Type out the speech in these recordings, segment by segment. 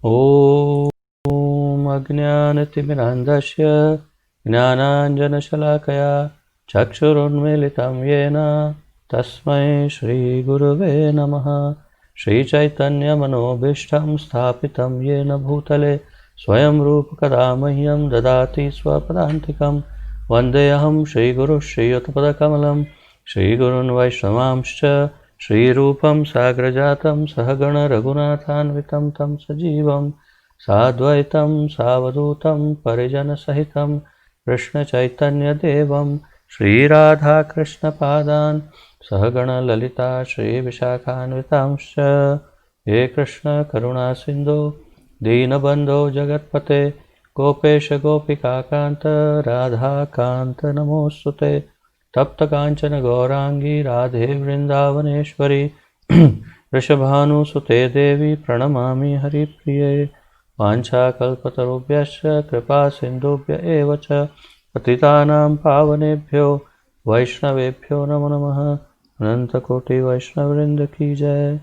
ॐ अज्ञानतिमिरान्धस्य ज्ञानाञ्जनशलाकया चक्षुरुन्मीलितं येन तस्मै श्रीगुरुवे नमः। श्रीचैतन्यमनोभीष्टं स्थापितं येन भूतले स्वयं रूपकदा मह्यं ददाति स्वपदान्तिकं। वन्देऽहं श्रीगुरुः श्रीयुतपदकमलं श्रीगुरून् वैष्णवांश्च श्रीरूपं साग्रजातं सहगण रघुनाथान्वितं तं सजीवं साद्वैतं सावधूतं परिजनसहितं कृष्णचैतन्यदेवं श्रीराधाकृष्णपादान् सहगण ललिता श्रीविशाखान्वितांश्च। हे कृष्ण करुणा सिन्धो दीनबन्धो जगत्पते गोपेश गोपिकान्त राधाकान्त नमोऽस्तुते। तप्त कांचन गौरांगी राधे वृंदावनेश्वरी वृषभानुसुते देवी प्रणमामि हरिप्रिये। वाञ्छाकल्पतरुभ्यश्च कृपा सिन्धुभ्य एव च पतितानां पावनेभ्यो वैष्णवेभ्यो नमो नमः। अनन्तकोटि वैष्णववृन्द की जय।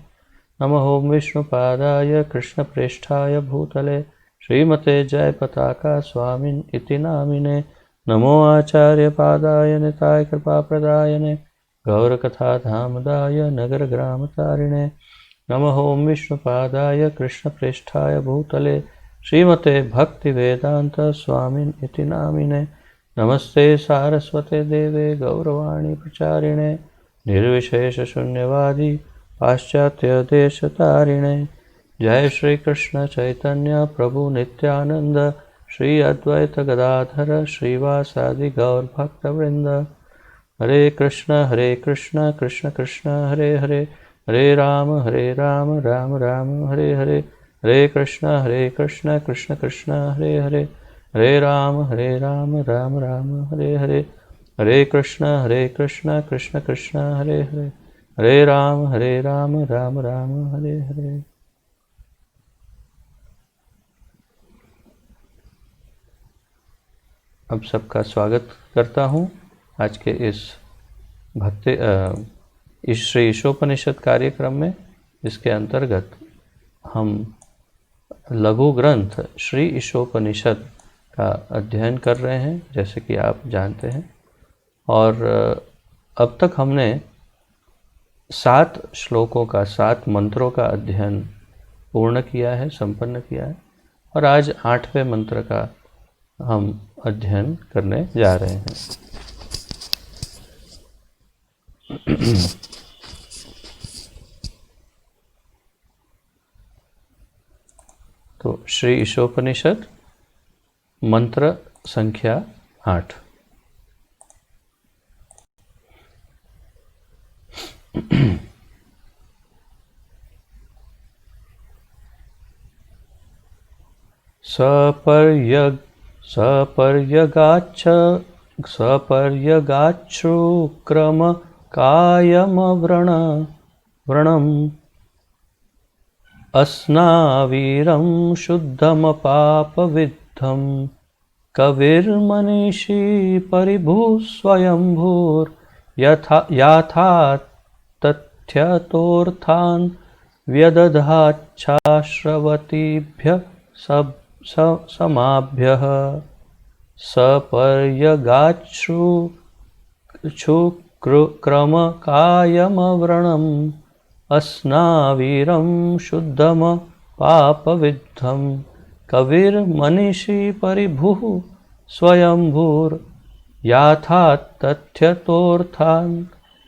नमः ओं विष्णुपादाय कृष्णप्रेष्ठाय भूतले श्रीमते जयपताका स्वामिन् इति नामिने। नमो आचार्यपादाय निताय कृपाप्रदायने गौरकथाधामदाय नगरग्रामतारिणे। नमः ओं विष्णुपादाय कृष्णप्रेष्ठाय भूतले श्रीमते भक्तिवेदान्त स्वामिन् इति नामिने। नमस्ते सारस्वते देवे गौरवाणी प्रचारिणे निर्विशेषशून्यवादी पाश्चात्यदेशतारिणे। जय श्री कृष्ण चैतन्य प्रभु नित्यानंद श्री अद्वैत गदाधर श्रीवासादि गौर भक्तवृंद। हरे कृष्ण कृष्ण कृष्ण हरे हरे हरे राम राम राम हरे हरे। हरे कृष्ण कृष्ण कृष्ण हरे हरे हरे राम राम राम हरे हरे। हरे कृष्ण कृष्ण कृष्ण हरे हरे हरे राम राम राम हरे हरे। अब सबका स्वागत करता हूँ आज के इस इस श्री ईशोपनिषद कार्यक्रम में, जिसके अंतर्गत हम लघु ग्रंथ श्री ईशोपनिषद का अध्ययन कर रहे हैं, जैसे कि आप जानते हैं। और अब तक हमने 7 श्लोकों का 7 मंत्रों का अध्ययन पूर्ण किया है, संपन्न किया है, और आज 8वें मंत्र का हम अध्ययन करने जा रहे हैं। तो श्री ईशोपनिषद मंत्र संख्या 8। सपर्यगाच्छ्रुक्रम कायमव्रणम् अस्नावीरं शुद्धमपापविद्धं कविर्मनीषी परिभूस्वयंभूर्यथा तथ्यतोर्थान् व्यदधाच्छाश्रवतीभ्यः समाभ्यः। सपर्यगाच्छ्रुक्रमकायमव्रणम् अस्नावीरं शुद्धमपापविद्धं कविर्मनीषी परिभुः स्वयंभूर्यथा तथ्यतोर्थान्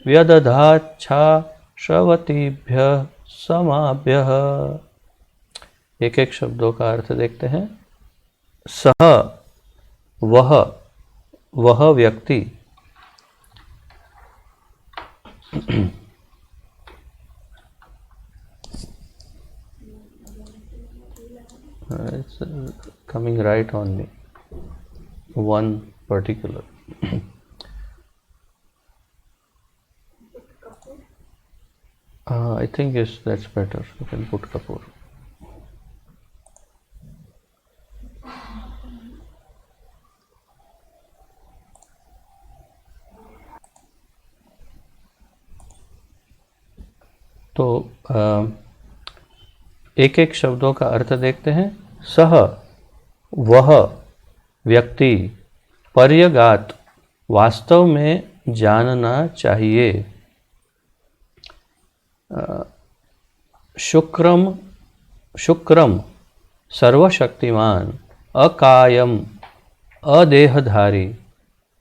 व्यदधाच्छाश्रवतीभ्यः समाभ्यः। एक एक शब्दों का अर्थ देखते हैं। सह वह व्यक्ति, it's coming right on me, one particular. I think yes, that's better. You can put Kapoor. तो एक एक शब्दों का अर्थ देखते हैं। सह, वह व्यक्ति, पर्यगात, वास्तव में जानना चाहिए। शुक्रम, शुक्रम, सर्वशक्तिमान, अकायम, अदेहधारी,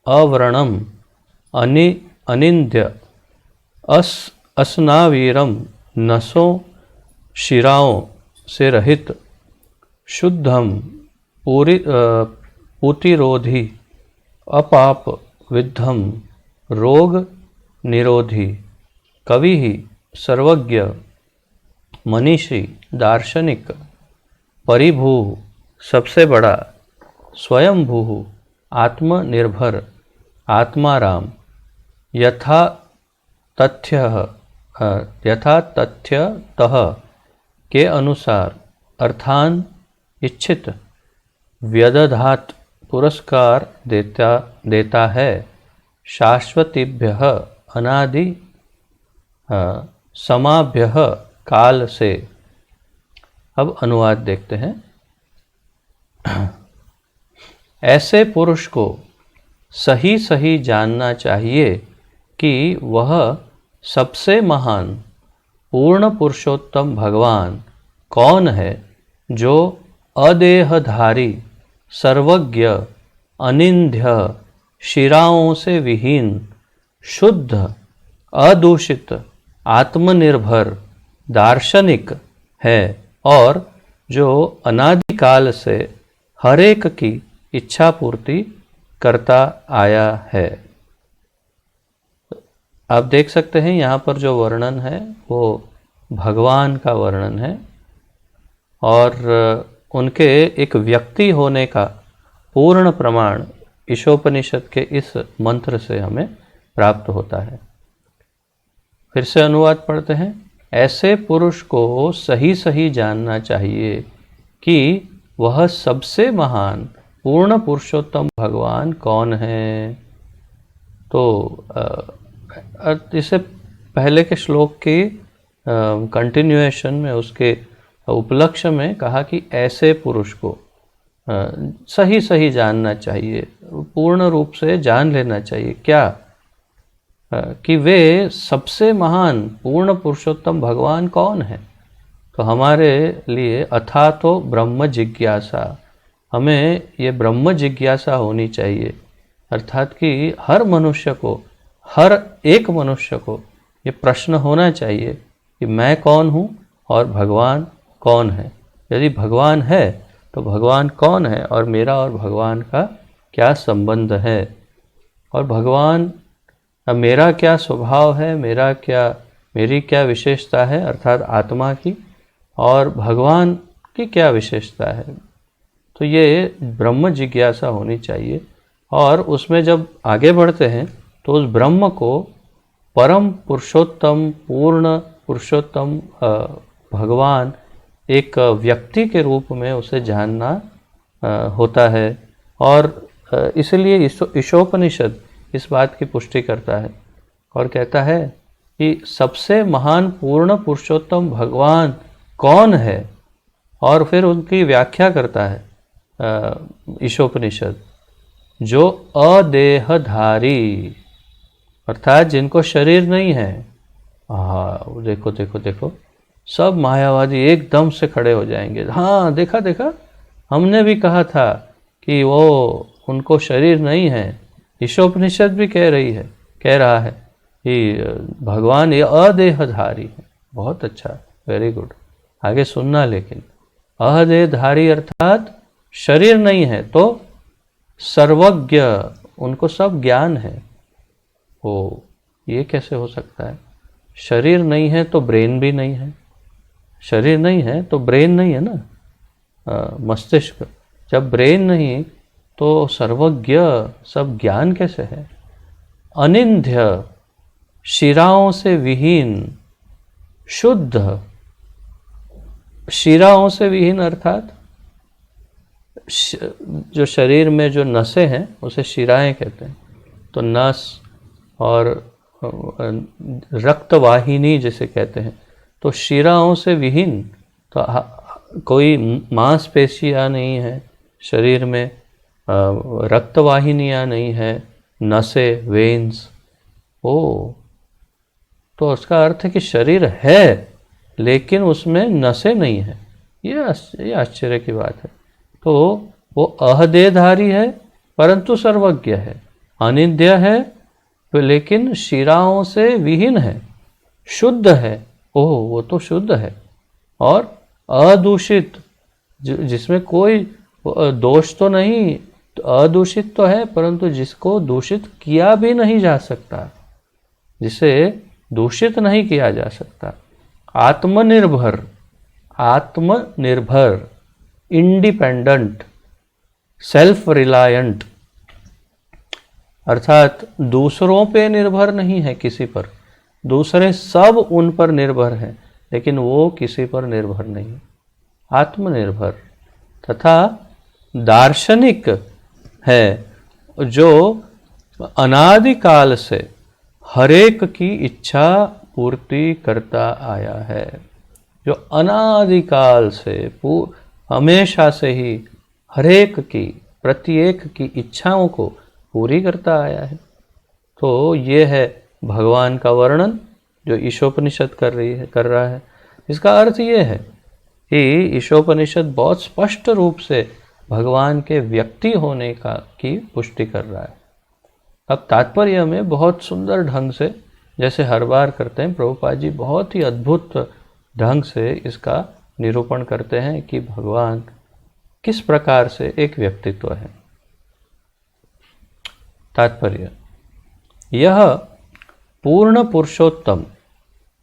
अवर्णम, अनिंद्य, असनावीरम, नसों शिराओं से रहित, शुद्धम, पूतिरोधी, अपाप विद्धम, रोग निरोधी, कवि ही, सर्वज्ञ, मनीषी, दार्शनिक, परिभू, सबसे बड़ा, स्वयंभू, आत्मनिर्भर, आत्माराम, यथा तथ्यतः के अनुसार, अर्थान इच्छित, व्यदधात, पुरस्कार देता है, शाश्वतीभ्यः, अनादि, समाभ्यः, काल से। अब अनुवाद देखते हैं। ऐसे पुरुष को सही सही जानना चाहिए कि वह सबसे महान पूर्ण पुरुषोत्तम भगवान कौन है, जो अदेहधारी, सर्वज्ञ, अनिंद्य, शिराओं से विहीन, शुद्ध, अदूषित, आत्मनिर्भर, दार्शनिक है और जो अनादिकाल से हर एक की इच्छा पूर्ति करता आया है। आप देख सकते हैं यहाँ पर जो वर्णन है वो भगवान का वर्णन है और उनके एक व्यक्ति होने का पूर्ण प्रमाण ईशोपनिषद के इस मंत्र से हमें प्राप्त होता है। फिर से अनुवाद पढ़ते हैं। ऐसे पुरुष को सही सही जानना चाहिए कि वह सबसे महान पूर्ण पुरुषोत्तम भगवान कौन है। तो इससे पहले के श्लोक के कंटिन्यूएशन में उसके उपलक्ष्य में कहा कि ऐसे पुरुष को सही सही जानना चाहिए, पूर्ण रूप से जान लेना चाहिए क्या, कि वे सबसे महान पूर्ण पुरुषोत्तम भगवान कौन है। तो हमारे लिए अथा तो ब्रह्म जिज्ञासा, हमें ये ब्रह्म जिज्ञासा होनी चाहिए, अर्थात कि हर मनुष्य को, हर एक मनुष्य को ये प्रश्न होना चाहिए कि मैं कौन हूँ और भगवान कौन है। यदि भगवान है तो भगवान कौन है और मेरा और भगवान का क्या संबंध है, और भगवान मेरा क्या स्वभाव है, मेरी क्या विशेषता है अर्थात आत्मा की, और भगवान की क्या विशेषता है। तो ये ब्रह्म जिज्ञासा होनी चाहिए और उसमें जब आगे बढ़ते हैं तो उस ब्रह्म को परम पुरुषोत्तम, पूर्ण पुरुषोत्तम भगवान एक व्यक्ति के रूप में उसे जानना होता है। और इसलिए ईशोपनिषद इस बात की पुष्टि करता है और कहता है कि सबसे महान पूर्ण पुरुषोत्तम भगवान कौन है, और फिर उनकी व्याख्या करता है ईशोपनिषद, जो अदेहधारी, अर्थात जिनको शरीर नहीं है। हाँ देखो देखो देखो, सब मायावादी एकदम से खड़े हो जाएंगे। हाँ देखा देखा, हमने भी कहा था कि वो उनको शरीर नहीं है। ईशोपनिषद भी कह रहा है कि भगवान ये अदेहधारी है। बहुत अच्छा, वेरी गुड, आगे सुनना। लेकिन अदेहधारी अर्थात शरीर नहीं है तो सर्वज्ञ, उनको सब ज्ञान है। ओ ये कैसे हो सकता है? शरीर नहीं है तो ब्रेन भी नहीं है, शरीर नहीं है तो ब्रेन नहीं है ना, मस्तिष्क। जब ब्रेन नहीं तो सर्वज्ञ, सब ज्ञान कैसे है? अनिंद्य, शिराओं से विहीन, शुद्ध, शिराओं से विहीन अर्थात जो शरीर में जो नसें हैं उसे शिराएं कहते हैं। तो नस और रक्तवाहिनी जिसे कहते हैं, तो शिराओं से विहीन तो कोई मांसपेशियाँ नहीं है शरीर में, रक्तवाहिनियाँ नहीं है, नसें, वेन्स। ओ, तो उसका अर्थ है कि शरीर है लेकिन उसमें नसें नहीं है। ये आश्चर्य की बात है। तो वो अहदेहधारी है परंतु सर्वज्ञ है, अनिंद्य है तो लेकिन शिराओं से विहीन है, शुद्ध है। ओह, वो तो शुद्ध है और अदूषित, जिसमें कोई दोष तो नहीं, तो अदूषित तो है परंतु जिसको दूषित किया भी नहीं जा सकता, जिसे दूषित नहीं किया जा सकता। आत्मनिर्भर, आत्मनिर्भर, इंडिपेंडेंट, सेल्फ रिलायंट, अर्थात दूसरों पे निर्भर नहीं है किसी पर, दूसरे सब उन पर निर्भर हैं लेकिन वो किसी पर निर्भर नहीं, आत्मनिर्भर। तथा दार्शनिक है जो अनादिकाल से हरेक की इच्छा पूर्ति करता आया है, जो अनादिकाल से हमेशा से ही हरेक की, प्रत्येक की इच्छाओं को पूरी करता आया है। तो ये है भगवान का वर्णन जो ईशोपनिषद कर रहा है। इसका अर्थ ये है कि ईशोपनिषद बहुत स्पष्ट रूप से भगवान के व्यक्ति होने की पुष्टि कर रहा है। अब तात्पर्य में बहुत सुंदर ढंग से, जैसे हर बार करते हैं, प्रभुपाद जी बहुत ही अद्भुत ढंग से इसका निरूपण करते हैं कि भगवान किस प्रकार से एक व्यक्तित्व है। तात्पर्य, यह पूर्ण पुरुषोत्तम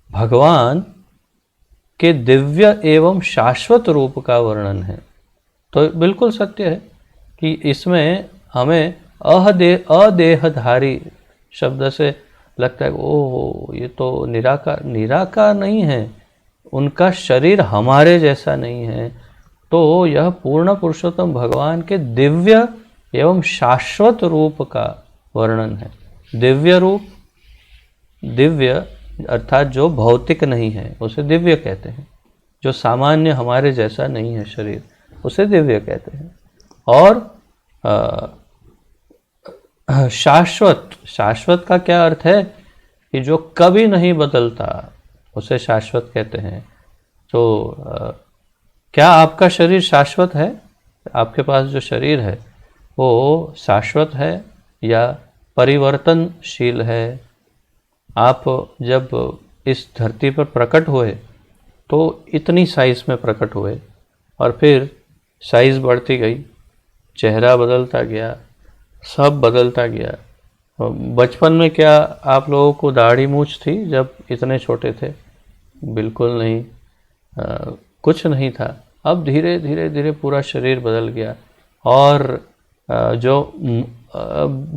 भगवान के दिव्य एवं शाश्वत रूप का वर्णन है। तो बिल्कुल सत्य है कि इसमें हमें अदेहधारी शब्द से लगता है ओह, ये तो निराकार नहीं है, उनका शरीर हमारे जैसा नहीं है। तो यह पूर्ण पुरुषोत्तम भगवान के दिव्य एवं शाश्वत रूप का वर्णन है। दिव्य रूप, दिव्य अर्थात जो भौतिक नहीं है उसे दिव्य कहते हैं, जो सामान्य हमारे जैसा नहीं है शरीर उसे दिव्य कहते हैं। और शाश्वत, शाश्वत का क्या अर्थ है कि जो कभी नहीं बदलता उसे शाश्वत कहते हैं। तो क्या आपका शरीर शाश्वत है? आपके पास जो शरीर है वो शाश्वत है या परिवर्तनशील है? आप जब इस धरती पर प्रकट हुए तो इतनी साइज में प्रकट हुए और फिर साइज बढ़ती गई, चेहरा बदलता गया, सब बदलता गया। बचपन में क्या आप लोगों को दाढ़ी मूछ थी जब इतने छोटे थे? बिल्कुल नहीं, कुछ नहीं था। अब धीरे धीरे धीरे पूरा शरीर बदल गया और जो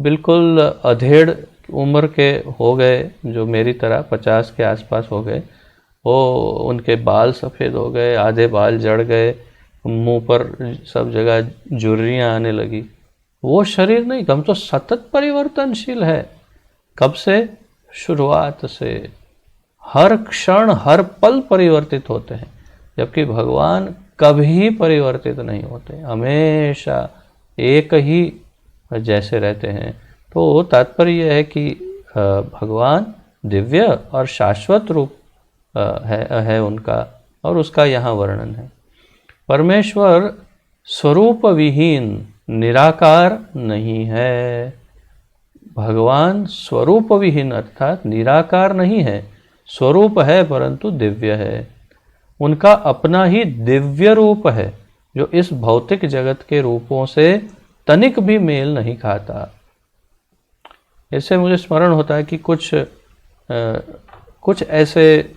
बिल्कुल अधेड़ उम्र के हो गए, जो मेरी तरह 50 के आसपास हो गए, वो उनके बाल सफ़ेद हो गए, आधे बाल जड़ गए, मुंह पर सब जगह झुर्रियाँ आने लगी। वो शरीर नहीं, हम तो सतत परिवर्तनशील है। कब से? शुरुआत से। हर क्षण हर पल परिवर्तित होते हैं, जबकि भगवान कभी परिवर्तित नहीं होते, हमेशा एक ही जैसे रहते हैं। तो तात्पर्य यह है कि भगवान दिव्य और शाश्वत रूप है उनका, और उसका यहाँ वर्णन है। परमेश्वर स्वरूप विहीन निराकार नहीं है। भगवान स्वरूप विहीन अर्थात निराकार नहीं है, स्वरूप है परंतु दिव्य है। उनका अपना ही दिव्य रूप है जो इस भौतिक जगत के रूपों से तनिक भी मेल नहीं खाता। इससे मुझे स्मरण होता है कि कुछ ऐसे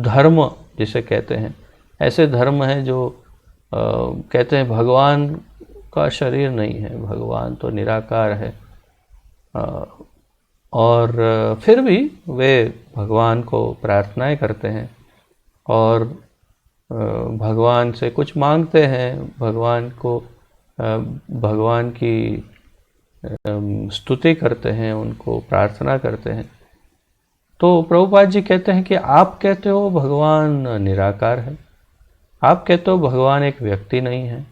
धर्म जिसे कहते हैं, ऐसे धर्म हैं जो कहते हैं भगवान का शरीर नहीं है, भगवान तो निराकार है, और फिर भी वे भगवान को प्रार्थनाएं करते हैं और भगवान से कुछ मांगते हैं, भगवान की स्तुति करते हैं, उनको प्रार्थना करते हैं। तो प्रभुपाद जी कहते हैं कि आप कहते हो भगवान निराकार है, आप कहते हो भगवान एक व्यक्ति नहीं है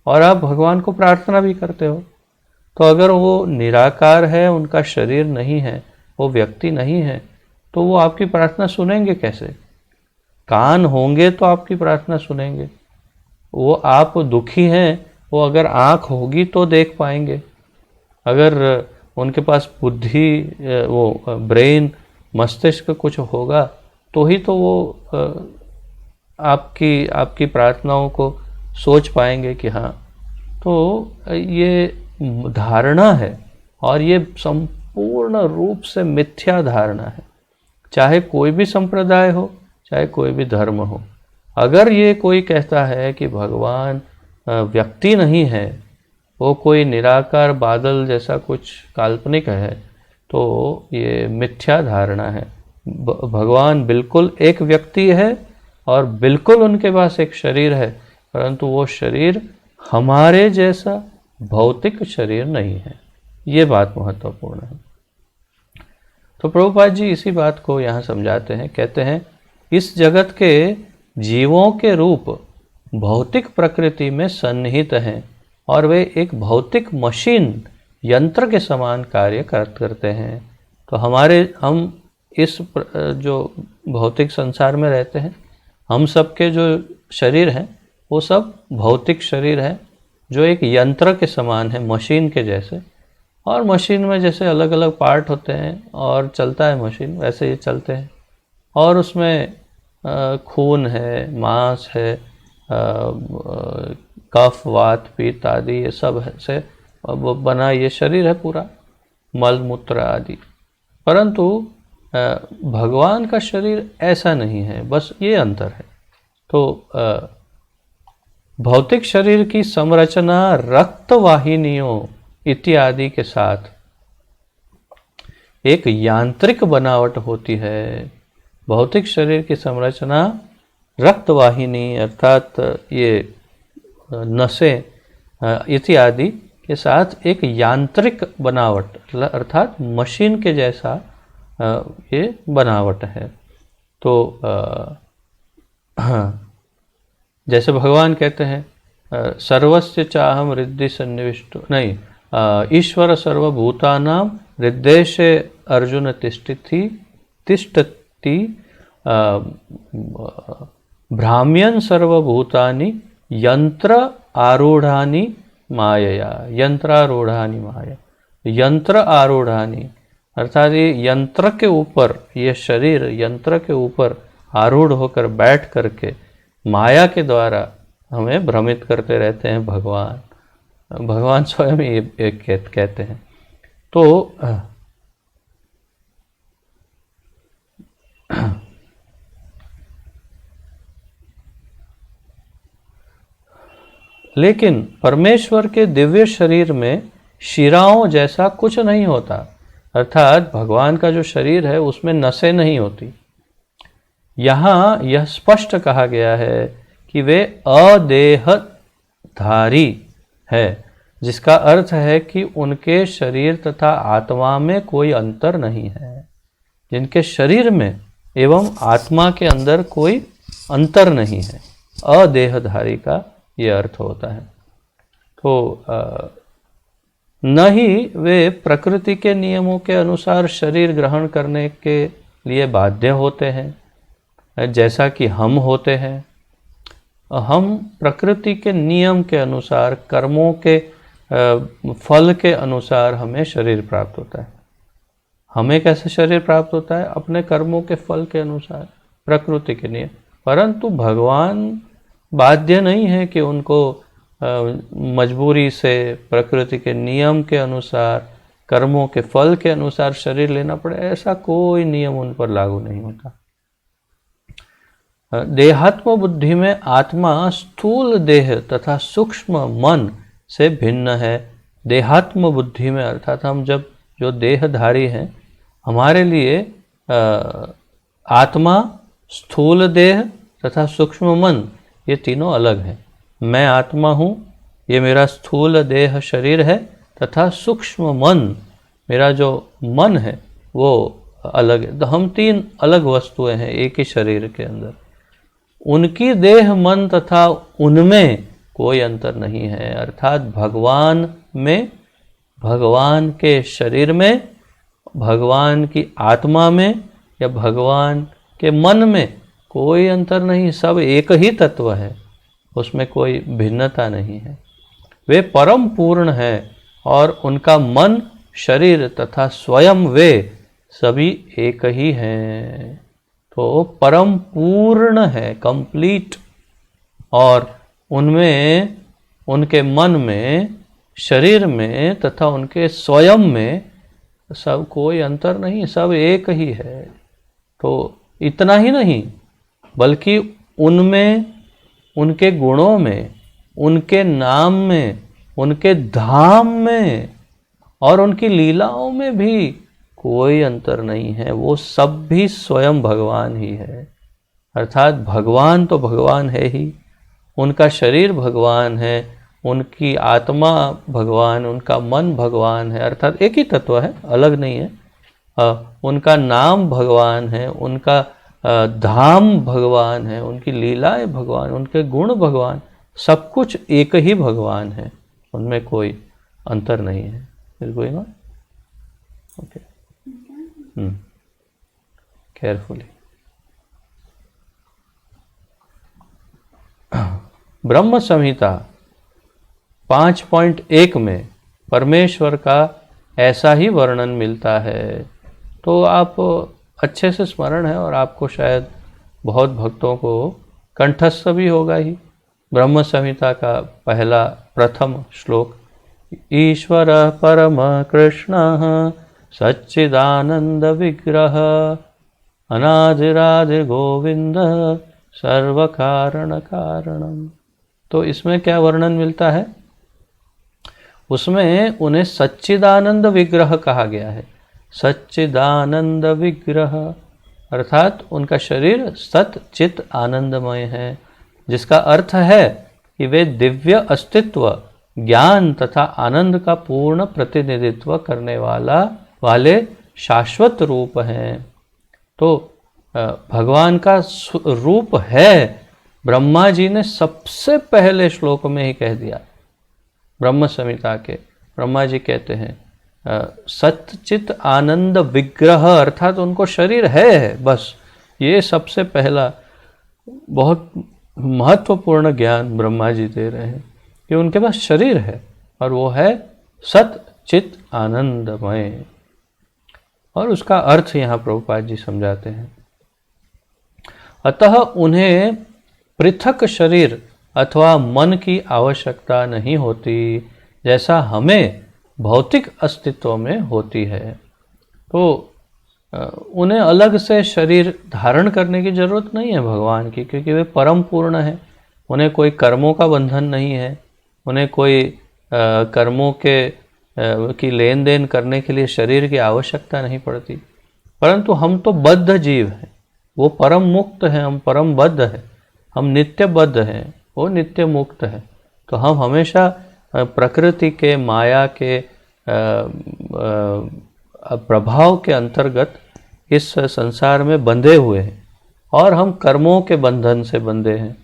और आप भगवान को प्रार्थना भी करते हो, तो अगर वो निराकार है, उनका शरीर नहीं है, वो व्यक्ति नहीं है, तो वो आपकी प्रार्थना सुनेंगे कैसे? कान होंगे तो आपकी प्रार्थना सुनेंगे। वो आप दुखी हैं, वो अगर आँख होगी तो देख पाएंगे। अगर उनके पास बुद्धि, वो ब्रेन, मस्तिष्क कुछ होगा तो ही तो वो आपकी प्रार्थनाओं को सोच पाएंगे कि हाँ। तो ये धारणा है और ये संपूर्ण रूप से मिथ्या धारणा है। चाहे कोई भी संप्रदाय हो, चाहे कोई भी धर्म हो, अगर ये कोई कहता है कि भगवान व्यक्ति नहीं है, वो कोई निराकार बादल जैसा कुछ काल्पनिक है, तो ये मिथ्या धारणा है। भगवान बिल्कुल एक व्यक्ति है और बिल्कुल उनके पास एक शरीर है, परंतु वो शरीर हमारे जैसा भौतिक शरीर नहीं है। ये बात महत्वपूर्ण है। तो प्रभुपाद जी इसी बात को यहाँ समझाते हैं, कहते हैं इस जगत के जीवों के रूप भौतिक प्रकृति में सन्निहित हैं और वे एक भौतिक मशीन, यंत्र के समान कार्य करते हैं। तो हम इस जो भौतिक संसार में रहते हैं, हम सबके जो शरीर हैं वो सब भौतिक शरीर है, जो एक यंत्र के समान है, मशीन के जैसे। और मशीन में जैसे अलग अलग पार्ट होते हैं और चलता है मशीन, वैसे ये चलते हैं। और उसमें खून है, मांस है, कफ, वात, पित्त आदि ये सब से बना ये शरीर है पूरा, मल मूत्र आदि। परंतु भगवान का शरीर ऐसा नहीं है, बस ये अंतर है। तो भौतिक शरीर की संरचना रक्त वाहिनियों इत्यादि के साथ एक यांत्रिक बनावट होती है। भौतिक शरीर की संरचना रक्त वाहिनी अर्थात ये नसें इत्यादि के साथ एक यांत्रिक बनावट अर्थात मशीन के जैसा ये बनावट है। तो जैसे भगवान कहते हैं सर्वस्य चाहम हृदय सन्निविष्टो, नहीं, ईश्वर सर्वभूतानां हृदयेशे अर्जुन तिष्ठति भ्राम्यन् सर्वभूतानि यंत्र आरूढ़ानि मायया। यंत्रारूढ़ानि माया, यंत्र आरूढ़ानि अर्थात ये यंत्र के ऊपर, ये शरीर यंत्र के ऊपर आरूढ़ होकर बैठ करके माया के द्वारा हमें भ्रमित करते रहते हैं भगवान स्वयं ये कहते हैं। तो लेकिन परमेश्वर के दिव्य शरीर में शिराओं जैसा कुछ नहीं होता, अर्थात भगवान का जो शरीर है उसमें नसें नहीं होती। यहाँ यह स्पष्ट कहा गया है कि वे अदेहधारी है, जिसका अर्थ है कि उनके शरीर तथा आत्मा में कोई अंतर नहीं है। जिनके शरीर में एवं आत्मा के अंदर कोई अंतर नहीं है, अदेहधारी का ये अर्थ होता है। तो न ही वे प्रकृति के नियमों के अनुसार शरीर ग्रहण करने के लिए बाध्य होते हैं जैसा कि हम होते हैं। हम प्रकृति के नियम के अनुसार, कर्मों के फल के अनुसार हमें शरीर प्राप्त होता है। हमें कैसे शरीर प्राप्त होता है? अपने कर्मों के फल के अनुसार, प्रकृति के नियम। परंतु भगवान बाध्य नहीं है कि उनको मजबूरी से प्रकृति के नियम के अनुसार, कर्मों के फल के अनुसार शरीर लेना पड़े, ऐसा कोई नियम उन पर लागू नहीं होता। देहात्म बुद्धि में आत्मा स्थूल देह तथा सूक्ष्म मन से भिन्न है। देहात्म बुद्धि में अर्थात हम जब जो देहधारी हैं, हमारे लिए आत्मा, स्थूल देह तथा सूक्ष्म मन ये तीनों अलग हैं। मैं आत्मा हूँ, ये मेरा स्थूल देह शरीर है, तथा सूक्ष्म मन मेरा जो मन है वो अलग है। तो हम तीन अलग वस्तुएं हैं एक ही शरीर के अंदर। उनकी देह मन तथा उनमें कोई अंतर नहीं है। अर्थात भगवान में, भगवान के शरीर में, भगवान की आत्मा में या भगवान के मन में कोई अंतर नहीं, सब एक ही तत्व है, उसमें कोई भिन्नता नहीं है। वे परम पूर्ण है और उनका मन, शरीर तथा स्वयं वे सभी एक ही हैं। तो परम पूर्ण है, कंप्लीट, और उनमें, उनके मन में, शरीर में तथा उनके स्वयं में सब कोई अंतर नहीं, सब एक ही है। तो इतना ही नहीं, बल्कि उनमें, उनके गुणों में, उनके नाम में, उनके धाम में और उनकी लीलाओं में भी कोई अंतर नहीं है। वो सब भी स्वयं भगवान ही है। अर्थात भगवान तो भगवान है ही, उनका शरीर भगवान है, उनकी आत्मा भगवान, उनका मन भगवान है, अर्थात एक ही तत्व है, अलग नहीं है। उनका नाम भगवान है, उनका धाम भगवान है, उनकी लीलाएं भगवान, उनके गुण भगवान, सब कुछ एक ही भगवान है, उनमें कोई अंतर नहीं है। Is going on? Okay, carefully. ब्रह्म संहिता 5.1 में परमेश्वर का ऐसा ही वर्णन मिलता है। तो आप अच्छे से स्मरण है और आपको शायद बहुत भक्तों को कंठस्थ भी होगा ही। ब्रह्म संहिता का पहला प्रथम श्लोक, ईश्वर परम कृष्ण सच्चिदानंद विग्रह अनादिरादि गोविंद सर्व कारण कारणम। तो इसमें क्या वर्णन मिलता है? उसमें उन्हें सच्चिदानंद विग्रह कहा गया है। सच्चिदानंद विग्रह अर्थात उनका शरीर सत चित आनंदमय है, जिसका अर्थ है कि वे दिव्य अस्तित्व, ज्ञान तथा आनंद का पूर्ण प्रतिनिधित्व करने वाले शाश्वत रूप हैं। तो भगवान का रूप है, ब्रह्मा जी ने सबसे पहले श्लोक में ही कह दिया। ब्रह्म संहिता के ब्रह्मा जी कहते हैं सच्चित आनंद विग्रह, अर्थात उनको शरीर है, बस ये सबसे पहला बहुत महत्वपूर्ण ज्ञान ब्रह्मा जी दे रहे हैं कि उनके पास शरीर है और वो है सत चित आनंदमय। और उसका अर्थ यहाँ प्रभुपाद जी समझाते हैं, अतः उन्हें पृथक शरीर अथवा मन की आवश्यकता नहीं होती, जैसा हमें भौतिक अस्तित्व में होती है। तो उन्हें अलग से शरीर धारण करने की जरूरत नहीं है भगवान की, क्योंकि वे परम पूर्ण है। उन्हें कोई कर्मों का बंधन नहीं है, उन्हें कोई कर्मों की लेन देन करने के लिए शरीर की आवश्यकता नहीं पड़ती। परंतु हम तो बद्ध जीव हैं, वो परम मुक्त हैं, हम परम बद्ध हैं, हम नित्य बद्ध हैं, वो नित्य मुक्त है। तो हम हमेशा प्रकृति के, माया के प्रभाव के अंतर्गत इस संसार में बंधे हुए हैं और हम कर्मों के बंधन से बंधे हैं।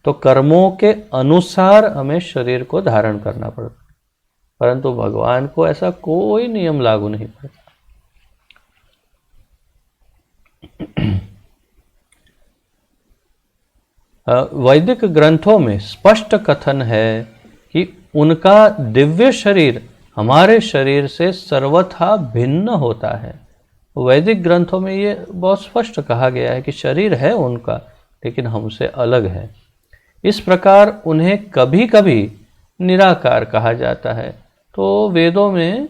तो कर्मों के अनुसार हमें शरीर को धारण करना पड़ता, परंतु भगवान को ऐसा कोई नियम लागू नहीं पड़ता। वैदिक ग्रंथों में स्पष्ट कथन है कि उनका दिव्य शरीर हमारे शरीर से सर्वथा भिन्न होता है। वैदिक ग्रंथों में ये बहुत स्पष्ट कहा गया है कि शरीर है उनका, लेकिन हमसे अलग है। इस प्रकार उन्हें कभी कभी निराकार कहा जाता है। तो वेदों में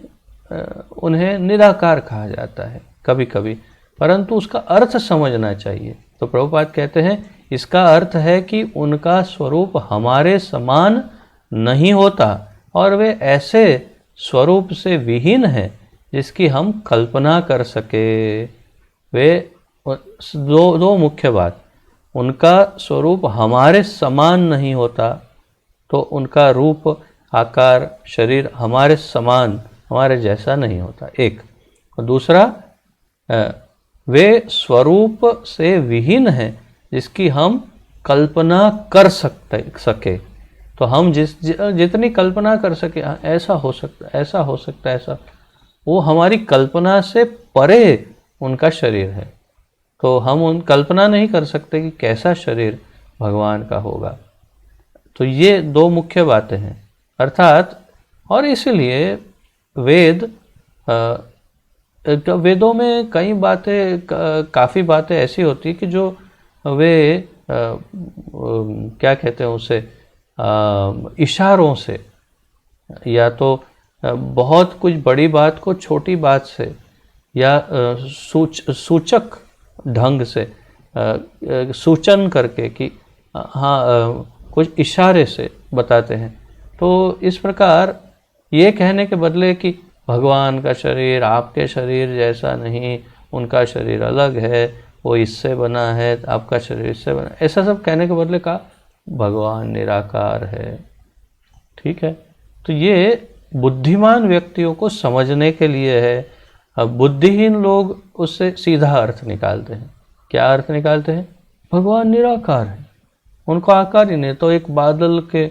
उन्हें निराकार कहा जाता है कभी कभी, परंतु उसका अर्थ समझना चाहिए। तो प्रभुपाद कहते हैं इसका अर्थ है कि उनका स्वरूप हमारे समान नहीं होता और वे ऐसे स्वरूप से विहीन हैं जिसकी हम कल्पना कर सके। वे दो मुख्य बात, उनका स्वरूप हमारे समान नहीं होता, तो उनका रूप, आकार, शरीर हमारे समान, हमारे जैसा नहीं होता, एक। और दूसरा, वे स्वरूप से विहीन हैं जिसकी हम कल्पना कर सके, तो हम जितनी कल्पना कर सके, ऐसा हो सकता, ऐसा हो सकता, ऐसा, वो हमारी कल्पना से परे उनका शरीर है। तो हम उन कल्पना नहीं कर सकते कि कैसा शरीर भगवान का होगा। तो ये दो मुख्य बातें हैं। अर्थात, और इसीलिए वेद, वेदों में कई बातें, काफ़ी बातें ऐसी होती कि जो वे क्या कहते हैं उसे, इशारों से, या तो बहुत कुछ बड़ी बात को छोटी बात से, या सूचक ढंग से, सूचन करके कि हाँ, कुछ इशारे से बताते हैं। तो इस प्रकार ये कहने के बदले कि भगवान का शरीर आपके शरीर जैसा नहीं, उनका शरीर अलग है, वो इससे बना है, आपका शरीर इससे बना, ऐसा सब कहने के बदले कहा भगवान निराकार है। ठीक है, तो ये बुद्धिमान व्यक्तियों को समझने के लिए है। अब बुद्धिहीन लोग उससे सीधा अर्थ निकालते हैं। क्या अर्थ निकालते हैं? भगवान निराकार है, उनको आकार ही नहीं। तो एक बादल के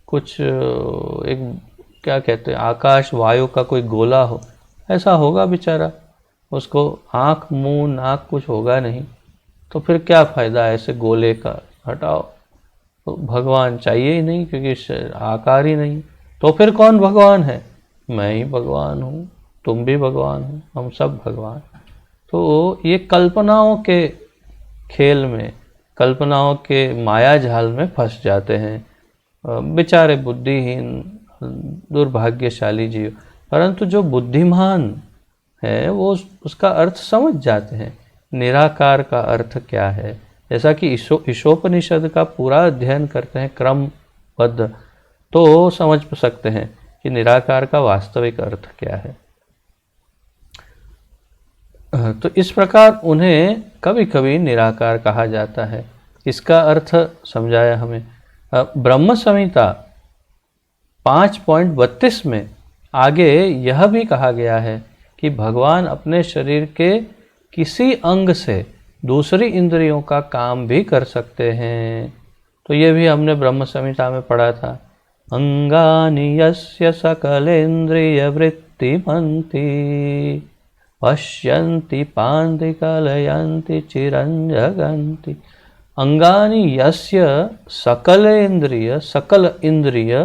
कुछ, एक क्या कहते हैं, आकाश वायु का कोई गोला हो, ऐसा होगा बेचारा, उसको आँख मुंह नाक कुछ होगा नहीं, तो फिर क्या फ़ायदा ऐसे गोले का, हटाओ। तो भगवान चाहिए ही नहीं, क्योंकि आकार ही नहीं। तो फिर कौन भगवान है? मैं ही भगवान हूँ, तुम भी भगवान हो, हम सब भगवान। तो ये कल्पनाओं के खेल में, कल्पनाओं के माया जाल में फंस जाते हैं बेचारे बुद्धिहीन दुर्भाग्यशाली जीव। परंतु जो बुद्धिमान है वो उसका अर्थ समझ जाते हैं, निराकार का अर्थ क्या है। जैसा कि ईशोपनिषद का पूरा अध्ययन करते हैं क्रमबद्ध, तो समझ सकते हैं कि निराकार का वास्तविक अर्थ क्या है। तो इस प्रकार उन्हें कभी कभी निराकार कहा जाता है। इसका अर्थ समझाया हमें। ब्रह्म संहिता 5.32 में आगे यह भी कहा गया है कि भगवान अपने शरीर के किसी अंग से दूसरी इंद्रियों का काम भी कर सकते हैं। तो ये भी हमने ब्रह्म संहिता में पढ़ा था। अंगानि यस्य सकलेन्द्रिय वृत्तिमन्ति पश्यन्ति पान्ति कलयन्ति चिरंजगन्ति। अंगानि यस्य सकल इंद्रिय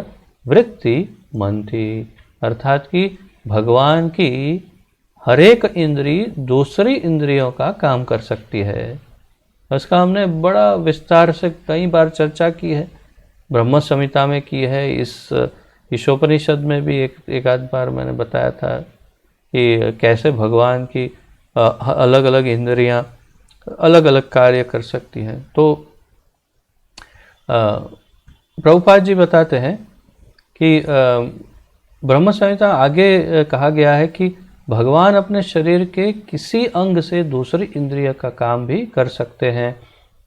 वृत्ति मंति, अर्थात कि भगवान की हर एक इंद्रिय दूसरी इंद्रियों का काम कर सकती है। उसका हमने बड़ा विस्तार से कई बार चर्चा की है, ब्रह्म संहिता में की है, इस ईशोपनिषद में भी एक आध बार मैंने बताया था कि कैसे भगवान की अलग अलग इंद्रियां अलग अलग कार्य कर सकती हैं। तो प्रभुपाद जी बताते हैं कि ब्रह्म संहिता आगे कहा गया है कि भगवान अपने शरीर के किसी अंग से दूसरी इंद्रिय का काम भी कर सकते हैं।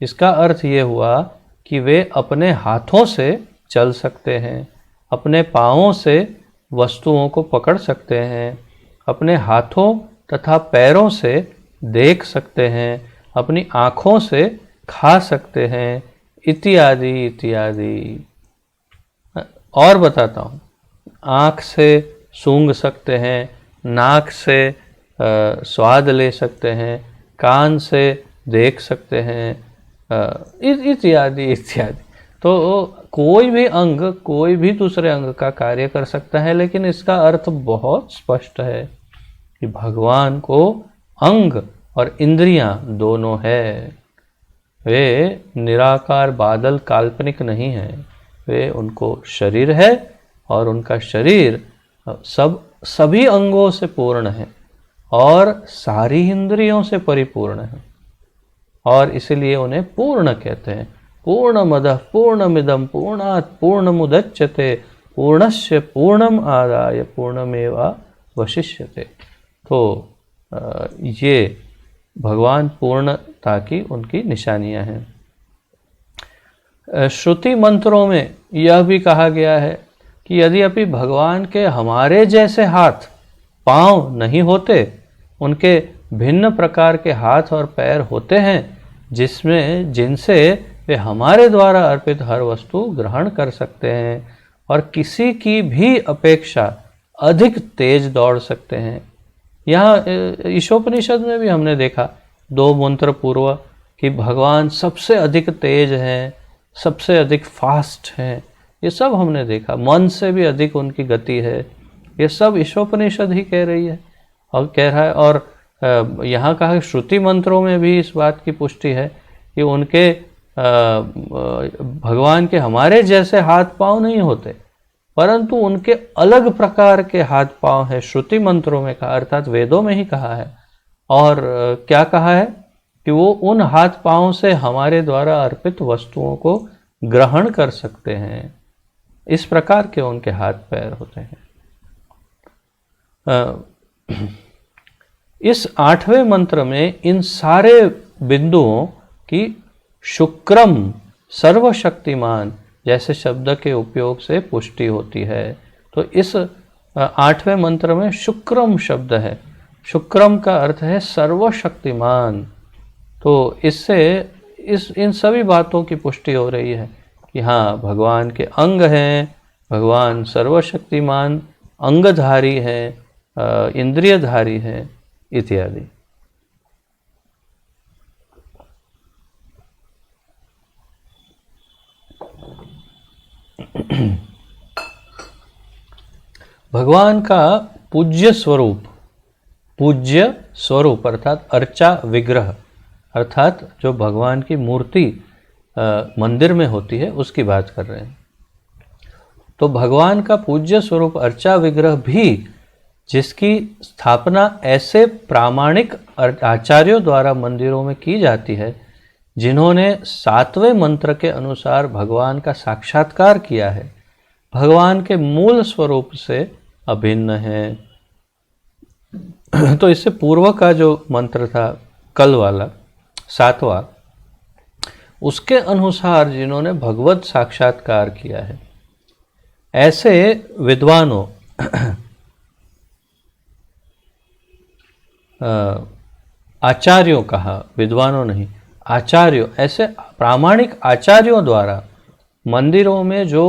इसका अर्थ ये हुआ कि वे अपने हाथों से चल सकते हैं, अपने पाँवों से वस्तुओं को पकड़ सकते हैं, अपने हाथों तथा पैरों से देख सकते हैं, अपनी आँखों से खा सकते हैं, इत्यादि इत्यादि। और बताता हूँ, आँख से सूंघ सकते हैं, नाक से स्वाद ले सकते हैं, कान से देख सकते हैं, इत्यादि इत्यादि। तो कोई भी अंग कोई भी दूसरे अंग का कार्य कर सकता है, लेकिन इसका अर्थ बहुत स्पष्ट है कि भगवान को अंग और इंद्रियां दोनों है। वे निराकार बादल काल्पनिक नहीं है, वे उनको शरीर है और उनका शरीर सभी अंगों से पूर्ण है और सारी इंद्रियों से परिपूर्ण है, और इसलिए उन्हें पूर्ण कहते हैं। पूर्णमदः पूर्णमिदं पूर्णात् पूर्णमुदच्यते पूर्णस्य पूर्णम आदाय पूर्णमेवावशिष्यते। तो ये भगवान पूर्णता की उनकी निशानियां हैं। श्रुति मंत्रों में यह भी कहा गया है कि यदि अभी भगवान के हमारे जैसे हाथ पांव नहीं होते, उनके भिन्न प्रकार के हाथ और पैर होते हैं जिनसे वे हमारे द्वारा अर्पित हर वस्तु ग्रहण कर सकते हैं और किसी की भी अपेक्षा अधिक तेज दौड़ सकते हैं। यहाँ ईशोपनिषद में भी हमने देखा 2 मंत्र पूर्व कि भगवान सबसे अधिक तेज हैं, सबसे अधिक फास्ट हैं। ये सब हमने देखा, मन से भी अधिक उनकी गति है। ये सब ईशोपनिषद ही कह रही है और कह रहा है। और यहाँ कहा श्रुति मंत्रों में भी इस बात की पुष्टि है कि उनके भगवान के हमारे जैसे हाथ पांव नहीं होते, परंतु उनके अलग प्रकार के हाथ पांव है। श्रुति मंत्रों में कहा, अर्थात वेदों में ही कहा है। और क्या कहा है कि वो उन हाथ पांव से हमारे द्वारा अर्पित वस्तुओं को ग्रहण कर सकते हैं। इस प्रकार के उनके हाथ पैर होते हैं। इस 8वें मंत्र में इन सारे बिंदुओं की शुक्रम सर्वशक्तिमान जैसे शब्द के उपयोग से पुष्टि होती है। तो इस 8वें मंत्र में शुक्रम शब्द है। शुक्रम का अर्थ है सर्वशक्तिमान। तो इससे इन सभी बातों की पुष्टि हो रही है कि हाँ, भगवान के अंग हैं, भगवान सर्वशक्तिमान अंगधारी हैं, इंद्रियधारी हैं इत्यादि। भगवान का पूज्य स्वरूप अर्थात अर्चा विग्रह, अर्थात जो भगवान की मूर्ति मंदिर में होती है उसकी बात कर रहे हैं। तो भगवान का पूज्य स्वरूप अर्चा विग्रह भी, जिसकी स्थापना ऐसे प्रामाणिक आचार्यों द्वारा मंदिरों में की जाती है जिन्होंने 7वें मंत्र के अनुसार भगवान का साक्षात्कार किया है, भगवान के मूल स्वरूप से अभिन्न है। तो इससे पूर्व का जो मंत्र था कल वाला 7वां, उसके अनुसार जिन्होंने भगवत साक्षात्कार किया है, ऐसे विद्वानों आचार्यों कहा, विद्वानों नहीं आचार्यों, ऐसे प्रामाणिक आचार्यों द्वारा मंदिरों में जो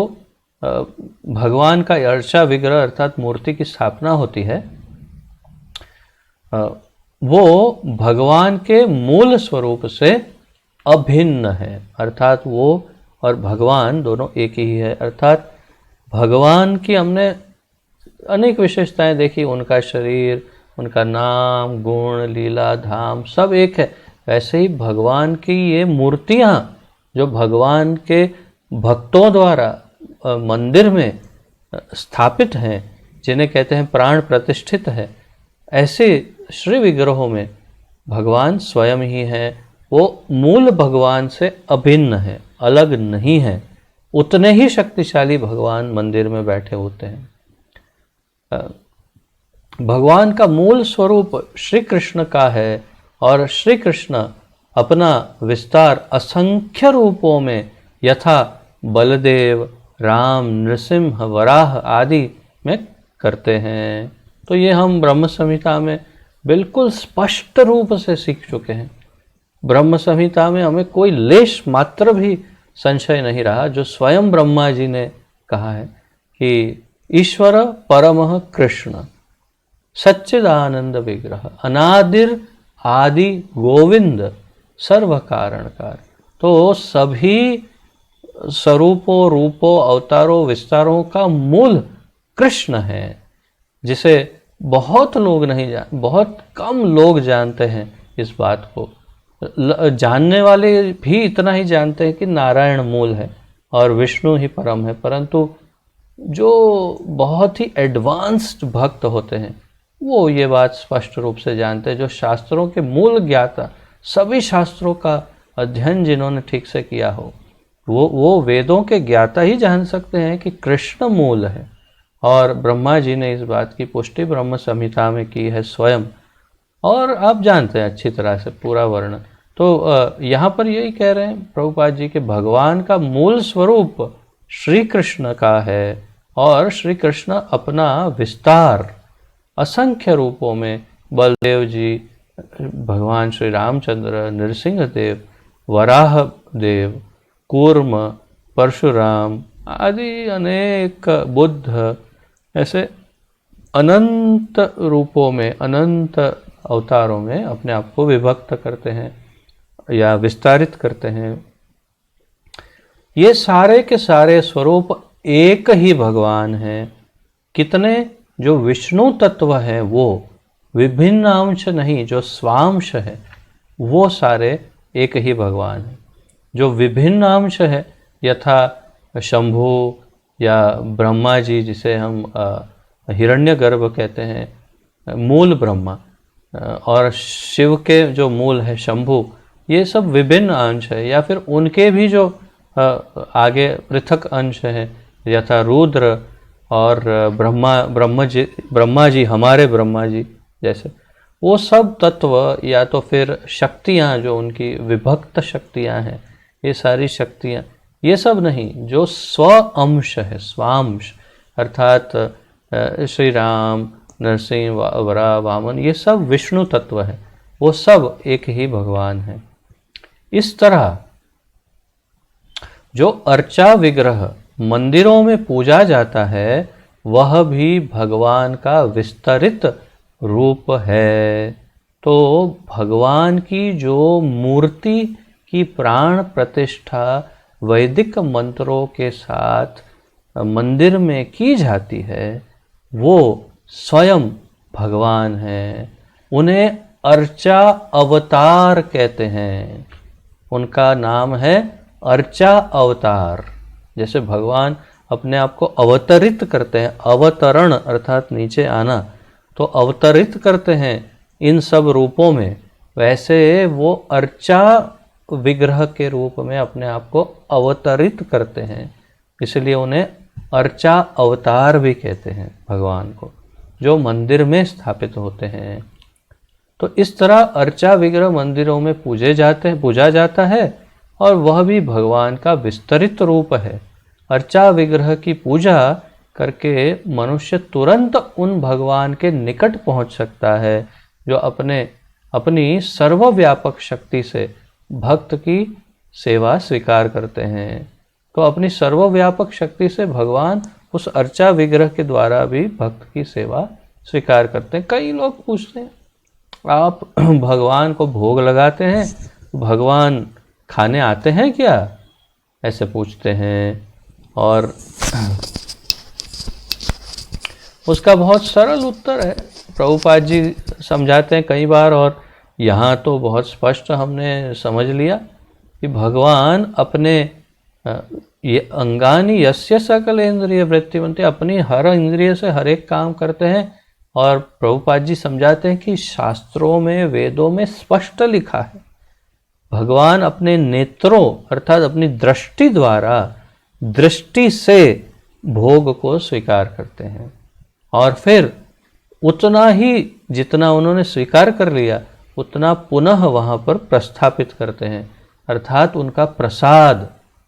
भगवान का अर्चा विग्रह अर्थात मूर्ति की स्थापना होती है, वो भगवान के मूल स्वरूप से अभिन्न है। अर्थात वो और भगवान दोनों एक ही है। अर्थात भगवान की हमने अनेक विशेषताएं देखी, उनका शरीर, उनका नाम, गुण, लीला, धाम सब एक है। वैसे ही भगवान की ये मूर्तियां जो भगवान के भक्तों द्वारा मंदिर में स्थापित हैं, जिन्हें कहते हैं प्राण प्रतिष्ठित है, ऐसे श्री विग्रहों में भगवान स्वयं ही है। वो मूल भगवान से अभिन्न है, अलग नहीं है। उतने ही शक्तिशाली भगवान मंदिर में बैठे होते हैं। भगवान का मूल स्वरूप श्री कृष्ण का है और श्री कृष्ण अपना विस्तार असंख्य रूपों में यथा बलदेव, राम, नृसिंह, वराह आदि में करते हैं। तो ये हम ब्रह्म संहिता में बिल्कुल स्पष्ट रूप से सीख चुके हैं। ब्रह्म संहिता में हमें कोई लेश मात्र भी संशय नहीं रहा, जो स्वयं ब्रह्मा जी ने कहा है कि ईश्वर परमः कृष्ण सच्चिदानंद विग्रह अनादिर आदि गोविंद सर्व कारणकार। तो सभी स्वरूपों, रूपों, अवतारों, विस्तारों का मूल कृष्ण है, जिसे बहुत लोग नहीं बहुत कम लोग जानते हैं। इस बात को जानने वाले भी इतना ही जानते हैं कि नारायण मूल है और विष्णु ही परम है, परंतु जो बहुत ही एडवांस्ड भक्त होते हैं वो ये बात स्पष्ट रूप से जानते हैं। जो शास्त्रों के मूल ज्ञाता, सभी शास्त्रों का अध्ययन जिन्होंने ठीक से किया हो, वो वेदों के ज्ञाता ही जान सकते हैं कि कृष्ण मूल है। और ब्रह्मा जी ने इस बात की पुष्टि ब्रह्म संहिता में की है स्वयं, और आप जानते हैं अच्छी तरह से पूरा वर्णन। तो यहाँ पर यही कह रहे हैं प्रभुपाद जी के भगवान का मूल स्वरूप श्री कृष्ण का है और श्री कृष्ण अपना विस्तार असंख्य रूपों में बलदेव जी, भगवान श्री रामचंद्र, नृसिंह देव, वराह देव कूर्म, परशुराम आदि अनेक, बुद्ध, ऐसे अनंत रूपों में, अनंत अवतारों में अपने आप को विभक्त करते हैं या विस्तारित करते हैं। ये सारे के सारे स्वरूप एक ही भगवान हैं। कितने? जो विष्णु तत्व है वो, विभिन्न अंश नहीं, जो स्वांश है वो सारे एक ही भगवान है। जो विभिन्न अंश है, यथा शंभु या ब्रह्मा जी, जिसे हम हिरण्यगर्भ कहते हैं, मूल ब्रह्मा, और शिव के जो मूल है शंभु, ये सब विभिन्न अंश है। या फिर उनके भी जो आगे पृथक अंश है, यथा रुद्र और ब्रह्मा जी, हमारे ब्रह्मा जी जैसे, वो सब तत्व या तो फिर शक्तियाँ जो उनकी विभक्त शक्तियाँ हैं, ये सारी शक्तियाँ, ये सब नहीं, जो स्व अंश है, स्वांश, अर्थात श्री राम, नरसिंह, वराह, वामन, ये सब विष्णु तत्व है, वो सब एक ही भगवान है। इस तरह जो अर्चा विग्रह मंदिरों में पूजा जाता है वह भी भगवान का विस्तरित रूप है। तो भगवान की जो मूर्ति की प्राण प्रतिष्ठा वैदिक मंत्रों के साथ मंदिर में की जाती है, वो स्वयं भगवान है। उन्हें अर्चा अवतार कहते हैं। उनका नाम है अर्चा अवतार। जैसे भगवान अपने आप को अवतरित करते हैं, अवतरण अर्थात नीचे आना, तो अवतरित करते हैं इन सब रूपों में, वैसे वो अर्चा विग्रह के रूप में अपने आप को अवतरित करते हैं। इसलिए उन्हें अर्चा अवतार भी कहते हैं भगवान को, जो मंदिर में स्थापित होते हैं। तो इस तरह अर्चा विग्रह मंदिरों में पूजा जाता है और वह भी भगवान का विस्तरित रूप है। अर्चा विग्रह की पूजा करके मनुष्य तुरंत उन भगवान के निकट पहुंच सकता है जो अपनी सर्वव्यापक शक्ति से भक्त की सेवा स्वीकार करते हैं। तो अपनी सर्वव्यापक शक्ति से भगवान उस अर्चा विग्रह के द्वारा भी भक्त की सेवा स्वीकार करते हैं। कई लोग पूछते हैं, आप भगवान को भोग लगाते हैं, भगवान खाने आते हैं क्या? ऐसे पूछते हैं। और उसका बहुत सरल उत्तर है, प्रभुपाद जी समझाते हैं कई बार, और यहाँ तो बहुत स्पष्ट हमने समझ लिया कि भगवान अपने ये अंगानी यस्य सकल इंद्रिय वृत्तिवंते, अपनी हर इंद्रिय से हर एक काम करते हैं। और प्रभुपाद जी समझाते हैं कि शास्त्रों में, वेदों में स्पष्ट लिखा है, भगवान अपने नेत्रों अर्थात अपनी दृष्टि द्वारा, दृष्टि से भोग को स्वीकार करते हैं, और फिर उतना ही जितना उन्होंने स्वीकार कर लिया उतना पुनः वहाँ पर प्रस्थापित करते हैं, अर्थात उनका प्रसाद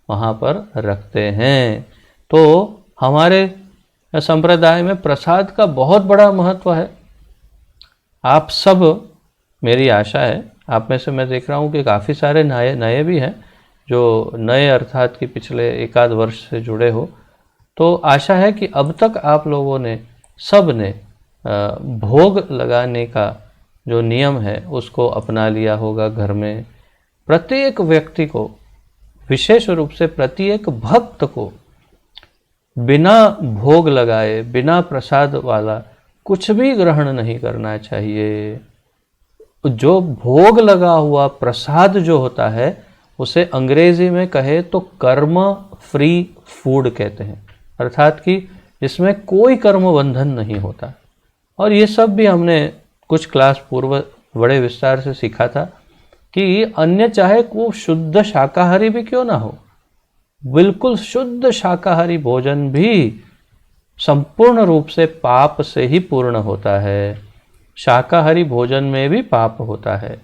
वहाँ पर रखते हैं। तो हमारे संप्रदाय में प्रसाद का बहुत बड़ा महत्व है। आप सब, मेरी आशा है, आप में से मैं देख रहा हूँ कि काफ़ी सारे नए भी हैं, जो नए अर्थात कि पिछले एकाध वर्ष से जुड़े हो। तो आशा है कि अब तक आप लोगों ने, सब ने भोग लगाने का जो नियम है उसको अपना लिया होगा घर में। प्रत्येक व्यक्ति को, विशेष रूप से प्रत्येक भक्त को, बिना भोग लगाए, बिना प्रसाद वाला कुछ भी ग्रहण नहीं करना चाहिए। जो भोग लगा हुआ प्रसाद जो होता है उसे अंग्रेजी में कहे तो कर्म फ्री फूड कहते हैं, अर्थात कि इसमें कोई कर्म बंधन नहीं होता। और ये सब भी हमने कुछ क्लास पूर्व बड़े विस्तार से सीखा था कि अन्य चाहे वो शुद्ध शाकाहारी भी क्यों ना हो, बिल्कुल शुद्ध शाकाहारी भोजन भी संपूर्ण रूप से पाप से ही पूर्ण होता है। शाकाहारी भोजन में भी पाप होता है,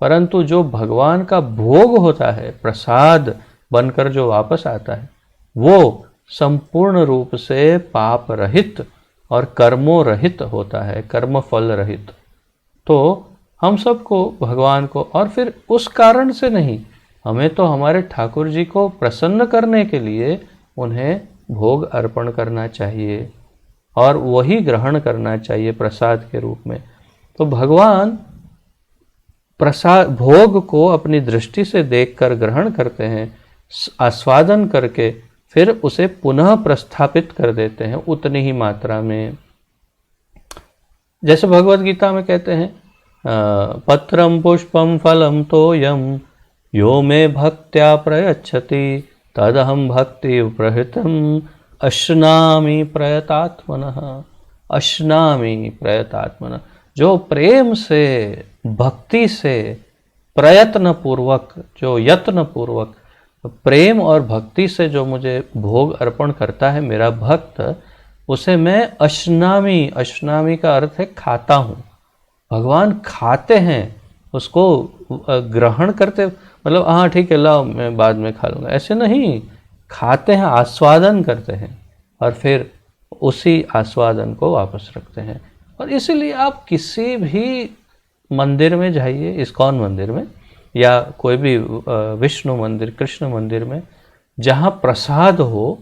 परंतु जो भगवान का भोग होता है, प्रसाद बनकर जो वापस आता है, वो संपूर्ण रूप से पाप रहित और कर्मों रहित होता है, कर्म फल रहित। तो हम सबको भगवान को, और फिर उस कारण से नहीं हमें तो हमारे ठाकुर जी को प्रसन्न करने के लिए उन्हें भोग अर्पण करना चाहिए और वही ग्रहण करना चाहिए प्रसाद के रूप में। तो भगवान प्रसाद भोग को अपनी दृष्टि से देखकर ग्रहण करते हैं, आस्वादन करके फिर उसे पुनः प्रस्थापित कर देते हैं उतनी ही मात्रा में। जैसे भगवत गीता में कहते हैं, पत्रम पुष्पम फलम तोयम यो मे भक्त्या प्रयच्छति तदहम भक्ति प्रहृतम अश्नामि प्रयतात्मनः। अश्नामि प्रयतात्मनः, जो प्रेम से भक्ति से प्रयत्न पूर्वक, जो यत्न पूर्वक प्रेम और भक्ति से जो मुझे भोग अर्पण करता है मेरा भक्त, उसे मैं अश्नामि, अश्नामि का अर्थ है खाता हूँ। भगवान खाते हैं, उसको ग्रहण करते, मतलब हाँ ठीक है लाओ मैं बाद में खा लूँगा, ऐसे नहीं, खाते हैं, आस्वादन करते हैं और फिर उसी आस्वादन को वापस रखते हैं। और इसलिए आप किसी भी मंदिर में जाइए, इस्कॉन मंदिर में या कोई भी विष्णु मंदिर, कृष्ण मंदिर में, जहाँ प्रसाद हो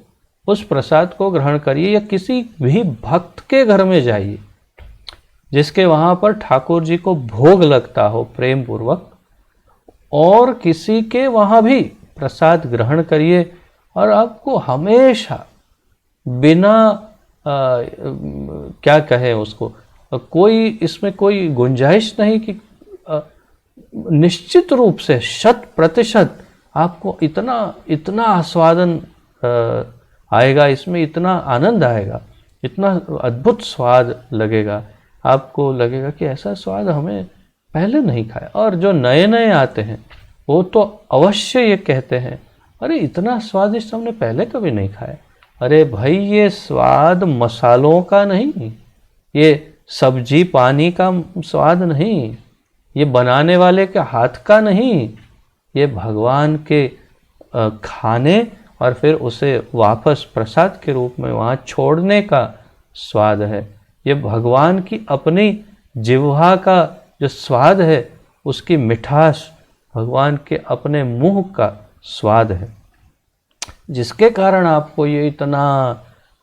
उस प्रसाद को ग्रहण करिए, या किसी भी भक्त के घर में जाइए जिसके वहाँ पर ठाकुर जी को भोग लगता हो प्रेम पूर्वक, और किसी के वहाँ भी प्रसाद ग्रहण करिए और आपको हमेशा बिना क्या कहें उसको, कोई इसमें कोई गुंजाइश नहीं कि निश्चित रूप से 100% आपको इतना आस्वादन आएगा, इसमें इतना आनंद आएगा, इतना अद्भुत स्वाद लगेगा, आपको लगेगा कि ऐसा स्वाद हमें पहले नहीं खाया। और जो नए नए आते हैं वो तो अवश्य ये कहते हैं, अरे इतना स्वादिष्ट हमने पहले कभी नहीं खाया। अरे भाई, ये स्वाद मसालों का नहीं, ये सब्जी पानी का स्वाद नहीं, ये बनाने वाले के हाथ का नहीं, ये भगवान के खाने और फिर उसे वापस प्रसाद के रूप में वहाँ छोड़ने का स्वाद है। ये भगवान की अपनी जिह्वा का जो स्वाद है, उसकी मिठास, भगवान के अपने मुंह का स्वाद है, जिसके कारण आपको ये इतना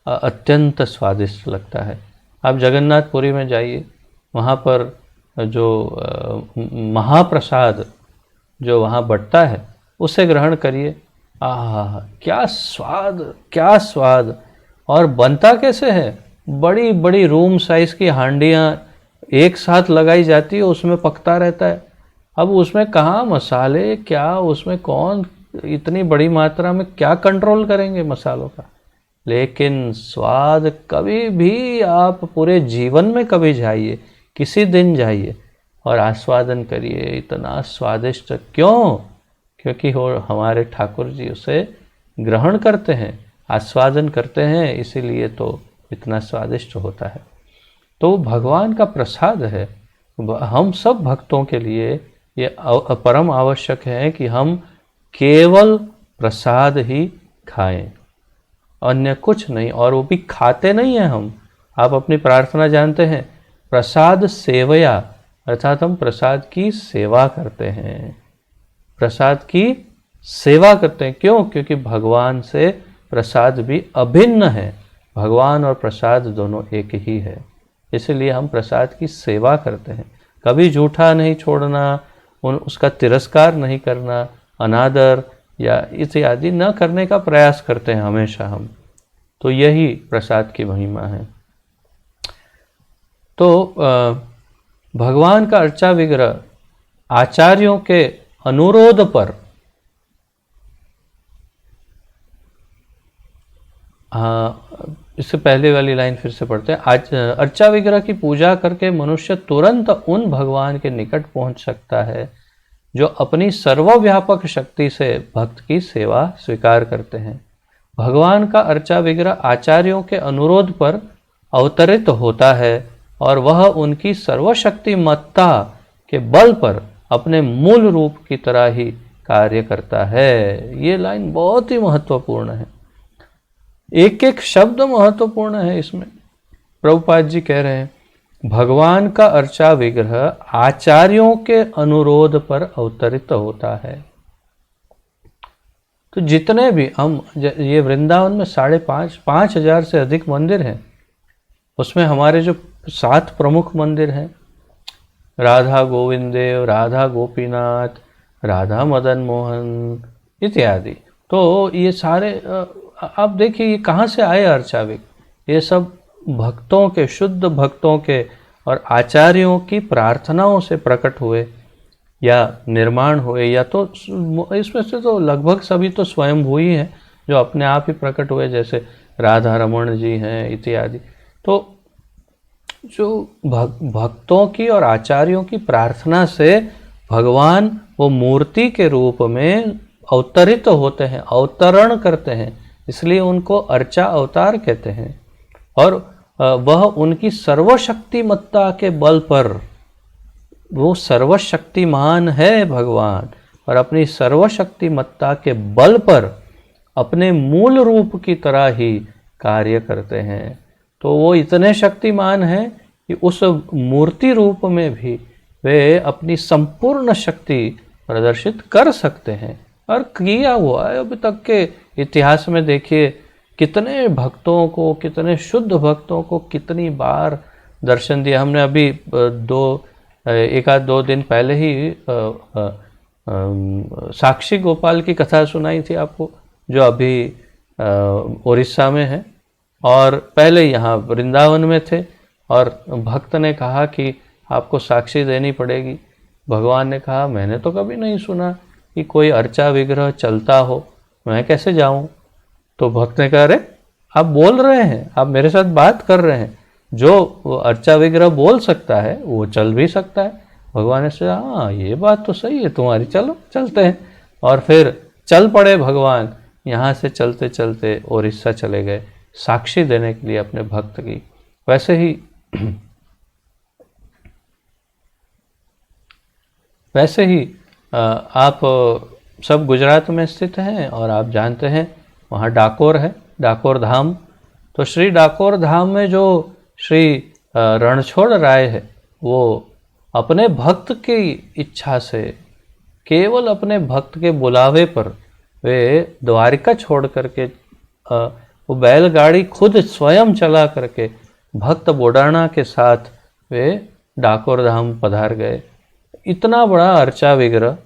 अत्यंत स्वादिष्ट लगता है। आप जगन्नाथपुरी में जाइए, वहाँ पर जो महाप्रसाद जो वहाँ बंटता है उसे ग्रहण करिए। आहा, क्या स्वाद, क्या स्वाद! और बनता कैसे है? बड़ी बड़ी रूम साइज की हांडियाँ एक साथ लगाई जाती है, उसमें पकता रहता है। अब उसमें कहाँ मसाले, क्या उसमें कौन इतनी बड़ी मात्रा में क्या कंट्रोल करेंगे मसालों का। लेकिन स्वाद कभी भी आप पूरे जीवन में कभी जाइए, किसी दिन जाइए और आस्वादन करिए, इतना स्वादिष्ट। क्यों? क्योंकि हमारे ठाकुर जी उसे ग्रहण करते हैं, आस्वादन करते हैं, इसीलिए तो इतना स्वादिष्ट होता है। तो भगवान का प्रसाद है। हम सब भक्तों के लिए ये परम आवश्यक है कि हम केवल प्रसाद ही खाएं, अन्य कुछ नहीं। और वो भी खाते नहीं हैं हम। आप अपनी प्रार्थना जानते हैं, प्रसाद सेवया, अर्थात हम प्रसाद की सेवा करते हैं, प्रसाद की सेवा करते हैं। क्यों? क्योंकि भगवान से प्रसाद भी अभिन्न है, भगवान और प्रसाद दोनों एक ही है, इसलिए हम प्रसाद की सेवा करते हैं। कभी झूठा नहीं छोड़ना, उसका तिरस्कार नहीं करना, अनादर या इत्यादि न करने का प्रयास करते हैं हमेशा हम। तो यही प्रसाद की महिमा है। तो भगवान का अर्चा विग्रह आचार्यों के अनुरोध पर, इससे पहले वाली लाइन फिर से पढ़ते हैं। आज अर्चा विग्रह की पूजा करके मनुष्य तुरंत उन भगवान के निकट पहुंच सकता है जो अपनी सर्वव्यापक शक्ति से भक्त की सेवा स्वीकार करते हैं। भगवान का अर्चा विग्रह आचार्यों के अनुरोध पर अवतरित होता है और वह उनकी सर्वशक्तिमत्ता के बल पर अपने मूल रूप की तरह ही कार्य करता है। ये लाइन बहुत ही महत्वपूर्ण है, एक एक शब्द महत्वपूर्ण है इसमें। प्रभुपाद जी कह रहे हैं, भगवान का अर्चा विग्रह आचार्यों के अनुरोध पर अवतरित होता है। तो जितने भी हम ये वृंदावन में 5,500 से अधिक मंदिर हैं, उसमें हमारे जो 7 प्रमुख मंदिर हैं, राधा गोविंद देव, राधा गोपीनाथ, राधा मदन मोहन इत्यादि, तो ये सारे आप देखिए ये कहाँ से आए अर्चाविक? ये सब भक्तों के, शुद्ध भक्तों के और आचार्यों की प्रार्थनाओं से प्रकट हुए या निर्माण हुए, या तो इसमें से तो लगभग सभी तो स्वयंभू ही हैं जो अपने आप ही प्रकट हुए, जैसे राधा रमण जी हैं इत्यादि। तो जो भक्तों की और आचार्यों की प्रार्थना से भगवान वो मूर्ति के रूप में अवतरित होते हैं, अवतरण करते हैं, इसलिए उनको अर्चा अवतार कहते हैं। और वह उनकी सर्वशक्तिमत्ता के बल पर, वो सर्वशक्तिमान है भगवान, और अपनी सर्वशक्तिमत्ता के बल पर अपने मूल रूप की तरह ही कार्य करते हैं। तो वो इतने शक्तिमान हैं कि उस मूर्ति रूप में भी वे अपनी संपूर्ण शक्ति प्रदर्शित कर सकते हैं, और किया हुआ है। अभी तक के इतिहास में देखिए कितने भक्तों को, कितने शुद्ध भक्तों को कितनी बार दर्शन दिया। हमने अभी 1-2 दिन पहले ही साक्षी गोपाल की कथा सुनाई थी आपको, जो अभी उड़ीसा में है, और पहले यहाँ वृंदावन में थे। और भक्त ने कहा कि आपको साक्षी देनी पड़ेगी। भगवान ने कहा मैंने तो कभी नहीं सुना कि कोई अर्चा विग्रह चलता हो, मैं कैसे जाऊं? तो भक्त ने कहा अरे आप बोल रहे हैं, आप मेरे साथ बात कर रहे हैं, जो अर्चा विग्रह बोल सकता है वो चल भी सकता है। भगवान ने कहा हाँ ये बात तो सही है तुम्हारी, चलो चलते हैं। और फिर चल पड़े भगवान, यहाँ से चलते चलते उड़ीसा चले गए साक्षी देने के लिए अपने भक्त की। वैसे ही आप सब गुजरात में स्थित हैं, और आप जानते हैं वहाँ डाकोर है, डाकोर धाम। तो श्री डाकोर धाम में जो श्री रणछोड़ राय है, वो अपने भक्त की इच्छा से, केवल अपने भक्त के बुलावे पर वे द्वारिका छोड़ करके वो बैलगाड़ी खुद स्वयं चला करके भक्त बोडाणा के साथ वे डाकोर धाम पधार गए। इतना बड़ा अर्चा विग्रह,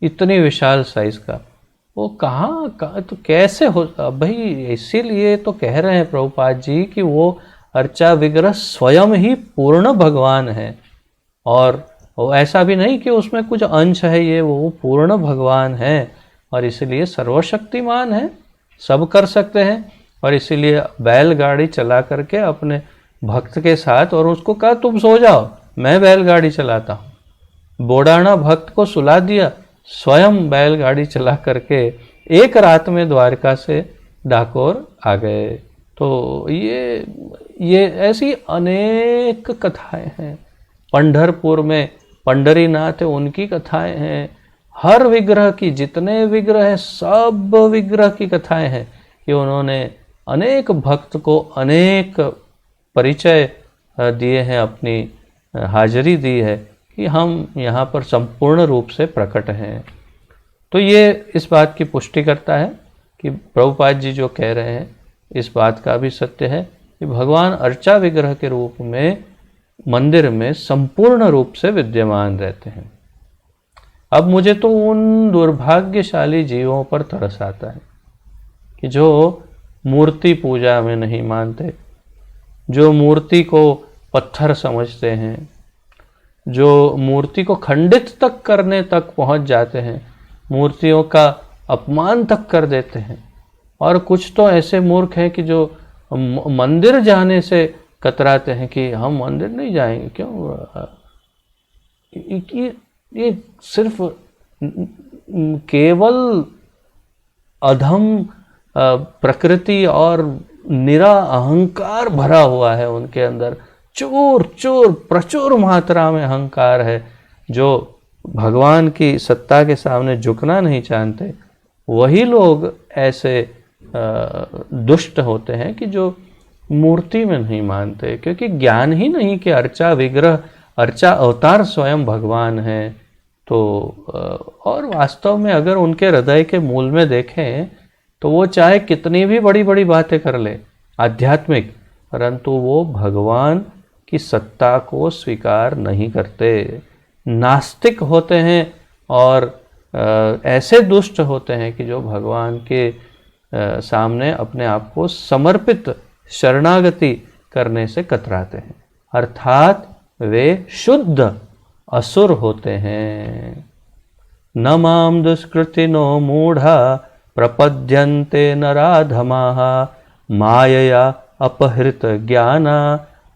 इतनी विशाल साइज का, वो कहाँ तो कैसे हो भाई? इसीलिए तो कह रहे हैं प्रभुपाद जी कि वो अर्चा विग्रह स्वयं ही पूर्ण भगवान है, और वो ऐसा भी नहीं कि उसमें कुछ अंश है, ये वो पूर्ण भगवान है, और इसलिए सर्वशक्तिमान है, सब कर सकते हैं। और इसीलिए बैलगाड़ी चला करके अपने भक्त के साथ, और उसको कहा तुम सो जाओ मैं बैलगाड़ी चलाता हूँ। बोडाणा भक्त को सुला दिया, स्वयं बैलगाड़ी चला करके एक रात में द्वारका से डाकोर आ गए। तो ये ऐसी अनेक कथाएं हैं। पंढरपुर में पंढरीनाथ है, उनकी कथाएं हैं। हर विग्रह की, जितने विग्रह हैं सब विग्रह की कथाएं हैं कि उन्होंने अनेक भक्त को अनेक परिचय दिए हैं, अपनी हाजिरी दी है कि हम यहाँ पर संपूर्ण रूप से प्रकट हैं। तो ये इस बात की पुष्टि करता है कि प्रभुपाद जी जो कह रहे हैं इस बात का भी सत्य है कि भगवान अर्चा विग्रह के रूप में मंदिर में संपूर्ण रूप से विद्यमान रहते हैं। अब मुझे तो उन दुर्भाग्यशाली जीवों पर तरस आता है कि जो मूर्ति पूजा में नहीं मानते, जो मूर्ति को पत्थर समझते हैं, जो मूर्ति को खंडित तक करने तक पहुंच जाते हैं, मूर्तियों का अपमान तक कर देते हैं। और कुछ तो ऐसे मूर्ख हैं कि जो मंदिर जाने से कतराते हैं कि हम मंदिर नहीं जाएंगे। क्यों? ये सिर्फ केवल अधम प्रकृति और निरा अहंकार भरा हुआ है उनके अंदर। प्रचुर मात्रा में अहंकार है, जो भगवान की सत्ता के सामने झुकना नहीं चाहते। वही लोग ऐसे दुष्ट होते हैं कि जो मूर्ति में नहीं मानते, क्योंकि ज्ञान ही नहीं कि अर्चा विग्रह, अर्चा अवतार स्वयं भगवान है। तो और वास्तव में अगर उनके हृदय के मूल में देखें तो वो चाहे कितनी भी बड़ी बड़ी बातें कर ले आध्यात्मिक, परंतु वो भगवान की सत्ता को स्वीकार नहीं करते, नास्तिक होते हैं और ऐसे दुष्ट होते हैं कि जो भगवान के सामने अपने आप को समर्पित शरणागति करने से कतराते हैं, अर्थात वे शुद्ध असुर होते हैं। न माम दुष्कृतिनो मूढ़ा प्रपद्यन्ते नराधमाः मायया अपहृत ज्ञाना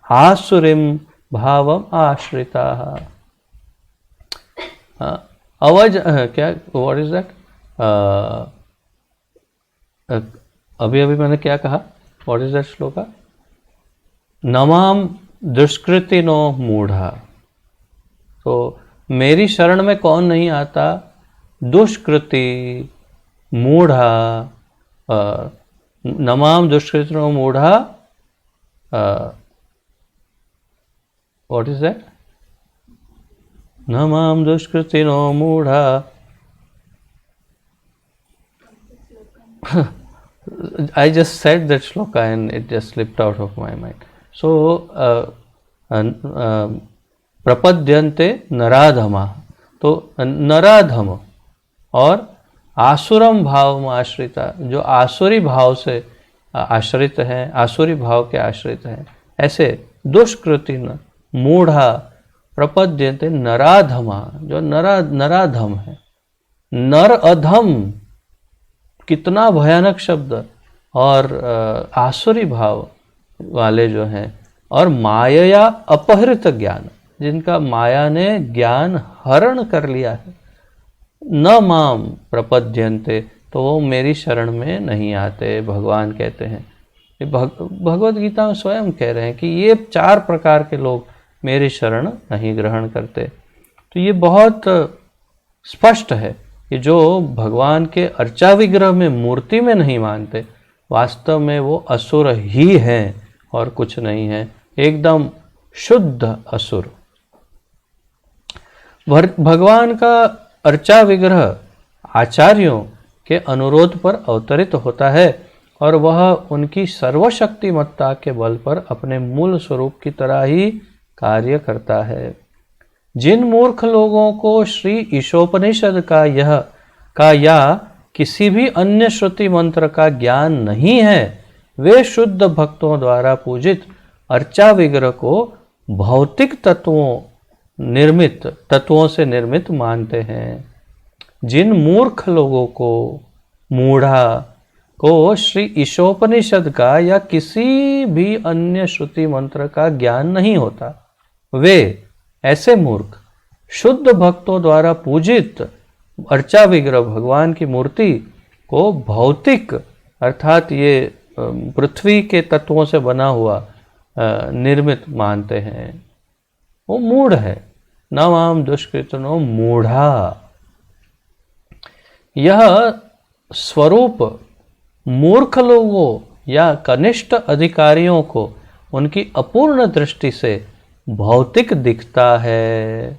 आसुरीं भावम आश्रिताः। अवज क्या, व्हाट इज दैट? अभी अभी मैंने क्या कहा? What is that shloka? नमाम दुष्कृतिनो मूढ़ा। तो मेरी शरण में कौन नहीं आता? दुष्कृति, मूढ़ा। नमाम दुष्कृतिनो मूढ़ा, व्हाट इज दैट? नमाम दुष्कृतिनो मूढ़ा। I just said that shloka and it just slipped out of my mind. So प्रपद्यन्ते नराधमा, तो नराधम और आसुरम भाव में आश्रिता, जो आसुरी भाव से आश्रित हैं, आसुरी भाव के आश्रित हैं, ऐसे दुष्कृति न मूढ़ा प्रपद्यन्ते नराधमा, जो नराधम है। नर अधम कितना भयानक शब्द, और आसुरी भाव वाले जो हैं, और माया अपहृत ज्ञान, जिनका माया ने ज्ञान हरण कर लिया है। न माम प्रपद्यन्ते, तो वो मेरी शरण में नहीं आते, भगवान कहते हैं। भगवद गीता में स्वयं कह रहे हैं कि ये 4 प्रकार के लोग मेरी शरण नहीं ग्रहण करते। तो ये बहुत स्पष्ट है कि जो भगवान के अर्चा विग्रह में, मूर्ति में नहीं मानते, वास्तव में वो असुर ही हैं और कुछ नहीं है, एकदम शुद्ध असुर। भगवान का अर्चा विग्रह आचार्यों के अनुरोध पर अवतरित होता है और वह उनकी सर्वशक्तिमत्ता के बल पर अपने मूल स्वरूप की तरह ही कार्य करता है। जिन मूर्ख लोगों को श्री ईशोपनिषद का या किसी भी अन्य श्रुति मंत्र का ज्ञान नहीं है, वे शुद्ध भक्तों द्वारा पूजित अर्चा विग्रह को भौतिक तत्वों से निर्मित मानते हैं। जिन मूर्ख लोगों को, मूढ़ा को श्री ईशोपनिषद का या किसी भी अन्य श्रुति मंत्र का ज्ञान नहीं होता, वे ऐसे मूर्ख शुद्ध भक्तों द्वारा पूजित अर्चा विग्रह भगवान की मूर्ति को भौतिक, अर्थात ये पृथ्वी के तत्वों से बना हुआ निर्मित मानते हैं। वो मूढ़ है। न माम दुष्कृतिनो मूढ़ा। यह स्वरूप मूर्ख लोगों या कनिष्ठ अधिकारियों को उनकी अपूर्ण दृष्टि से भौतिक दिखता है,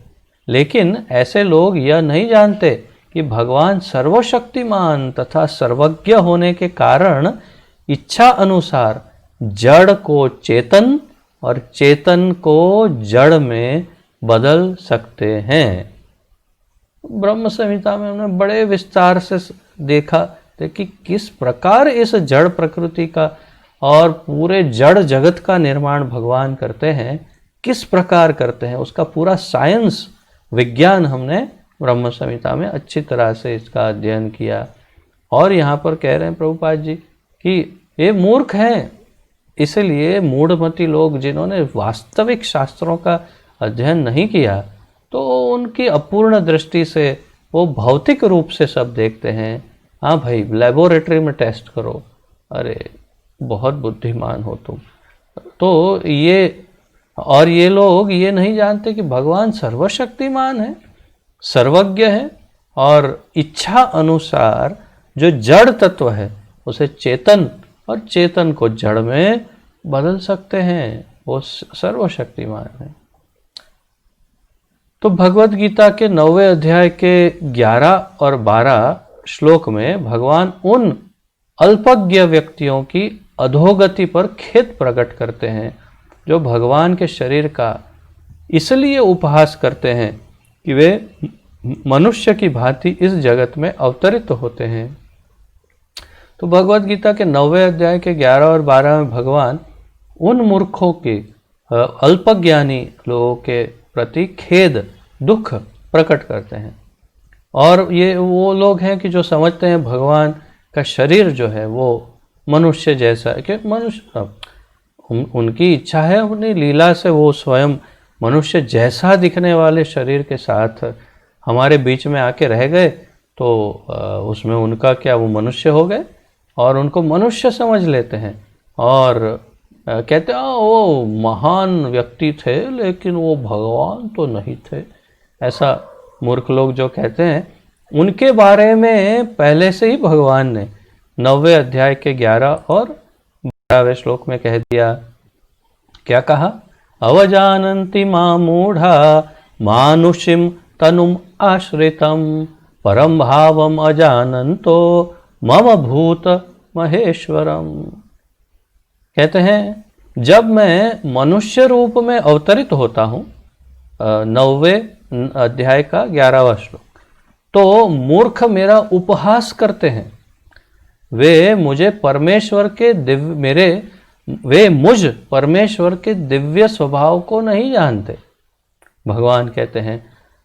लेकिन ऐसे लोग यह नहीं जानते कि भगवान सर्वशक्तिमान तथा सर्वज्ञ होने के कारण इच्छा अनुसार जड़ को चेतन और चेतन को जड़ में बदल सकते हैं। ब्रह्म संहिता में हमने बड़े विस्तार से देखा कि किस प्रकार इस जड़ प्रकृति का और पूरे जड़ जगत का निर्माण भगवान करते हैं, किस प्रकार करते हैं, उसका पूरा साइंस, विज्ञान हमने ब्रह्म संहिता में अच्छी तरह से इसका अध्ययन किया। और यहाँ पर कह रहे हैं प्रभुपाद जी कि ये मूर्ख हैं, इसलिए मूढ़मती लोग जिन्होंने वास्तविक शास्त्रों का अध्ययन नहीं किया, तो उनकी अपूर्ण दृष्टि से वो भौतिक रूप से सब देखते हैं। हाँ भाई, लेबोरेटरी में टेस्ट करो, अरे बहुत बुद्धिमान हो तुम। तो ये लोग ये नहीं जानते कि भगवान सर्वशक्तिमान है, सर्वज्ञ है, और इच्छा अनुसार जो जड़ तत्व है उसे चेतन और चेतन को जड़ में बदल सकते हैं। वो सर्वशक्तिमान है। तो भगवत गीता के 9वें अध्याय के 11 और 12 श्लोक में भगवान उन अल्पज्ञ व्यक्तियों की अधोगति पर खेद प्रकट करते हैं जो भगवान के शरीर का इसलिए उपहास करते हैं कि वे मनुष्य की भांति इस जगत में अवतरित होते हैं। तो भगवत गीता के 9वें अध्याय के 11 और 12 में भगवान उन मूर्खों के अल्पज्ञानी लोगों के प्रति खेद दुख प्रकट करते हैं। और ये वो लोग हैं कि जो समझते हैं भगवान का शरीर जो है वो मनुष्य जैसा है, कि मनुष्य उनकी इच्छा है अपनी लीला से वो स्वयं मनुष्य जैसा दिखने वाले शरीर के साथ हमारे बीच में आके रह गए, तो उसमें उनका क्या, वो मनुष्य हो गए और उनको मनुष्य समझ लेते हैं और कहते हैं वो महान व्यक्ति थे लेकिन वो भगवान तो नहीं थे। ऐसा मूर्ख लोग जो कहते हैं उनके बारे में पहले से ही भगवान ने 9वें अध्याय के 11 और 12वें श्लोक में कह दिया। क्या कहा? अवजानन्ति मां मूढ़ा मानुषिम तनुम आश्रितम परम भावम अजानन्तो मम भूत महेश्वरम। कहते हैं जब मैं मनुष्य रूप में अवतरित होता हूँ, 9वें अध्याय का 11वां श्लोक, तो मूर्ख मेरा उपहास करते हैं। वे मुझे परमेश्वर के वे मुझ परमेश्वर के दिव्य स्वभाव को नहीं जानते। भगवान कहते हैं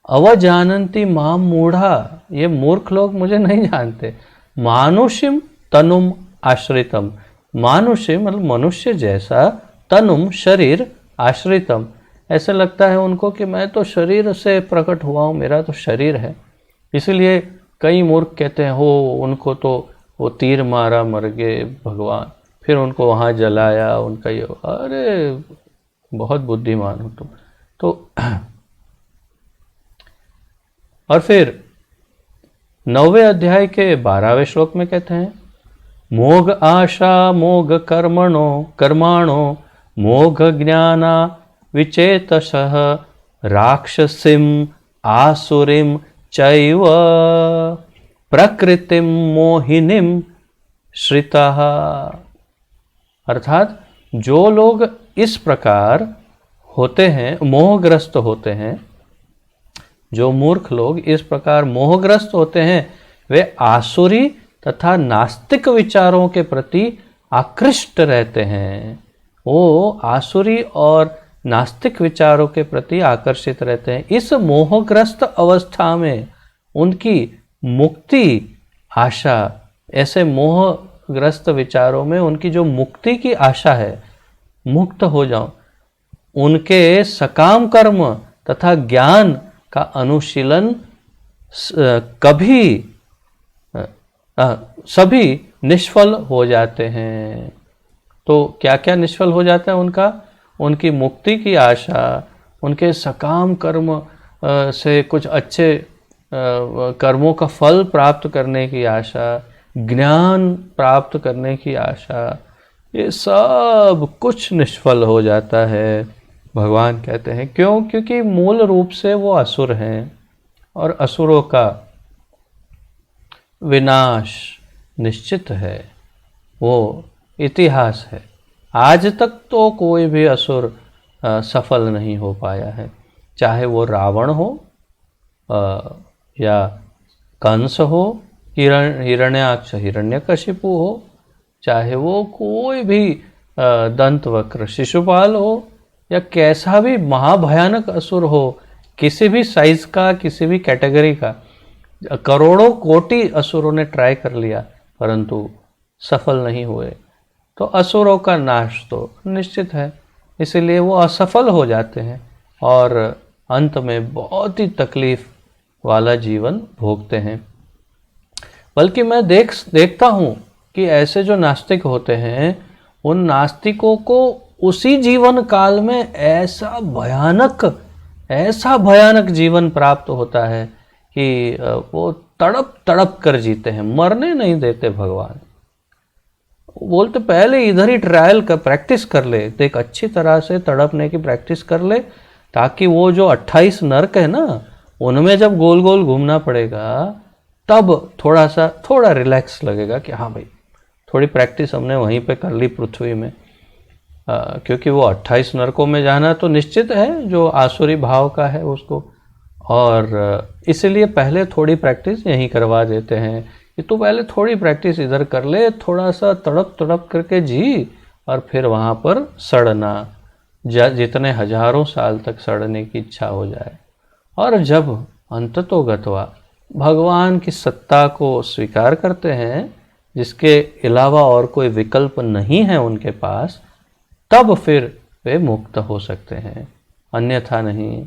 अवजानन्ति मां मूढ़ा, ये मूर्ख लोग मुझे नहीं जानते। मानुषिम तनुम आश्रितम, मानुष्य मतलब मनुष्य जैसा, तनुम शरीर, आश्रितम ऐसे लगता है उनको कि मैं तो शरीर से प्रकट हुआ हूँ, मेरा तो शरीर है। इसलिए कई मूर्ख कहते हैं हो उनको तो वो तीर मारा मर गए भगवान, फिर उनको वहाँ जलाया, उनका ये, अरे बहुत बुद्धिमान हो तुम तो। और फिर 9वें अध्याय के 12वें श्लोक में कहते हैं मोघ आशा मोघ कर्माणो मोघ ज्ञाना विचेतसः राक्षसीम आसुरीम चैव प्रकृतिम मोहिनीम श्रितः। अर्थात जो लोग इस प्रकार होते हैं, मोहग्रस्त होते हैं, जो मूर्ख लोग इस प्रकार मोहग्रस्त होते हैं, वे आसुरी तथा नास्तिक विचारों के प्रति आकृष्ट रहते हैं। वो आसुरी और नास्तिक विचारों के प्रति आकर्षित रहते हैं। इस मोहग्रस्त अवस्था में उनकी मुक्ति आशा, ऐसे मोहग्रस्त विचारों में उनकी जो मुक्ति की आशा है, मुक्त हो जाओ, उनके सकाम कर्म तथा ज्ञान का अनुशीलन सभी निष्फल हो जाते हैं। तो क्या क्या निष्फल हो जाता है उनका? उनकी मुक्ति की आशा, उनके सकाम कर्म से कुछ अच्छे कर्मों का फल प्राप्त करने की आशा, ज्ञान प्राप्त करने की आशा, ये सब कुछ निष्फल हो जाता है। भगवान कहते हैं क्यों? क्योंकि मूल रूप से वो असुर हैं और असुरों का विनाश निश्चित है, वो इतिहास है। आज तक तो कोई भी असुर सफल नहीं हो पाया है, चाहे वो रावण हो या कंस हो, हिरण्याक्ष हिरण्यकशिपु हो, चाहे वो कोई भी दंतवक्र शिशुपाल हो या कैसा भी महाभयानक असुर हो, किसी भी साइज का, किसी भी कैटेगरी का, करोड़ों कोटि असुरों ने ट्राई कर लिया परंतु सफल नहीं हुए। तो असुरों का नाश तो निश्चित है, इसलिए वो असफल हो जाते हैं और अंत में बहुत ही तकलीफ वाला जीवन भोगते हैं। बल्कि मैं देखता हूँ कि ऐसे जो नास्तिक होते हैं, उन नास्तिकों को उसी जीवन काल में ऐसा भयानक जीवन प्राप्त होता है कि वो तड़प कर जीते हैं, मरने नहीं देते भगवान। बोलते पहले इधर ही ट्रायल का प्रैक्टिस कर ले, देख अच्छी तरह से तड़पने की प्रैक्टिस कर ले, ताकि वो जो 28 नर्क है ना, उनमें जब गोल गोल घूमना पड़ेगा तब थोड़ा रिलैक्स लगेगा कि हाँ भाई थोड़ी प्रैक्टिस हमने वहीं पे कर ली पृथ्वी में। क्योंकि वो 28 नरकों में जाना तो निश्चित है जो आसुरी भाव का है उसको, और इसलिए पहले थोड़ी प्रैक्टिस यहीं करवा देते हैं कि तू पहले थोड़ी प्रैक्टिस इधर कर ले, थोड़ा सा तड़प तड़प करके जी, और फिर वहाँ पर सड़ना, जितने हजारों साल तक सड़ने की इच्छा हो जाए। और जब अंततोगत्वा भगवान की सत्ता को स्वीकार करते हैं, जिसके अलावा और कोई विकल्प नहीं है उनके पास, तब फिर वे मुक्त हो सकते हैं, अन्यथा नहीं।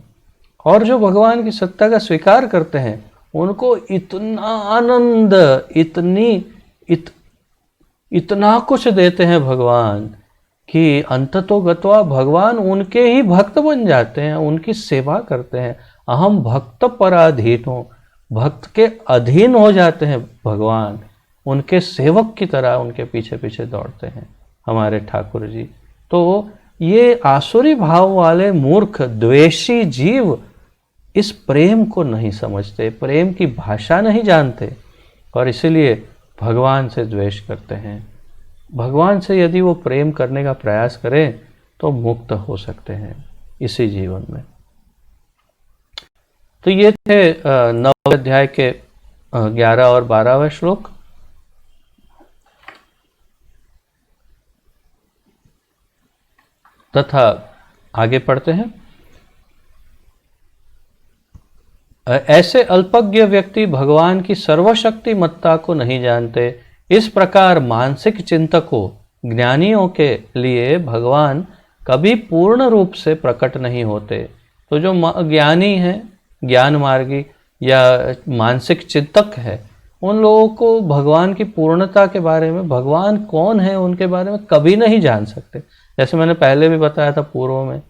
और जो भगवान की सत्ता का स्वीकार करते हैं उनको इतना आनंद, इतना कुछ देते हैं भगवान कि अंततोगत्वा भगवान उनके ही भक्त बन जाते हैं, उनकी सेवा करते हैं। अहम भक्त पराधीनो, भक्त के अधीन हो जाते हैं भगवान, उनके सेवक की तरह उनके पीछे पीछे दौड़ते हैं हमारे ठाकुर जी। तो ये आसुरी भाव वाले मूर्ख द्वेषी जीव इस प्रेम को नहीं समझते, प्रेम की भाषा नहीं जानते, और इसीलिए भगवान से द्वेष करते हैं। भगवान से यदि वो प्रेम करने का प्रयास करें तो मुक्त हो सकते हैं इसी जीवन में। तो ये थे 9वें अध्याय के 11 और 12वें श्लोक। तथा आगे पढ़ते हैं। ऐसे अल्पज्ञ व्यक्ति भगवान की सर्वशक्तिमत्ता को नहीं जानते। इस प्रकार मानसिक चिंतकों, ज्ञानियों के लिए भगवान कभी पूर्ण रूप से प्रकट नहीं होते। तो जो ज्ञानी हैं, ज्ञान मार्गी या मानसिक चिंतक है, उन लोगों को भगवान की पूर्णता के बारे में, भगवान कौन है उनके बारे में कभी नहीं जान सकते। जैसे मैंने पहले भी बताया था पूर्व में,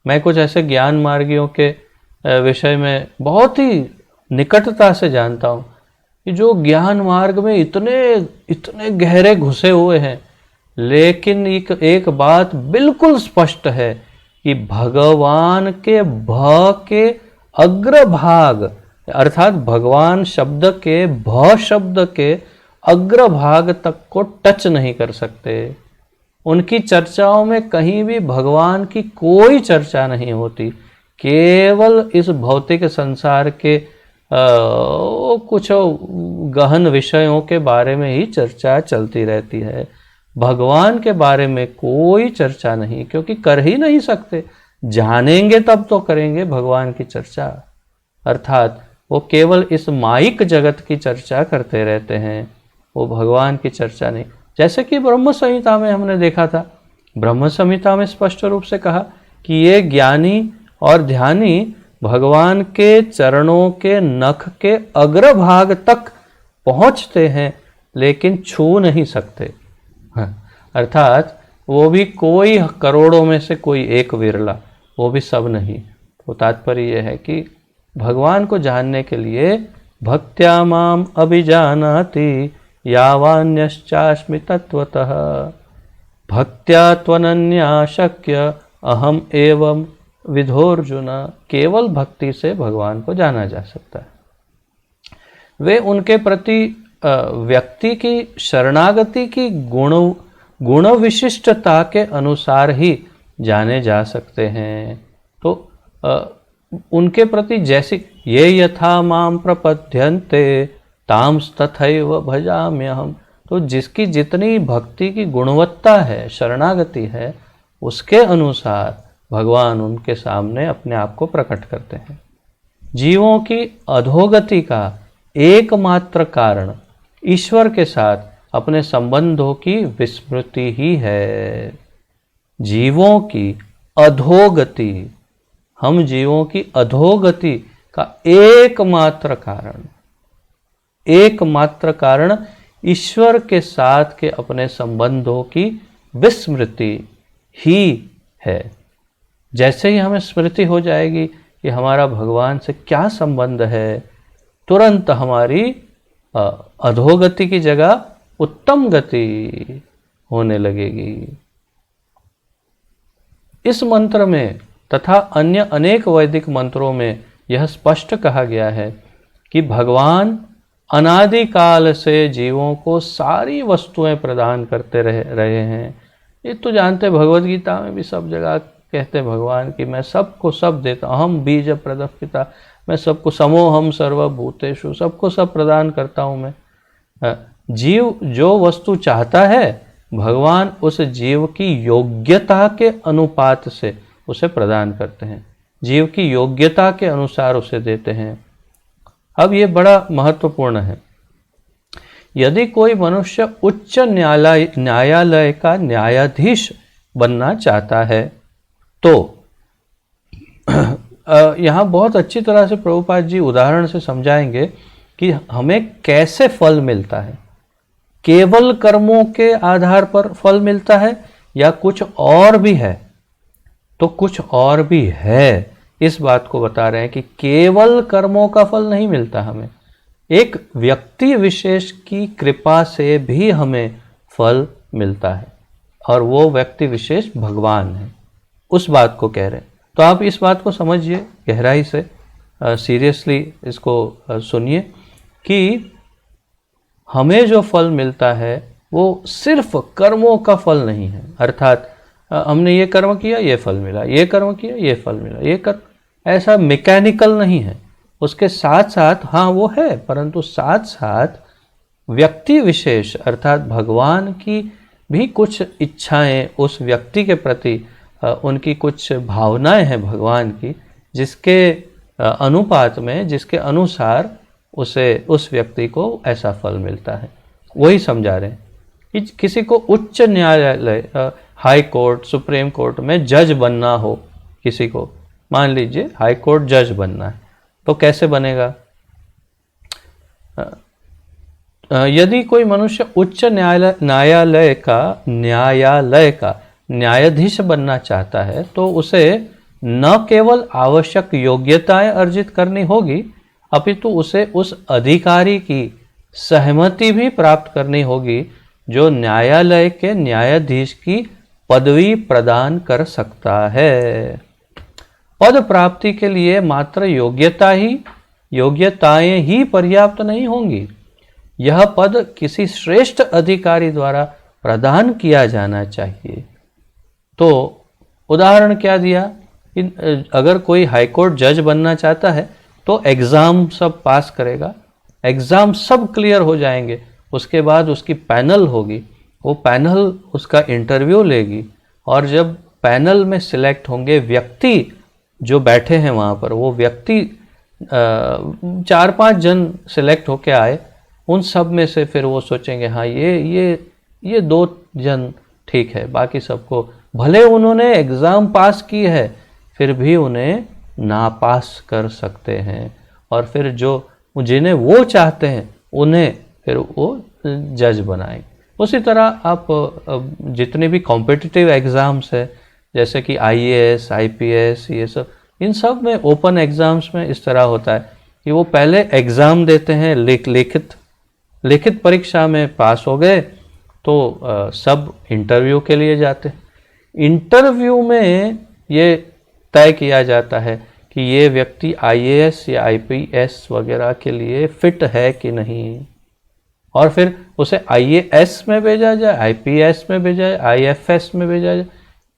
मैं कुछ ऐसे ज्ञान मार्गियों के विषय में बहुत ही निकटता से जानता हूँ कि जो ज्ञान मार्ग में इतने गहरे घुसे हुए हैं, लेकिन एक बात बिल्कुल स्पष्ट है कि भगवान के भ के अग्रभाग, अर्थात भगवान शब्द के भ शब्द के अग्रभाग तक को टच नहीं कर सकते। उनकी चर्चाओं में कहीं भी भगवान की कोई चर्चा नहीं होती, केवल इस भौतिक संसार के कुछ गहन विषयों के बारे में ही चर्चा चलती रहती है। भगवान के बारे में कोई चर्चा नहीं, क्योंकि कर ही नहीं सकते। जानेंगे तब तो करेंगे भगवान की चर्चा। अर्थात वो केवल इस माइक जगत की चर्चा करते रहते हैं, वो भगवान की चर्चा नहीं। जैसे कि ब्रह्म संहिता में हमने देखा था, ब्रह्म संहिता में स्पष्ट रूप से कहा कि ये ज्ञानी और ध्यानी भगवान के चरणों के नख के अग्रभाग तक पहुंचते हैं, लेकिन छू नहीं सकते। अर्थात वो भी कोई करोड़ों में से कोई एक विरला, वो भी सब नहीं। तो तात्पर्य यह है कि भगवान को जानने के लिए भक्त्या माम अभिजानाति यावान्यश्चास्मि तत्वतः भक्त्या त्वनन्या शक्य अहम एवं विधोर्जुन। केवल भक्ति से भगवान को जाना जा सकता है। वे उनके प्रति व्यक्ति की शरणागति की गुण विशिष्टता के अनुसार ही जाने जा सकते हैं। तो उनके प्रति जैसी ये यथा माम प्रपद्यन्ते तांस्तथैव भजाम्यहम्, तो जिसकी जितनी भक्ति की गुणवत्ता है, शरणागति है, उसके अनुसार भगवान उनके सामने अपने आप को प्रकट करते हैं। जीवों की अधोगति का एकमात्र कारण ईश्वर के साथ अपने संबंधों की विस्मृति ही है। जीवों की अधोगति, हम जीवों की अधोगति का एकमात्र कारण ईश्वर के साथ के अपने संबंधों की विस्मृति ही है। जैसे ही हमें स्मृति हो जाएगी कि हमारा भगवान से क्या संबंध है, तुरंत हमारी अधोगति की जगह उत्तम गति होने लगेगी। इस मंत्र में तथा अन्य अनेक वैदिक मंत्रों में यह स्पष्ट कहा गया है कि भगवान अनादिकाल से जीवों को सारी वस्तुएं प्रदान करते रहे हैं। ये तो जानते, भगवद गीता में भी सब जगह कहते हैं भगवान कि मैं सबको सब देता, अहम बीज प्रदः पिता, मैं सबको, समोहम सर्वभूतेषु, सबको सब प्रदान करता हूँ मैं। जीव जो वस्तु चाहता है भगवान उस जीव की योग्यता के अनुपात से उसे प्रदान करते हैं, जीव की योग्यता के अनुसार उसे देते हैं। अब ये बड़ा महत्वपूर्ण है। यदि कोई मनुष्य उच्च न्यायालय का न्यायाधीश बनना चाहता है तो यहाँ बहुत अच्छी तरह से प्रभुपाद जी उदाहरण से समझाएंगे कि हमें कैसे फल मिलता है। केवल कर्मों के आधार पर फल मिलता है या कुछ और भी है? तो कुछ और भी है, इस बात को बता रहे हैं कि केवल कर्मों का फल नहीं मिलता हमें, एक व्यक्ति विशेष की कृपा से भी हमें फल मिलता है, और वो व्यक्ति विशेष भगवान है, उस बात को कह रहे हैं। तो आप इस बात को समझिए गहराई से, सीरियसली इसको सुनिए कि हमें जो फल मिलता है वो सिर्फ कर्मों का फल नहीं है। अर्थात हमने ये कर्म किया ये फल मिला, ये कर्म किया ये फल मिला, ये कर्म, ऐसा मैकेनिकल नहीं है। उसके साथ साथ हाँ वो है, परंतु साथ साथ व्यक्ति विशेष अर्थात भगवान की भी कुछ इच्छाएं उस व्यक्ति के प्रति, उनकी कुछ भावनाएं हैं भगवान की, जिसके अनुपात में, जिसके अनुसार उसे, उस व्यक्ति को ऐसा फल मिलता है। वही समझा रहे हैं कि किसी को उच्च न्यायालय, हाई कोर्ट, सुप्रीम कोर्ट में जज बनना हो, किसी को मान लीजिए हाई कोर्ट जज बनना है, तो कैसे बनेगा? यदि कोई मनुष्य उच्च न्यायालय का न्यायाधीश बनना चाहता है तो उसे न केवल आवश्यक योग्यताएं अर्जित करनी होगी, अपितु उसे उस अधिकारी की सहमति भी प्राप्त करनी होगी जो न्यायालय के न्यायाधीश की पदवी प्रदान कर सकता है। पद प्राप्ति के लिए मात्र योग्यताएं ही पर्याप्त नहीं होंगी, यह पद किसी श्रेष्ठ अधिकारी द्वारा प्रदान किया जाना चाहिए। तो उदाहरण क्या दिया कि अगर कोई हाईकोर्ट जज बनना चाहता है तो एग्ज़ाम सब पास करेगा, एग्ज़ाम सब क्लियर हो जाएंगे, उसके बाद उसकी पैनल होगी, वो पैनल उसका इंटरव्यू लेगी, और जब पैनल में सिलेक्ट होंगे व्यक्ति जो बैठे हैं वहाँ पर, वो व्यक्ति 4-5 जन सिलेक्ट होके आए, उन सब में से फिर वो सोचेंगे हाँ ये 2 जन ठीक है, बाकी सबको, भले उन्होंने एग्ज़ाम पास की है फिर भी उन्हें नापास कर सकते हैं, और फिर जो जिन्हें वो चाहते हैं उन्हें फिर वो जज बनाएं। उसी तरह आप जितने भी कॉम्पिटिटिव एग्ज़ाम्स है, जैसे कि IAS, IPS, ये सब, इन सब में ओपन एग्ज़ाम्स में इस तरह होता है कि वो पहले एग्ज़ाम देते हैं, लिखित परीक्षा में पास हो गए तो सब इंटरव्यू के लिए जाते हैं। इंटरव्यू में ये तय किया जाता है कि ये व्यक्ति IAS या IPS वगैरह के लिए फिट है कि नहीं, और फिर उसे IAS में भेजा जाए, IPS में भेजा जाए, IFS में भेजा जाए,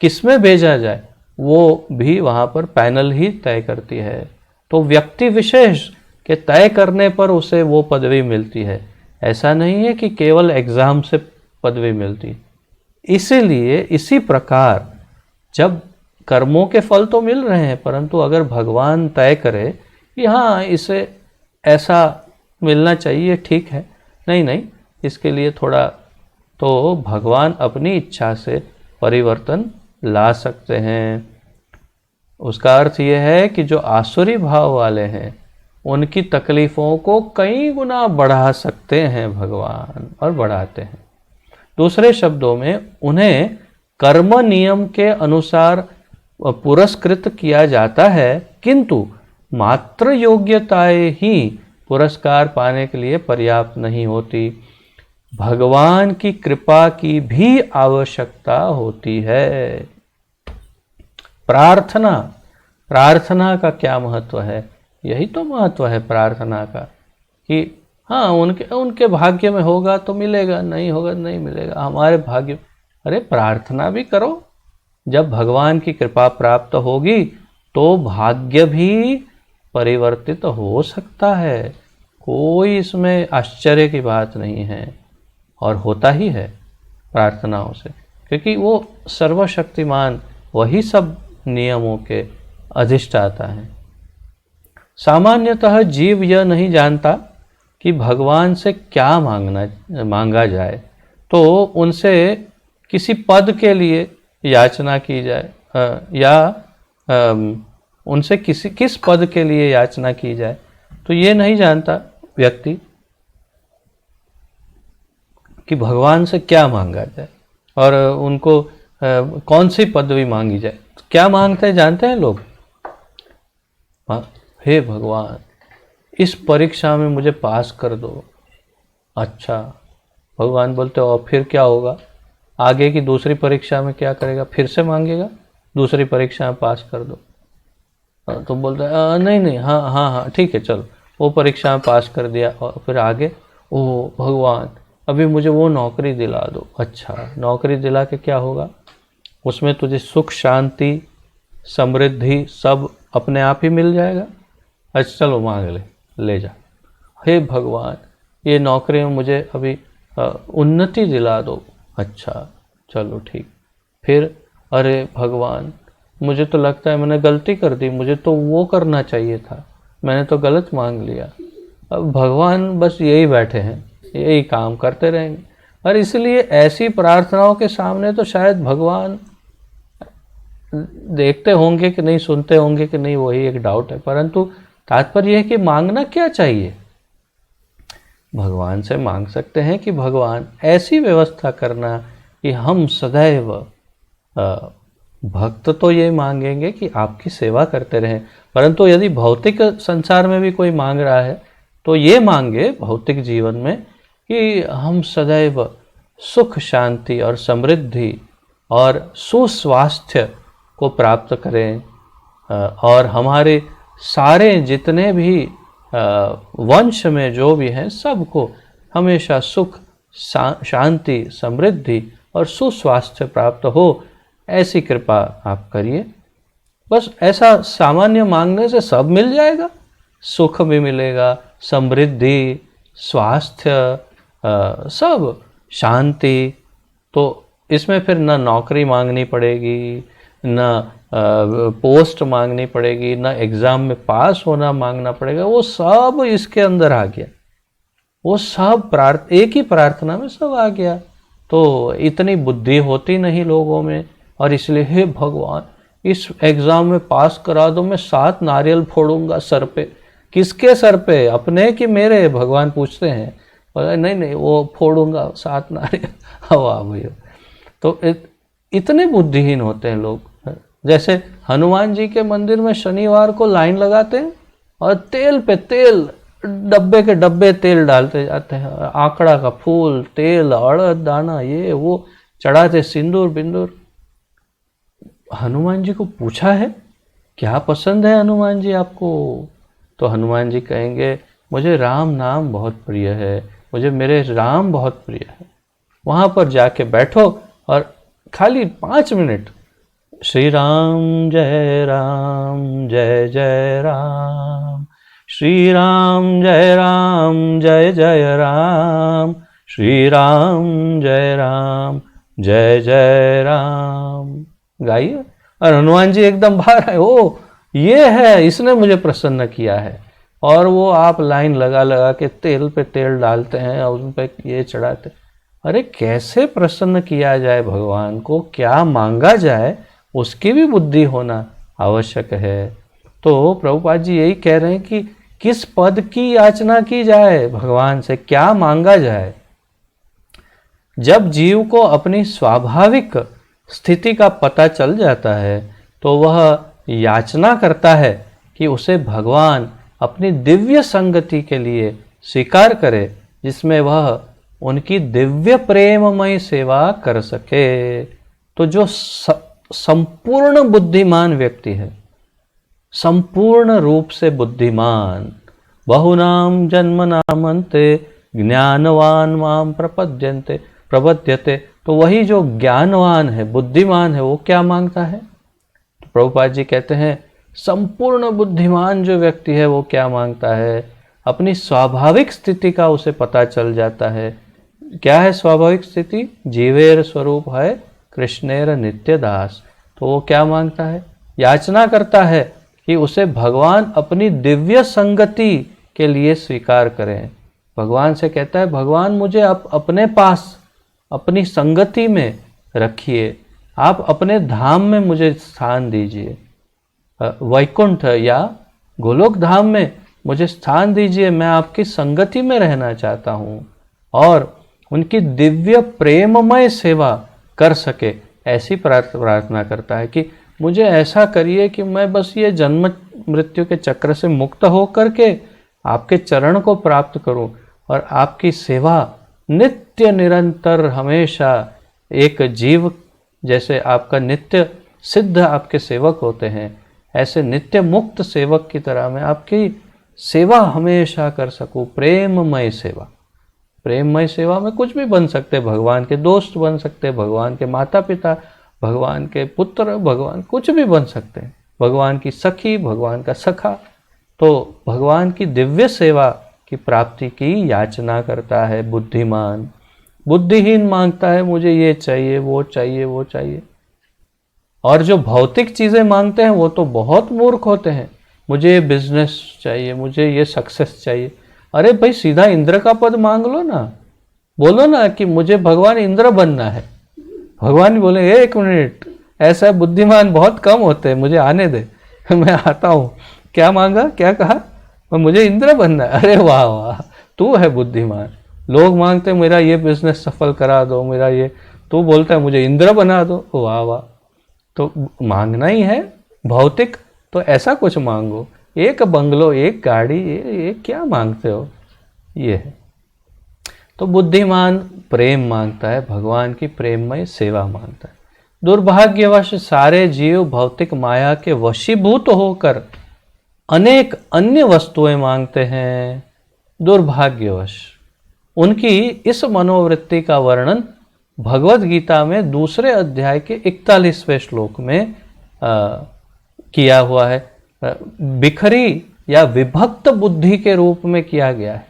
किस में भेजा जाए वो भी वहाँ पर पैनल ही तय करती है। तो व्यक्ति विशेष के तय करने पर उसे वो पदवी मिलती है, ऐसा नहीं है कि केवल एग्ज़ाम से पदवी मिलती। इसीलिए इसी प्रकार जब कर्मों के फल तो मिल रहे हैं, परंतु अगर भगवान तय करे कि हाँ इसे ऐसा मिलना चाहिए, ठीक है, नहीं इसके लिए थोड़ा, तो भगवान अपनी इच्छा से परिवर्तन ला सकते हैं। उसका अर्थ यह है कि जो आसुरी भाव वाले हैं उनकी तकलीफ़ों को कई गुना बढ़ा सकते हैं भगवान, और बढ़ाते हैं। दूसरे शब्दों में उन्हें कर्म नियम के अनुसार पुरस्कृत किया जाता है, किंतु मात्र योग्यताएं ही पुरस्कार पाने के लिए पर्याप्त नहीं होती, भगवान की कृपा की भी आवश्यकता होती है। प्रार्थना प्रार्थना का क्या महत्व है? यही तो महत्व है प्रार्थना का, कि हाँ उनके भाग्य में होगा तो मिलेगा, नहीं होगा नहीं मिलेगा, हमारे भाग्य। अरे प्रार्थना भी करो, जब भगवान की कृपा प्राप्त होगी तो भाग्य भी परिवर्तित हो सकता है। कोई इसमें आश्चर्य की बात नहीं है, और होता ही है प्रार्थनाओं से, क्योंकि वो सर्वशक्तिमान वही सब नियमों के अधिष्ठाता है। सामान्यतः जीव यह नहीं जानता कि भगवान से क्या मांगा जाए, तो उनसे किसी पद के लिए याचना की जाए, या उनसे किस पद के लिए याचना की जाए, तो ये नहीं जानता व्यक्ति कि भगवान से क्या मांगा जाए और उनको कौन सी पदवी मांगी जाए। तो क्या मांगते हैं जानते हैं लोग? हे भगवान, इस परीक्षा में मुझे पास कर दो। अच्छा, भगवान बोलते हो और फिर क्या होगा? आगे की दूसरी परीक्षा में क्या करेगा? फिर से मांगेगा दूसरी परीक्षा में पास कर दो। तो बोलते हैं नहीं नहीं, हाँ हाँ हाँ ठीक है चलो, वो परीक्षा में पास कर दिया, और फिर आगे, ओह भगवान अभी मुझे वो नौकरी दिला दो। अच्छा, नौकरी दिला के क्या होगा? उसमें तुझे सुख शांति समृद्धि सब अपने आप ही मिल जाएगा। अच्छा चलो मांग ले जा। हे भगवान, ये नौकरी में मुझे अभी उन्नति दिला दो। अच्छा चलो ठीक। फिर अरे भगवान, मुझे तो लगता है मैंने गलती कर दी, मुझे तो वो करना चाहिए था, मैंने तो गलत मांग लिया। अब भगवान बस यही बैठे हैं, यही काम करते रहेंगे। और इसलिए ऐसी प्रार्थनाओं के सामने तो शायद भगवान देखते होंगे कि नहीं, सुनते होंगे कि नहीं, वही एक डाउट है। परंतु तात्पर्य है कि मांगना क्या चाहिए? भगवान से मांग सकते हैं कि भगवान ऐसी व्यवस्था करना कि हम सदैव, भक्त तो ये मांगेंगे कि आपकी सेवा करते रहें, परंतु यदि भौतिक संसार में भी कोई मांग रहा है तो ये मांगे भौतिक जीवन में कि हम सदैव सुख शांति और समृद्धि और सुस्वास्थ्य को प्राप्त करें, और हमारे सारे जितने भी वंश में जो भी हैं सबको हमेशा सुख शांति समृद्धि और सुस्वास्थ्य प्राप्त हो, ऐसी कृपा आप करिए। बस ऐसा सामान्य मांगने से सब मिल जाएगा, सुख भी मिलेगा, समृद्धि, स्वास्थ्य, सब, शांति। तो इसमें फिर न नौकरी मांगनी पड़ेगी, न पोस्ट मांगनी पड़ेगी, न एग्ज़ाम में पास होना मांगना पड़ेगा, वो सब इसके अंदर आ गया। वो सब एक ही प्रार्थना में सब आ गया। तो इतनी बुद्धि होती नहीं लोगों में, और इसलिए हे भगवान इस एग्ज़ाम में पास करा दो, मैं 7 नारियल फोड़ूंगा सर पे। किसके सर पे? अपने कि मेरे? भगवान पूछते हैं। बोला नहीं नहीं, वो फोड़ूंगा 7 नारियल। हवा भैया। तो इतने बुद्धिहीन होते हैं लोग। जैसे हनुमान जी के मंदिर में शनिवार को लाइन लगाते हैं और तेल पे तेल, डब्बे के डब्बे तेल डालते जाते हैं, आंकड़ा का फूल, तेल, अड़द दाना, ये वो चढ़ाते, सिंदूर बिंदूर। हनुमान जी को पूछा है क्या पसंद है हनुमान जी आपको? तो हनुमान जी कहेंगे मुझे राम नाम बहुत प्रिय है, मुझे मेरे राम बहुत प्रिय है। वहाँ पर जाके बैठो और खाली 5 मिनट श्री राम जय जय राम, श्री राम जय जय राम, श्री राम जय जय राम गाइए। और हनुमान जी एकदम बाहर आए, ओ ये है, इसने मुझे प्रसन्न किया है। और वो आप लाइन लगा लगा के तेल पे तेल डालते हैं और उन पे ये चढ़ाते। अरे कैसे प्रसन्न किया जाए भगवान को, क्या मांगा जाए, उसकी भी बुद्धि होना आवश्यक है। तो प्रभुपाद जी यही कह रहे हैं कि किस पद की याचना की जाए, भगवान से क्या मांगा जाए। जब जीव को अपनी स्वाभाविक स्थिति का पता चल जाता है तो वह याचना करता है कि उसे भगवान अपनी दिव्य संगति के लिए स्वीकार करे, जिसमें वह उनकी दिव्य प्रेममय सेवा कर सके। तो जो संपूर्ण बुद्धिमान व्यक्ति है संपूर्ण रूप से बुद्धिमान। बहुनाम जन्मनामन्ते ज्ञानवान माम प्रपद्यते। तो वही जो ज्ञानवान है, बुद्धिमान है, वो क्या मांगता है? तो प्रभुपाद जी कहते हैं संपूर्ण बुद्धिमान जो व्यक्ति है वो क्या मांगता है? अपनी स्वाभाविक स्थिति का उसे पता चल जाता है। क्या है स्वाभाविक स्थिति? जीवेर स्वरूप है कृष्णेर नित्य दास। तो वो क्या मांगता है? याचना करता है कि उसे भगवान अपनी दिव्य संगति के लिए स्वीकार करें। भगवान से कहता है भगवान मुझे आप अपने पास अपनी संगति में रखिए, आप अपने धाम में मुझे स्थान दीजिए, वैकुंठ या गोलोक धाम में मुझे स्थान दीजिए, मैं आपकी संगति में रहना चाहता हूँ और उनकी दिव्य प्रेममय सेवा कर सके, ऐसी प्रार्थना करता है कि मुझे ऐसा करिए कि मैं बस ये जन्म मृत्यु के चक्र से मुक्त हो करके आपके चरण को प्राप्त करूं और आपकी सेवा नित्य निरंतर हमेशा एक जीव जैसे आपका नित्य सिद्ध आपके सेवक होते हैं, ऐसे नित्य मुक्त सेवक की तरह मैं आपकी सेवा हमेशा कर सकूं। प्रेममय सेवा, प्रेममय सेवा में कुछ भी बन सकते, भगवान के दोस्त बन सकते, भगवान के माता पिता, भगवान के पुत्र, भगवान कुछ भी बन सकते हैं, भगवान की सखी, भगवान का सखा। तो भगवान की दिव्य सेवा की प्राप्ति की याचना करता है बुद्धिमान। बुद्धिहीन मांगता है मुझे ये चाहिए, वो चाहिए, वो चाहिए। और जो भौतिक चीज़ें मांगते हैं वो तो बहुत मूर्ख होते हैं। मुझे ये बिजनेस चाहिए, मुझे ये सक्सेस चाहिए। अरे भाई सीधा इंद्र का पद मांग लो ना, बोलो ना कि मुझे भगवान इंद्र बनना है। भगवान बोले एक मिनट, ऐसा बुद्धिमान बहुत कम होते हैं, मुझे आने दे, मैं आता हूँ। क्या मांगा, क्या कहा? मुझे इंद्र बनना है। अरे वाह वाह, तू है बुद्धिमान। लोग मांगते मेरा ये बिजनेस सफल करा दो, मेरा ये, तू बोलता है मुझे इंद्र बना दो। वाह वाह, तो मांगना ही है भौतिक तो ऐसा कुछ मांगो, एक बंगलो, एक गाड़ी, ये क्या मांगते हो? ये है। तो बुद्धिमान प्रेम मांगता है, भगवान की प्रेममय सेवा मांगता है। दुर्भाग्यवश सारे जीव भौतिक माया के वशीभूत होकर अनेक अन्य वस्तुएं मांगते हैं। दुर्भाग्यवश उनकी इस मनोवृत्ति का वर्णन भगवत गीता में दूसरे अध्याय के 41वें श्लोक में किया हुआ है। बिखरी या विभक्त बुद्धि के रूप में किया गया है।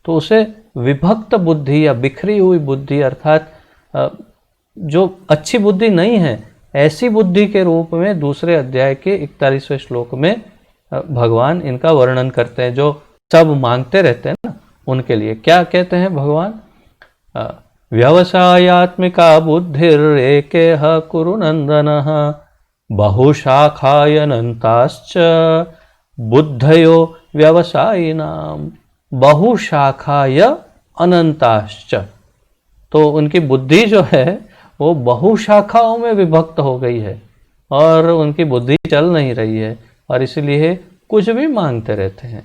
तो उसे विभक्त बुद्धि या बिखरी हुई बुद्धि अर्थात जो अच्छी बुद्धि नहीं है, ऐसी बुद्धि के रूप में दूसरे अध्याय के 41वें श्लोक में भगवान इनका वर्णन करते हैं। जो सब मांगते रहते हैं ना, उनके लिए क्या कहते हैं भगवान? व्यवसायात्मिका बुद्धिरेकेह कुरु नंदनः बहुशाखायनन्ताश्च बुद्धयो व्यवसायिनाम बहुशाखाय अनंताश्च। तो उनकी बुद्धि जो है वो बहुशाखाओं में विभक्त हो गई है और उनकी बुद्धि चल नहीं रही है और इसलिए कुछ भी मांगते रहते हैं।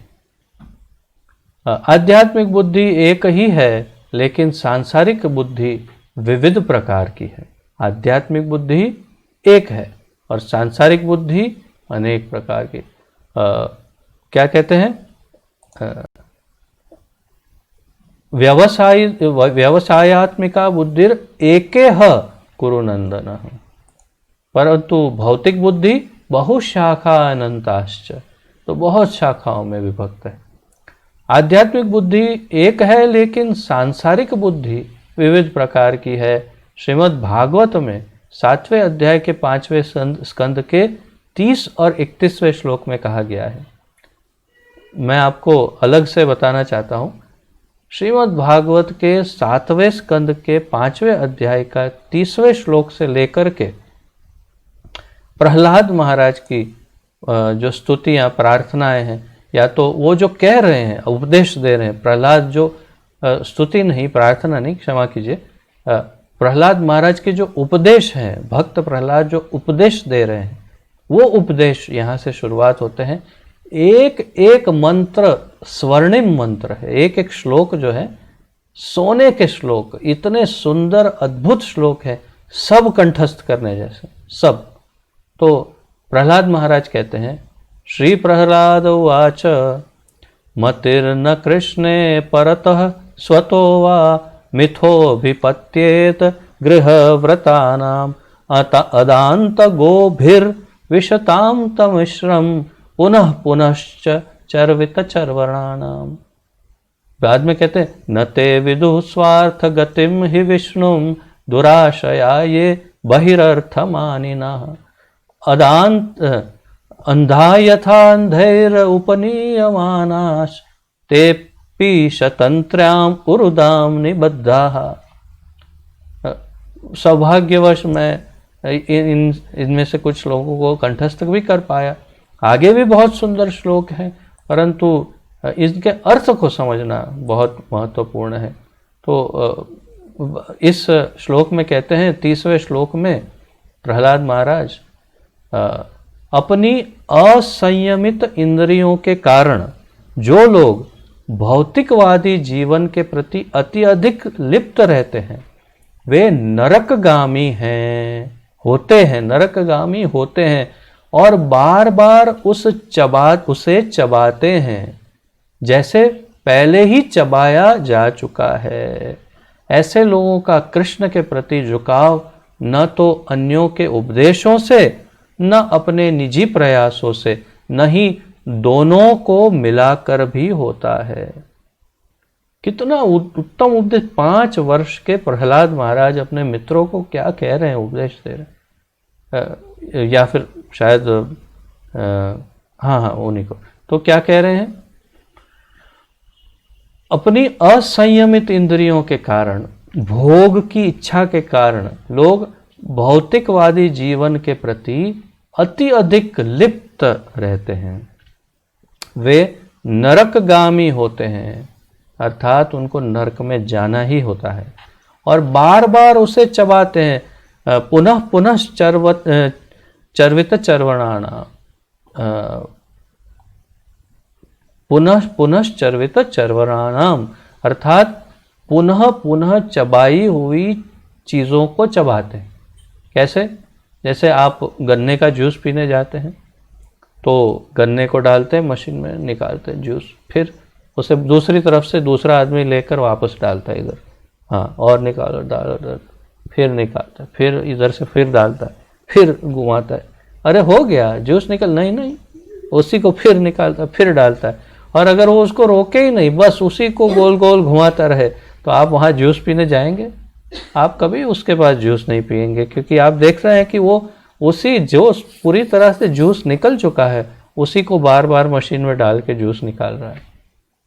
आध्यात्मिक बुद्धि एक ही है लेकिन सांसारिक बुद्धि विविध प्रकार की है। आध्यात्मिक बुद्धि एक है और सांसारिक बुद्धि अनेक प्रकार की। क्या कहते हैं? व्यवसायात्मिका बुद्धिर एकेह कुरु नंदन, परंतु भौतिक बुद्धि बहुशाखा अनंताश्च, तो बहुत शाखाओं में विभक्त है। आध्यात्मिक बुद्धि एक है लेकिन सांसारिक बुद्धि विविध प्रकार की है। श्रीमद् भागवत में 7वें अध्याय के 5वें स्कंद के 30 और 31वें श्लोक में कहा गया है। मैं आपको अलग से बताना चाहता हूँ। श्रीमद् भागवत के 7वें स्कंद के 5वें अध्याय का 30वें श्लोक से लेकर के प्रहलाद महाराज की जो स्तुतियाँ प्रार्थनाएं हैं, या तो वो जो कह रहे हैं, उपदेश दे रहे हैं, प्रहलाद जो स्तुति नहीं, प्रार्थना नहीं, क्षमा कीजिए, प्रहलाद महाराज के जो उपदेश हैं, भक्त प्रहलाद जो उपदेश दे रहे हैं, वो उपदेश यहाँ से शुरुआत होते हैं। एक एक मंत्र स्वर्णिम मंत्र है, एक एक श्लोक जो है सोने के श्लोक, इतने सुंदर अद्भुत श्लोक है, सब कंठस्थ करने जैसे, सब। तो प्रहलाद महाराज कहते हैं श्री प्रहलाद उवाच मतिर्न कृष्णे परतः स्वतो वा मिथोऽभिपत्येत गृहव्रतानाम् अदान्त गोभिर्विशतां तमिश्रम पुनः पुनश्च चर्वित चर्वणानाम। बाद में कहते हैं न ते विदुः स्वार्थ गतिम हि विष्णुम दुराशया ये बहिरर्थमानिनः अदांत अंधा यथा अंधैर उपनीयमानाश तेऽपि शतंत्र्याम उरुदाम निबद्धाः। सौभाग्यवश मैं इनमें से कुछ श्लोकों को कंठस्थ भी कर पाया। आगे भी बहुत सुंदर श्लोक हैं, परंतु इसके अर्थ को समझना बहुत महत्वपूर्ण है। तो इस श्लोक में कहते हैं, 30वें श्लोक में प्रहलाद महाराज अपनी असंयमित इंद्रियों के कारण जो लोग भौतिकवादी जीवन के प्रति अति अधिक लिप्त रहते हैं वे नरकगामी नरकगामी होते हैं और बार बार उसे चबाते हैं जैसे पहले ही चबाया जा चुका है। ऐसे लोगों का कृष्ण के प्रति झुकाव न तो अन्यों के उपदेशों से न अपने निजी प्रयासों से, न ही दोनों को मिलाकर भी होता है। कितना उत्तम उपदेश! 5 वर्ष के प्रहलाद महाराज अपने मित्रों को क्या कह रहे हैं, उपदेश दे रहे हैं, या फिर शायद हाँ उन्हीं को। तो क्या कह रहे हैं? अपनी असंयमित इंद्रियों के कारण, भोग की इच्छा के कारण लोग भौतिकवादी जीवन के प्रति अति अधिक लिप्त रहते हैं। वे नरकगामी होते हैं, अर्थात उनको नरक में जाना ही होता है और बार बार उसे चबाते हैं। पुनः पुनः चर्वित चर्वणाना, पुनः पुनः चर्वित चर्वणानाम, अर्थात पुनः पुनः चबाई हुई चीज़ों को चबाते हैं। कैसे? जैसे आप गन्ने का जूस पीने जाते हैं तो गन्ने को डालते हैं मशीन में, निकालते हैं जूस, फिर उसे दूसरी तरफ से दूसरा आदमी लेकर वापस डालता है इधर, हाँ, और निकालो, डालो, फिर निकालता है, फिर इधर से फिर डालता है, फिर घुमाता है, अरे हो गया जूस निकल, नहीं, उसी को फिर निकालता है, फिर डालता है। और अगर वो उसको रोके ही नहीं, बस उसी को गोल गोल घुमाता रहे, तो आप वहाँ जूस पीने जाएंगे? आप कभी उसके पास जूस नहीं पिएंगे, क्योंकि आप देख रहे हैं कि वो उसी जो पूरी तरह से जूस निकल चुका है उसी को बार बार मशीन में डाल के जूस निकाल रहा है।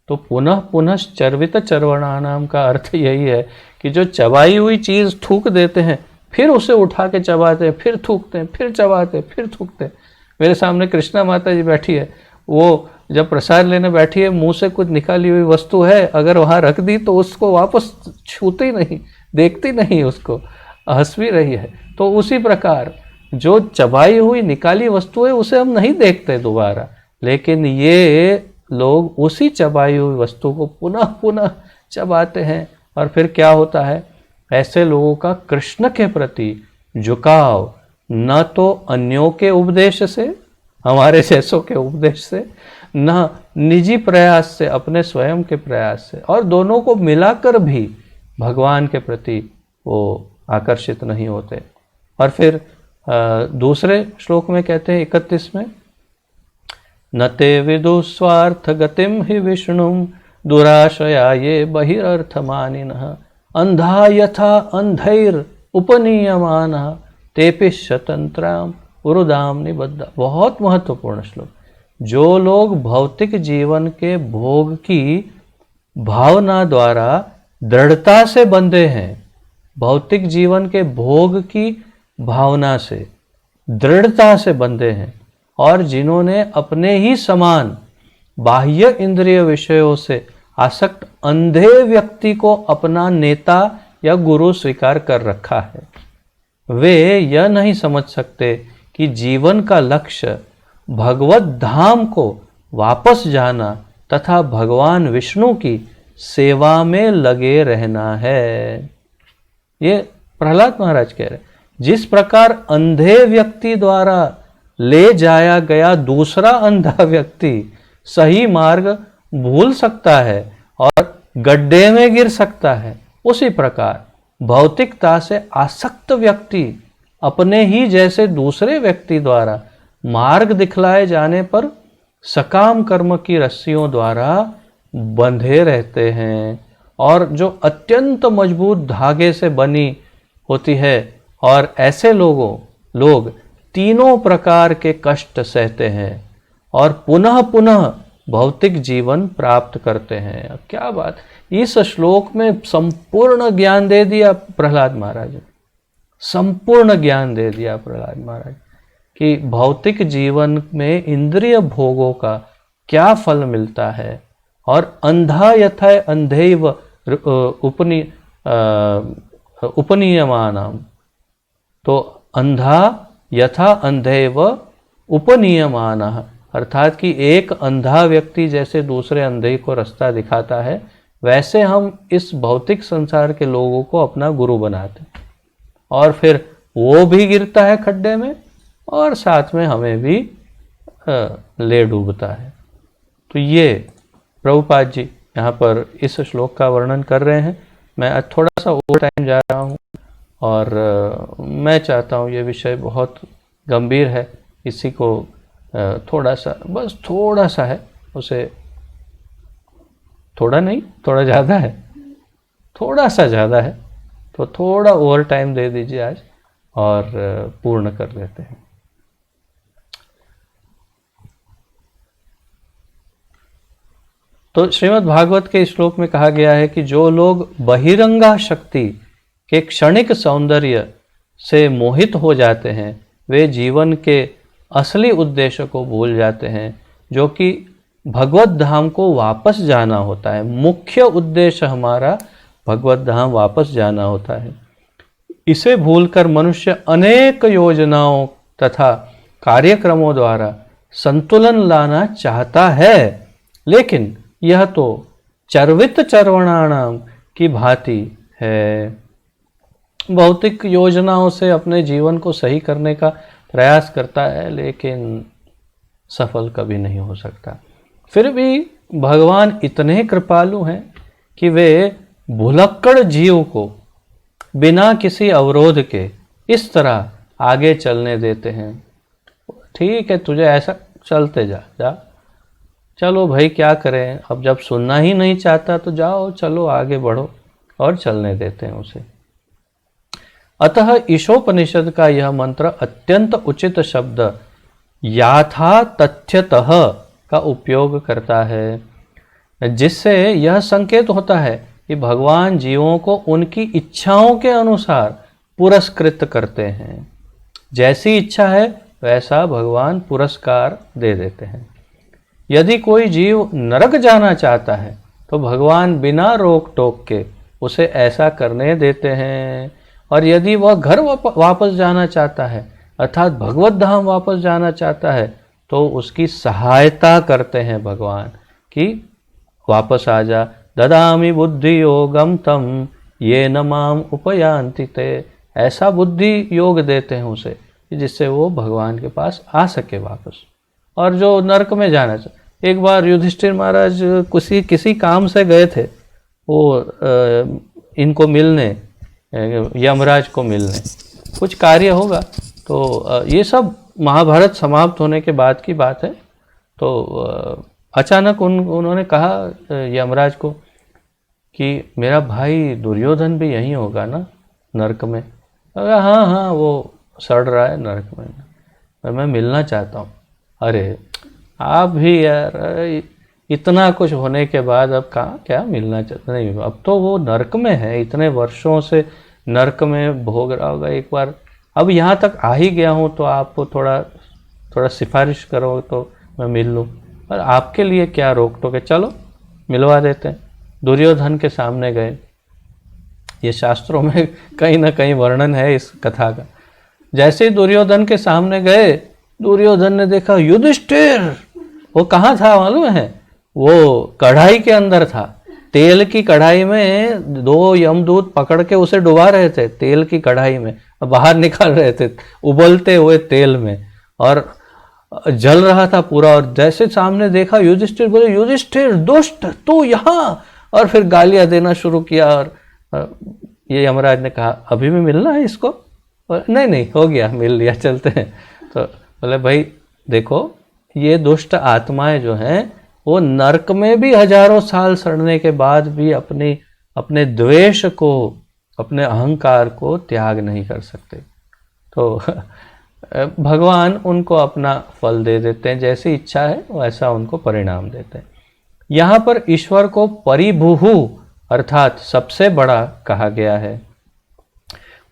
तो पुनः पुनः चर्वित चर्वणानाम का अर्थ यही है कि जो चबाई हुई चीज़ थूक देते हैं, फिर उसे उठा के चबाते हैं, फिर थूकते हैं, फिर चबाते हैं, फिर थूकते हैं। मेरे सामने कृष्णा माता जी बैठी है, वो जब प्रसाद लेने बैठी है, मुंह से कुछ निकाली हुई वस्तु है, अगर वहाँ रख दी तो उसको वापस छूती नहीं, देखती नहीं, उसको हंस भी रही है। तो उसी प्रकार जो चबाई हुई निकाली वस्तु है उसे हम नहीं देखते दोबारा, लेकिन ये लोग उसी चबाई हुई वस्तु को पुनः पुनः चबाते हैं। और फिर क्या होता है? ऐसे लोगों का कृष्ण के प्रति झुकाव न तो अन्यों के उपदेश से, हमारे जैसों के उपदेश से, न निजी प्रयास से, अपने स्वयं के प्रयास से, और दोनों को मिलाकर भी भगवान के प्रति वो आकर्षित नहीं होते। और फिर दूसरे श्लोक में कहते हैं 31 में, न ते विदु स्वार्थ गतिम हि विष्णुम दुराशया ये बहिरर्थमानिनः अंधा यथा अंधैर उपनीयमानः तेपि शतंत्राम उरुदाम निबद्धा। बहुत महत्वपूर्ण श्लोक। जो लोग भौतिक जीवन के भोग की भावना द्वारा दृढ़ता से बंधे हैं, भौतिक जीवन के भोग की भावना से दृढ़ता से बंधे हैं, और जिन्होंने अपने ही समान बाह्य इंद्रिय विषयों से आसक्त अंधे व्यक्ति को अपना नेता या गुरु स्वीकार कर रखा है, वे यह नहीं समझ सकते कि जीवन का लक्ष्य भगवत धाम को वापस जाना तथा भगवान विष्णु की सेवा में लगे रहना है। ये प्रहलाद महाराज कह रहे हैं। जिस प्रकार अंधे व्यक्ति द्वारा ले जाया गया दूसरा अंधा व्यक्ति सही मार्ग भूल सकता है और गड्ढे में गिर सकता है, उसी प्रकार भौतिकता से आसक्त व्यक्ति अपने ही जैसे दूसरे व्यक्ति द्वारा मार्ग दिखलाए जाने पर सकाम कर्म की रस्सियों द्वारा बंधे रहते हैं, और जो अत्यंत मजबूत धागे से बनी होती है, और ऐसे लोग तीनों प्रकार के कष्ट सहते हैं और पुनः पुनः भौतिक जीवन प्राप्त करते हैं। अब क्या बात, इस श्लोक में संपूर्ण ज्ञान दे दिया प्रहलाद महाराज ने, संपूर्ण ज्ञान दे दिया प्रहलाद महाराज कि भौतिक जीवन में इंद्रिय भोगों का क्या फल मिलता है, और अंधा यथा अंधैव उपनीयमानम, तो अंधा यथा अंधैव उपनीयमानः, अर्थात कि एक अंधा व्यक्ति जैसे दूसरे अंधे को रास्ता दिखाता है, वैसे हम इस भौतिक संसार के लोगों को अपना गुरु बनाते हैं, और फिर वो भी गिरता है खड्डे में और साथ में हमें भी ले डूबता है। तो ये प्रभुपाद जी यहाँ पर इस श्लोक का वर्णन कर रहे हैं। मैं थोड़ा सा ओवर टाइम जा रहा हूँ, और मैं चाहता हूँ, ये विषय बहुत गंभीर है, इसी को थोड़ा सा, बस थोड़ा सा है, उसे थोड़ा नहीं, थोड़ा ज़्यादा है, थोड़ा सा ज़्यादा है, तो थोड़ा ओवर टाइम दे दीजिए आज और पूर्ण कर देते हैं। तो श्रीमद् भागवत के श्लोक में कहा गया है कि जो लोग बहिरंगा शक्ति के क्षणिक सौंदर्य से मोहित हो जाते हैं, वे जीवन के असली उद्देश्य को भूल जाते हैं, जो कि भगवत धाम को वापस जाना होता है। मुख्य उद्देश्य हमारा भगवत धाम वापस जाना होता है। इसे भूलकर मनुष्य अनेक योजनाओं तथा कार्यक्रमों द्वारा संतुलन लाना चाहता है, लेकिन यह तो चर्वित चर्वणाणाम की भांति है। भौतिक योजनाओं से अपने जीवन को सही करने का प्रयास करता है, लेकिन सफल कभी नहीं हो सकता। फिर भी भगवान इतने कृपालु हैं कि वे भुलक्कड़ जीव को बिना किसी अवरोध के इस तरह आगे चलने देते हैं। ठीक है, तुझे ऐसा चलते जा, चलो भाई क्या करें, अब जब सुनना ही नहीं चाहता तो जाओ, चलो आगे बढ़ो, और चलने देते हैं उसे। अतः ईशोपनिषद का यह मंत्र अत्यंत उचित शब्द याथा तथ्यतः का उपयोग करता है, जिससे यह संकेत होता है कि भगवान जीवों को उनकी इच्छाओं के अनुसार पुरस्कृत करते हैं। जैसी इच्छा है वैसा भगवान पुरस्कार दे देते हैं। यदि कोई जीव नरक जाना चाहता है तो भगवान बिना रोक टोक के उसे ऐसा करने देते हैं, और यदि वह घर वापस जाना चाहता है, अर्थात भगवत धाम वापस जाना चाहता है, तो उसकी सहायता करते हैं भगवान कि वापस आ जा। ददामि बुद्धि योगम तम ये न माम उपयांति ते, ऐसा बुद्धि योग देते हैं उसे जिससे वो भगवान के पास आ सके वापस। और जो नरक में जाना चाहे, एक बार युधिष्ठिर महाराज किसी काम से गए थे, वो इनको मिलने, यमराज को मिलने, कुछ कार्य होगा, तो ये सब महाभारत समाप्त होने के बाद की बात है। तो अचानक उन्होंने कहा यमराज को कि मेरा भाई दुर्योधन भी यहीं होगा ना नरक में? हाँ हाँ, वो सड़ रहा है नरक में, मैं मिलना चाहता हूँ। अरे आप भी यार, इतना कुछ होने के बाद अब कहाँ क्या मिलना चाहते? नहीं, अब तो वो नरक में है, इतने वर्षों से नरक में भोग रहा होगा। एक बार अब यहाँ तक आ ही गया हूँ तो आप थोड़ा सिफारिश करो तो मैं मिल लूँ, और आपके लिए क्या रोक टोक है, चलो मिलवा देते हैं। दुर्योधन के सामने गए, ये शास्त्रों में कहीं ना कहीं वर्णन है इस कथा का। जैसे ही दुर्योधन के सामने गए, दुर्योधन ने देखा युधिष्ठिर, वो कहाँ था मालूम है? वो कढ़ाई के अंदर था, तेल की कढ़ाई में 2 यमदूत पकड़ के उसे डुबा रहे थे, तेल की कढ़ाई में बाहर निकाल रहे थे उबलते हुए तेल में। और जल रहा था पूरा। और जैसे सामने देखा युधिष्ठिर, बोले युधिष्ठिर दुष्ट तू यहाँ, और फिर गालियां देना शुरू किया। और ये यमराज ने कहा अभी भी मिलना है इसको? और नहीं नहीं हो गया, मिल लिया, चलते हैं। तो बोले भाई देखो, ये दुष्ट आत्माएं जो हैं वो नरक में भी हजारों साल सड़ने के बाद भी अपने द्वेष को, अपने अहंकार को त्याग नहीं कर सकते। तो भगवान उनको अपना फल दे देते हैं, जैसी इच्छा है वैसा उनको परिणाम देते हैं। यहाँ पर ईश्वर को परिभुहु अर्थात सबसे बड़ा कहा गया है।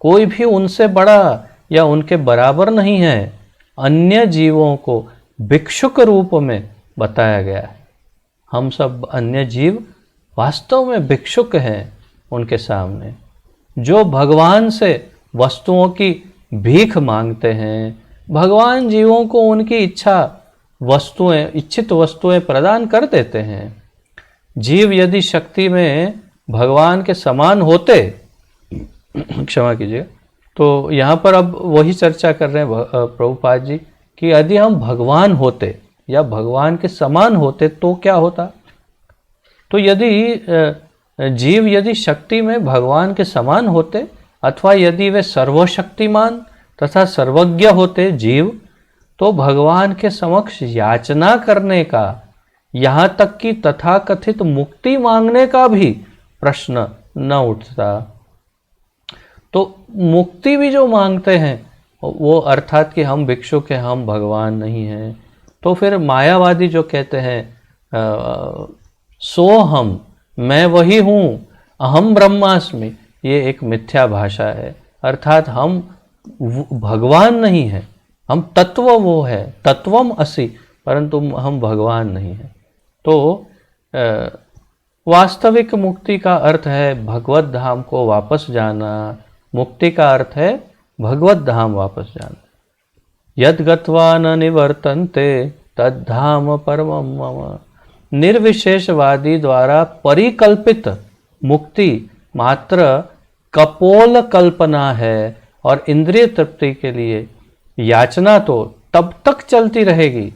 कोई भी उनसे बड़ा या उनके बराबर नहीं है। अन्य जीवों को भिक्षुक रूप में बताया गया है। हम सब अन्य जीव वास्तव में भिक्षुक हैं उनके सामने, जो भगवान से वस्तुओं की भीख मांगते हैं। भगवान जीवों को उनकी इच्छित वस्तुएं प्रदान कर देते हैं। जीव यदि शक्ति में भगवान के समान होते, क्षमा कीजिएगा, तो यहाँ पर अब वही चर्चा कर रहे हैं प्रभुपाद जी कि यदि हम भगवान होते या भगवान के समान होते तो क्या होता। तो जीव यदि शक्ति में भगवान के समान होते, अथवा यदि वे सर्वशक्तिमान तथा सर्वज्ञ होते जीव, तो भगवान के समक्ष याचना करने का, यहाँ तक कि तथाकथित मुक्ति मांगने का भी प्रश्न न उठता। तो मुक्ति भी जो मांगते हैं वो अर्थात कि हम भिक्षुक हैं, हम भगवान नहीं हैं। तो फिर मायावादी जो कहते हैं सो हम, मैं वही हूँ, अहम ब्रह्मास्मि, ये एक मिथ्या भाषा है। अर्थात हम भगवान नहीं हैं, हम तत्व वो है, तत्वम असि, परंतु हम भगवान नहीं हैं। तो वास्तविक मुक्ति का अर्थ है भगवत धाम को वापस जाना। मुक्ति का अर्थ है भगवत धाम वापस जाना। यद गत्वा न निवर्तन्ते तद्धाम परमं मम। निर्विशेषवादी द्वारा परिकल्पित मुक्ति मात्र कपोल कल्पना है, और इंद्रिय तृप्ति के लिए याचना तो तब तक चलती रहेगी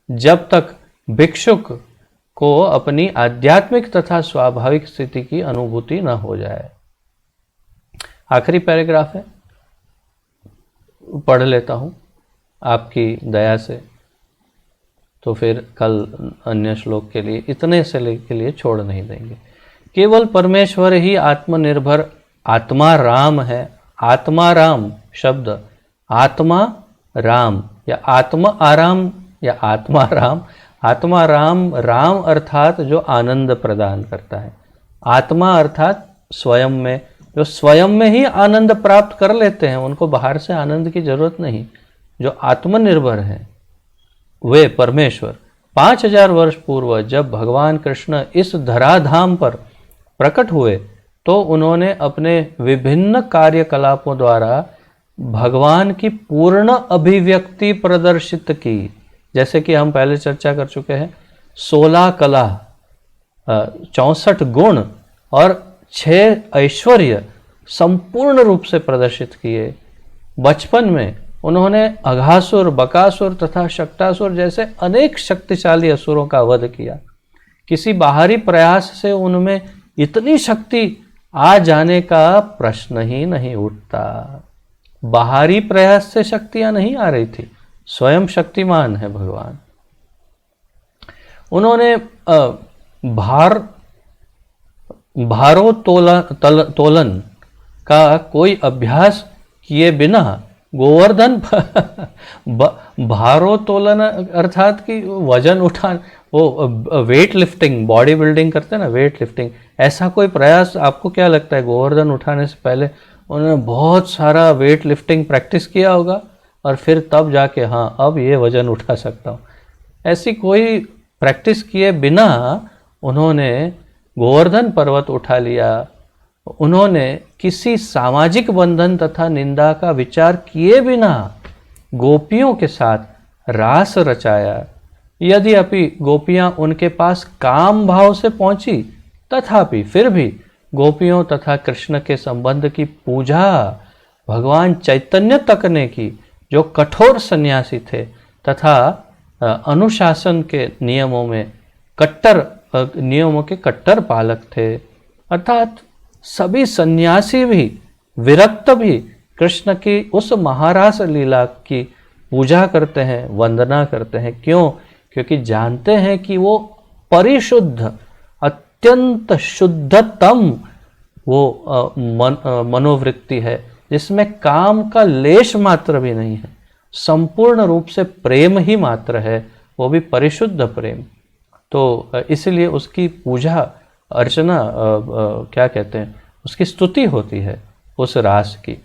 जब तक भिक्षुक को अपनी आध्यात्मिक तथा स्वाभाविक स्थिति की अनुभूति न हो जाए। आखिरी पैराग्राफ है, पढ़ लेता हूँ आपकी दया से, तो फिर कल अन्य श्लोक के लिए इतने से के लिए छोड़ नहीं देंगे। केवल परमेश्वर ही आत्मनिर्भर आत्मा राम है। आत्मा राम शब्द आत्मा राम या आत्मा आराम या आत्मा राम, आत्मा राम, राम अर्थात जो आनंद प्रदान करता है, आत्मा अर्थात स्वयं में, जो स्वयं में ही आनंद प्राप्त कर लेते हैं, उनको बाहर से आनंद की जरूरत नहीं, जो आत्मनिर्भर हैं वे परमेश्वर। 5000 वर्ष पूर्व जब भगवान कृष्ण इस धराधाम पर प्रकट हुए तो उन्होंने अपने विभिन्न कार्यकलापों द्वारा भगवान की पूर्ण अभिव्यक्ति प्रदर्शित की। जैसे कि हम पहले चर्चा कर चुके हैं, 16 कला, 64 गुण और 6 ऐश्वर्य संपूर्ण रूप से प्रदर्शित किए। बचपन में उन्होंने अघासुर, बकासुर तथा शक्तासुर जैसे अनेक शक्तिशाली असुरों का वध किया। किसी बाहरी प्रयास से उनमें इतनी शक्ति आ जाने का प्रश्न ही नहीं उठता। बाहरी प्रयास से शक्तियां नहीं आ रही थी, स्वयं शक्तिमान है भगवान। उन्होंने भारोत्तोलन का कोई अभ्यास किए बिना गोवर्धन भारोत्तोलन अर्थात कि वजन उठान, वो वेट लिफ्टिंग, बॉडी बिल्डिंग करते हैं ना, वेट लिफ्टिंग, ऐसा कोई प्रयास आपको क्या लगता है गोवर्धन उठाने से पहले उन्होंने बहुत सारा वेट लिफ्टिंग प्रैक्टिस किया होगा और फिर तब जाके हाँ अब ये वजन उठा सकता हूँ? ऐसी कोई प्रैक्टिस किए बिना उन्होंने गोवर्धन पर्वत उठा लिया। उन्होंने किसी सामाजिक बंधन तथा निंदा का विचार किए बिना गोपियों के साथ रास रचाया। यद्यपि गोपियां उनके पास काम भाव से पहुंची, तथापि फिर भी गोपियों तथा कृष्ण के संबंध की पूजा भगवान चैतन्य तक ने की, जो कठोर सन्यासी थे तथा अनुशासन के नियमों में नियमों के कट्टर पालक थे। अर्थात सभी सन्यासी भी, विरक्त भी कृष्ण की उस महारास लीला की पूजा करते हैं, वंदना करते हैं। क्यों? क्योंकि जानते हैं कि वो परिशुद्ध, अत्यंत शुद्धतम वो मनोवृत्ति है, जिसमें काम का लेश मात्र भी नहीं है, संपूर्ण रूप से प्रेम ही मात्र है, वो भी परिशुद्ध प्रेम। तो इसलिए उसकी पूजा अर्चना क्या कहते हैं, उसकी स्तुति होती है उस रास की।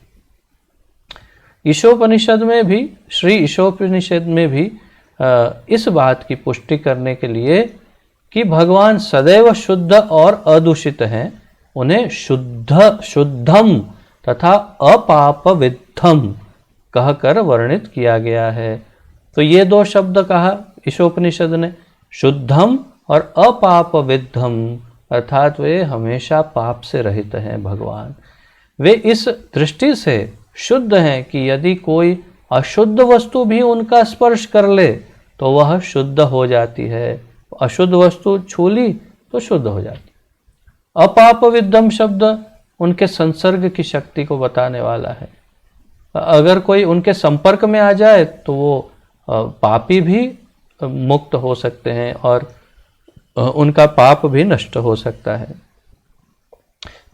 ईशोपनिषद में भी, श्री ईशोपनिषद में भी इस बात की पुष्टि करने के लिए कि भगवान सदैव शुद्ध और अदूषित हैं, उन्हें शुद्धम तथा अपापविद्धम कहकर वर्णित किया गया है। तो ये दो शब्द कहा ईशोपनिषद ने, शुद्धम और अपापविद्धम, अर्थात वे हमेशा पाप से रहित हैं भगवान। वे इस दृष्टि से शुद्ध हैं कि यदि कोई अशुद्ध वस्तु भी उनका स्पर्श कर ले तो वह शुद्ध हो जाती है, अशुद्ध वस्तु छू ली तो शुद्ध हो जाती है। अपापविद्धम शब्द उनके संसर्ग की शक्ति को बताने वाला है। अगर कोई उनके संपर्क में आ जाए तो वो पापी भी मुक्त हो सकते हैं और उनका पाप भी नष्ट हो सकता है।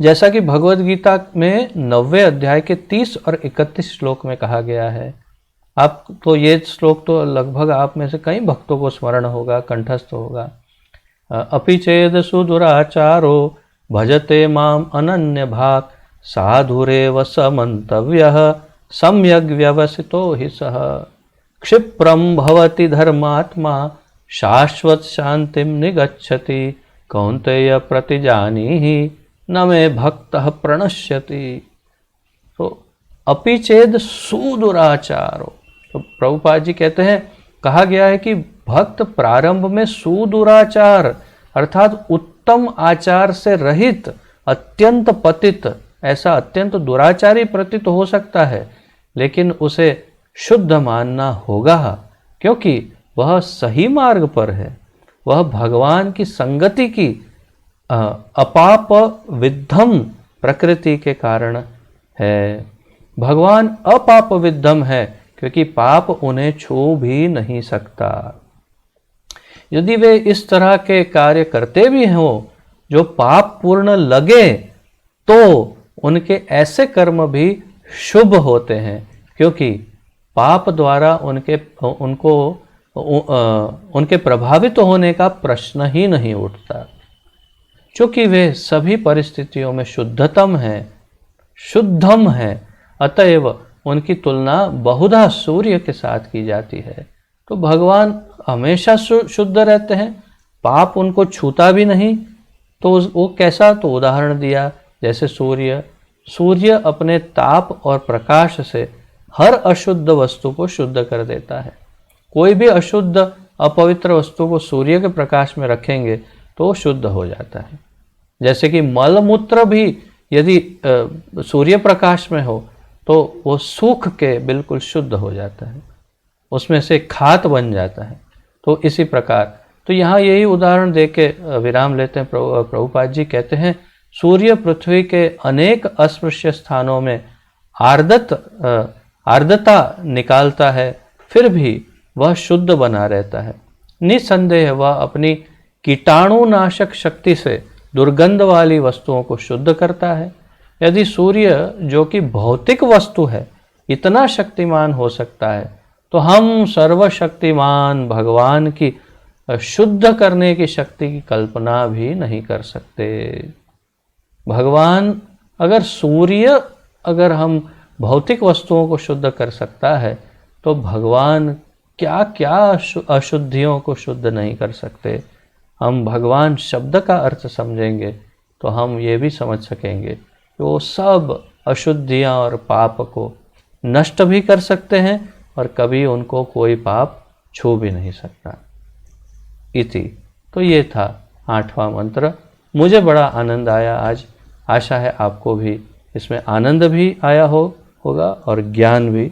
जैसा कि भगवद गीता में 9वें अध्याय के 30 और 31 श्लोक में कहा गया है। आप तो ये श्लोक तो लगभग आप में से कई भक्तों को स्मरण होगा, कंठस्थ होगा। अपि चेद सुदुराचारो भजते माम अनन्य भाग साधुरेव समन्तव्यः सम्यग् व्यवसितो हि सः क्षिप्रम भवति धर्मात्मा शाश्वत शांतिम निगच्छति कौन्तेय प्रतिजानीहि न मे भक्तः प्रणश्यति। तो अपि चेद सुदुराचारो, तो प्रभुपाद जी कहते हैं, कहा गया है कि भक्त प्रारंभ में सुदुराचार अर्थात उत्तम आचार से रहित, अत्यंत पतित, ऐसा अत्यंत दुराचारी प्रतीत हो सकता है, लेकिन उसे शुद्ध मानना होगा, क्योंकि वह सही मार्ग पर है, वह भगवान की संगति की अपाप विद्धम प्रकृति के कारण है। भगवान अपाप विद्धम है क्योंकि पाप उन्हें छू भी नहीं सकता। यदि वे इस तरह के कार्य करते भी हो जो पाप पूर्ण लगे, तो उनके ऐसे कर्म भी शुभ होते हैं, क्योंकि पाप द्वारा उनके प्रभावित होने का प्रश्न ही नहीं उठता। चूंकि वे सभी परिस्थितियों में शुद्धतम है, शुद्धम है, अतएव उनकी तुलना बहुधा सूर्य के साथ की जाती है। तो भगवान हमेशा शुद्ध रहते हैं, पाप उनको छूता भी नहीं। तो वो कैसा? तो उदाहरण दिया, जैसे सूर्य अपने ताप और प्रकाश से हर अशुद्ध वस्तु को शुद्ध कर देता है। कोई भी अशुद्ध अपवित्र वस्तु को सूर्य के प्रकाश में रखेंगे तो शुद्ध हो जाता है। जैसे कि मल मूत्र भी यदि सूर्य प्रकाश में हो तो वो सूख के बिल्कुल शुद्ध हो जाता है, उसमें से खाद बन जाता है। तो इसी प्रकार, तो यहाँ यही उदाहरण देके विराम लेते हैं। प्रभुपाद जी कहते हैं, सूर्य पृथ्वी के अनेक अस्पृश्य स्थानों में आर्द्रता निकालता है, फिर भी वह शुद्ध बना रहता है। निसंदेह वह अपनी कीटाणुनाशक शक्ति से दुर्गंध वाली वस्तुओं को शुद्ध करता है। यदि सूर्य, जो कि भौतिक वस्तु है, इतना शक्तिमान हो सकता है, तो हम सर्वशक्तिमान भगवान की शुद्ध करने की शक्ति की कल्पना भी नहीं कर सकते। भगवान अगर हम भौतिक वस्तुओं को शुद्ध कर सकता है, तो भगवान क्या क्या अशुद्धियों को शुद्ध नहीं कर सकते। हम भगवान शब्द का अर्थ समझेंगे तो हम ये भी समझ सकेंगे कि वो सब अशुद्धियाँ और पाप को नष्ट भी कर सकते हैं और कभी उनको कोई पाप छू भी नहीं सकता। इति। तो ये था 8वां मंत्र। मुझे बड़ा आनंद आया आज। आशा है आपको भी इसमें आनंद भी आया होगा और ज्ञान भी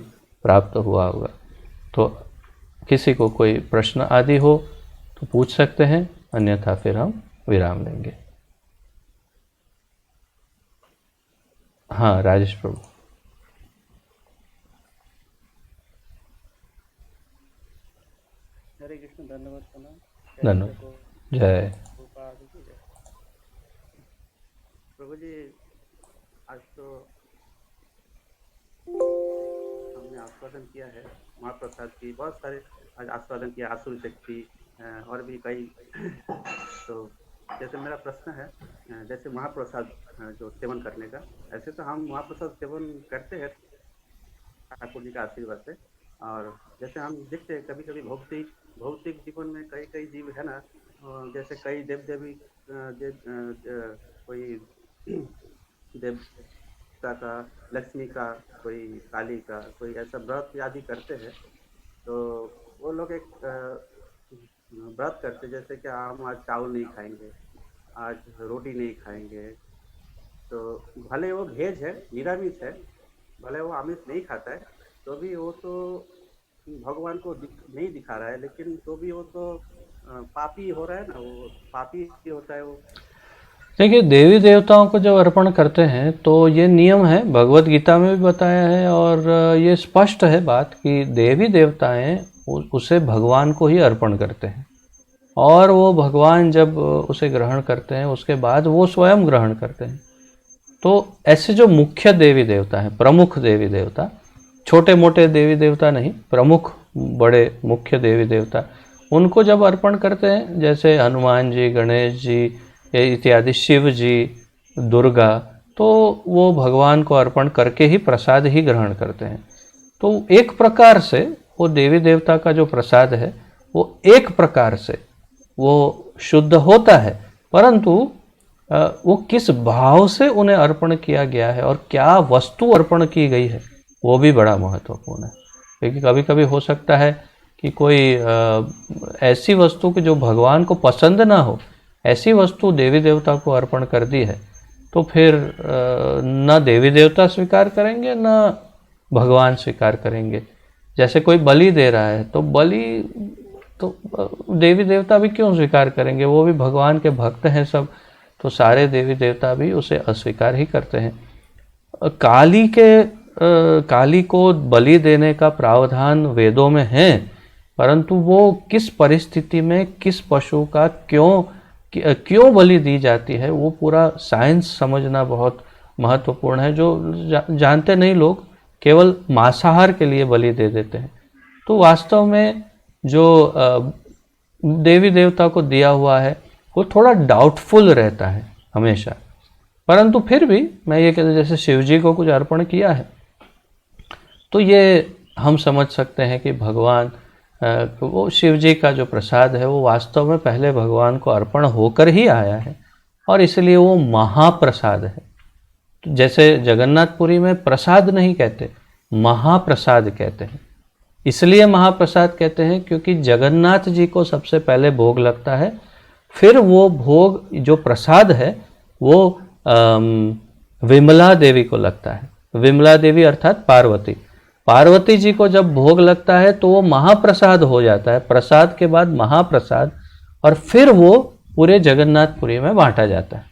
प्राप्त हुआ होगा। तो किसी को कोई प्रश्न आदि हो तो पूछ सकते हैं, अन्यथा फिर हम विराम लेंगे। हाँ राजेश प्रभु। हरे कृष्ण, धन्यवाद प्रणाम। धन्यवाद। जय। प्रभु जी, आज तो हमने आस्वादन किया है महाप्रसाद की, बहुत सारे आज आस्वादन किया, आसुर शक्ति और भी कई। तो जैसे मेरा प्रश्न है, जैसे महाप्रसाद जो सेवन करने का, ऐसे तो हम महाप्रसाद सेवन करते हैं ठाकुर जी का आशीर्वाद से, और जैसे हम देखते हैं कभी कभी भौतिक जीवन में कई कई जीव है ना, जैसे कई देव देवी कोई देवता का, लक्ष्मी का, कोई काली का, कोई ऐसा व्रत आदि करते हैं। तो वो लोग एक व्रत करते, जैसे कि हम आज चावल नहीं खाएंगे, आज रोटी नहीं खाएंगे। तो भले वो भेज है, निरामिष है, भले वो आमिष नहीं खाता है, तो भी वो तो भगवान को नहीं दिखा रहा है, लेकिन तो भी वो तो पापी हो रहा है ना, वो पापी होता है वो। देखिए, देवी देवताओं को जब अर्पण करते हैं तो ये नियम है, भगवत गीता में भी बताया है, और ये स्पष्ट है बात कि देवी देवताएं उसे भगवान को ही अर्पण करते हैं, और वो भगवान जब उसे ग्रहण करते हैं उसके बाद वो स्वयं ग्रहण करते हैं। तो ऐसे जो मुख्य देवी देवता हैं, प्रमुख देवी देवता, छोटे मोटे देवी देवता नहीं, प्रमुख बड़े मुख्य देवी देवता, उनको जब अर्पण करते हैं, जैसे हनुमान जी, गणेश जी इत्यादि, शिव जी, दुर्गा, तो वो भगवान को अर्पण करके ही प्रसाद ही ग्रहण करते हैं। तो एक प्रकार से वो देवी देवता का जो प्रसाद है वो एक प्रकार से वो शुद्ध होता है, परंतु वो किस भाव से उन्हें अर्पण किया गया है और क्या वस्तु अर्पण की गई है वो भी बड़ा महत्वपूर्ण है। क्योंकि कभी कभी हो सकता है कि कोई ऐसी वस्तु की जो भगवान को पसंद ना हो, ऐसी वस्तु देवी देवता को अर्पण कर दी है, तो फिर न देवी देवता स्वीकार करेंगे न भगवान स्वीकार करेंगे। जैसे कोई बलि दे रहा है तो बलि तो देवी देवता भी क्यों स्वीकार करेंगे, वो भी भगवान के भक्त हैं सब, तो सारे देवी देवता भी उसे अस्वीकार ही करते हैं। काली को बलि देने का प्रावधान वेदों में है, परंतु वो किस परिस्थिति में किस पशु का क्यों बलि दी जाती है वो पूरा साइंस समझना बहुत महत्वपूर्ण है। जो जानते नहीं लोग, केवल मांसाहार के लिए बलि दे देते हैं। तो वास्तव में जो देवी देवता को दिया हुआ है वो थोड़ा डाउटफुल रहता है हमेशा, परंतु फिर भी मैं ये कहता, जैसे शिव जी को कुछ अर्पण किया है तो ये हम समझ सकते हैं कि भगवान वो शिव जी का जो प्रसाद है वो वास्तव में पहले भगवान को अर्पण होकर ही आया है, और इसलिए वो महाप्रसाद है। तो जैसे जगन्नाथपुरी में प्रसाद नहीं कहते, महाप्रसाद कहते हैं। इसलिए महाप्रसाद कहते हैं क्योंकि जगन्नाथ जी को सबसे पहले भोग लगता है, फिर वो भोग जो प्रसाद है वो विमला देवी को लगता है। विमला देवी अर्थात पार्वती जी को जब भोग लगता है तो वो महाप्रसाद हो जाता है, प्रसाद के बाद महाप्रसाद, और फिर वो पूरे जगन्नाथपुरी में बांटा जाता है,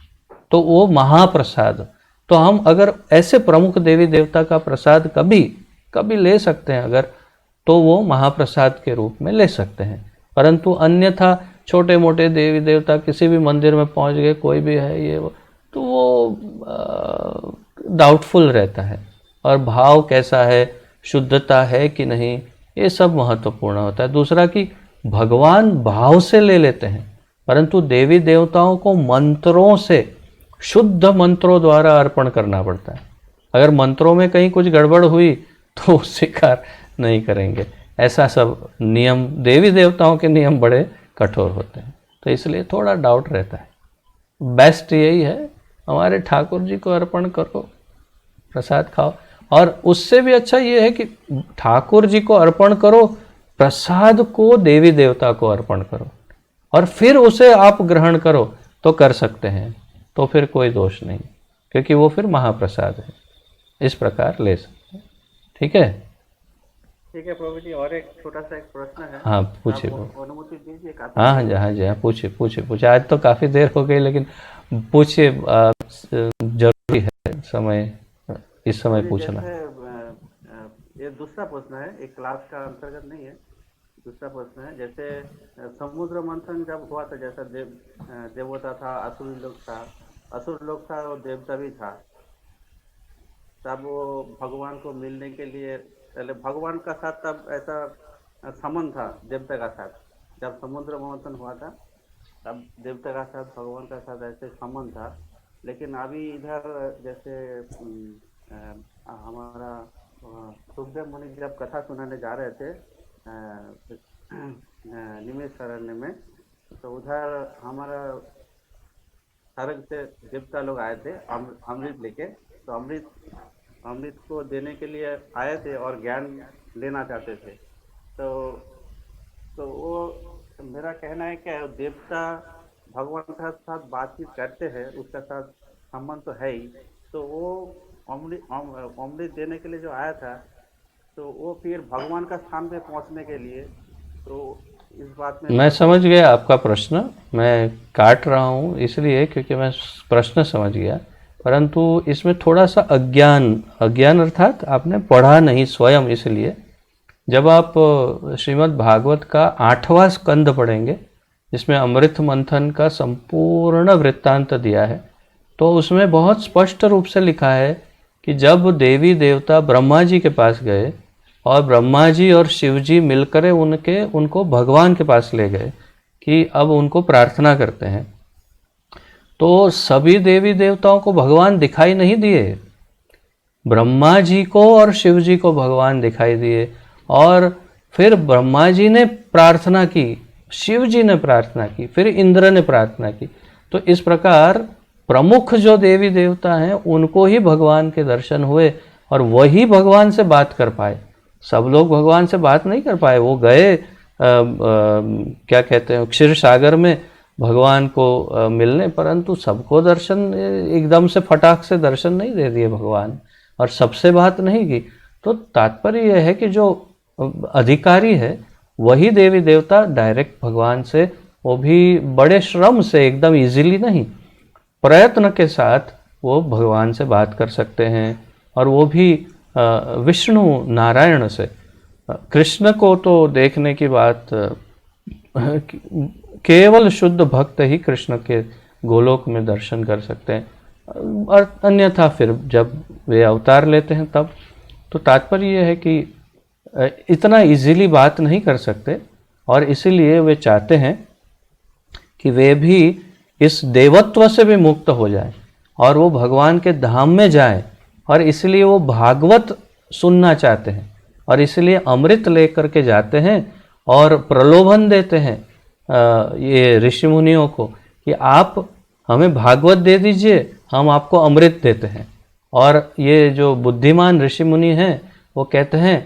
तो वो महाप्रसाद। तो हम अगर ऐसे प्रमुख देवी देवता का प्रसाद कभी ले सकते हैं अगर, तो वो महाप्रसाद के रूप में ले सकते हैं। परंतु अन्यथा छोटे मोटे देवी देवता किसी भी मंदिर में पहुंच गए, कोई भी है ये तो वो डाउटफुल रहता है, और भाव कैसा है, शुद्धता है कि नहीं, ये सब महत्वपूर्ण होता है। दूसरा कि भगवान भाव से ले लेते हैं, परंतु देवी देवताओं को मंत्रों से, शुद्ध मंत्रों द्वारा अर्पण करना पड़ता है। अगर मंत्रों में कहीं कुछ गड़बड़ हुई तो स्वीकार नहीं करेंगे। ऐसा सब नियम, देवी देवताओं के नियम बड़े कठोर होते हैं, तो इसलिए थोड़ा डाउट रहता है। बेस्ट यही है, हमारे ठाकुर जी को अर्पण करो, प्रसाद खाओ, और उससे भी अच्छा ये है कि ठाकुर जी को अर्पण करो, प्रसाद को देवी देवता को अर्पण करो, और फिर उसे आप ग्रहण करो तो कर सकते हैं, तो फिर कोई दोष नहीं, क्योंकि वो फिर महाप्रसाद है। इस प्रकार ले सकते हैं। ठीक है, ठीक है प्रभु जी, और एक छोटा सा एक प्रश्न है, हाँ तो आप पूछिए प्रभु। अनुमति दीजिए, काफी हाँ हाँ देर जी, हो हाँ गई। जी, हाँ पूछिए पूछिए पूछिए, आज तो काफ़ी देर हो गई, लेकिन पूछिए, जरूरी है समय, इस प्रभु समय जी पूछना। जैसे ये दूसरा प्रश्न है, एक क्लास का अंतर्गत नहीं है। दूसरा प्रश्न है, जैसे समुद्र मंथन जब हुआ था, जैसा देवता था, असुर लोग था, असुर लोग था और देवता भी था, तब वो भगवान को मिलने के लिए पहले भगवान का साथ तब ऐसा संबंध था देवता का साथ। जब समुद्र मंथन हुआ था तब देवता का साथ भगवान का साथ ऐसे संबंध था। लेकिन अभी इधर जैसे हमारा सुखदेव मुनि जब कथा सुनाने जा रहे थे निमेश अरण्य में, तो उधर हमारा स्वर्ग से देवता लोग आए थे अमृत लेके। तो अमृत अमृत को देने के लिए आए थे और ज्ञान लेना चाहते थे। तो वो मेरा कहना है कि देवता भगवान के साथ बातचीत करते हैं, उसका साथ संबंध तो है ही। तो वो अमृत देने के लिए जो आया था, तो वो फिर भगवान का स्थान पे पहुंचने के लिए, तो इस बात में मैं थोड़ा सा। समझ गया आपका प्रश्न। मैं काट रहा हूँ इसलिए क्योंकि मैं प्रश्न समझ गया, परंतु इसमें थोड़ा सा अज्ञान, अज्ञान अर्थात आपने पढ़ा नहीं स्वयं, इसलिए जब आप श्रीमद् भागवत का 8वां स्कंद पढ़ेंगे, जिसमें अमृत मंथन का संपूर्ण वृत्तांत दिया है, तो उसमें बहुत स्पष्ट रूप से लिखा है कि जब देवी देवता ब्रह्मा जी के पास गए और ब्रह्मा जी और शिव जी मिलकर उनको भगवान के पास ले गए कि अब उनको प्रार्थना करते हैं, तो सभी देवी देवताओं को भगवान दिखाई नहीं दिए। ब्रह्मा जी को और शिव जी को भगवान दिखाई दिए, और फिर ब्रह्मा जी ने प्रार्थना की, शिव जी ने प्रार्थना की, फिर इंद्र ने प्रार्थना की। तो इस प्रकार प्रमुख जो देवी देवता हैं उनको ही भगवान के दर्शन हुए, और वही भगवान से बात कर पाए। सब लोग भगवान से बात नहीं कर पाए। वो गए क्या कहते हैं, क्षीर सागर में भगवान को मिलने, परंतु सबको दर्शन एकदम से फटाक से दर्शन नहीं दे दिए भगवान, और सबसे बात नहीं की। तो तात्पर्य यह है कि जो अधिकारी है वही देवी देवता डायरेक्ट भगवान से, वो भी बड़े श्रम से, एकदम इजीली नहीं, प्रयत्न के साथ वो भगवान से बात कर सकते हैं। और वो भी विष्णु नारायण से। कृष्ण को तो देखने की बात, केवल शुद्ध भक्त ही कृष्ण के गोलोक में दर्शन कर सकते हैं, और अन्यथा फिर जब वे अवतार लेते हैं तब। तो तात्पर्य यह है कि इतना इजीली बात नहीं कर सकते, और इसीलिए वे चाहते हैं कि वे भी इस देवत्व से भी मुक्त हो जाए और वो भगवान के धाम में जाए, और इसलिए वो भागवत सुनना चाहते हैं, और इसलिए अमृत लेकर के जाते हैं और प्रलोभन देते हैं ये ऋषि मुनियों को कि आप हमें भागवत दे दीजिए, हम आपको अमृत देते हैं। और ये जो बुद्धिमान ऋषि मुनि हैं वो कहते हैं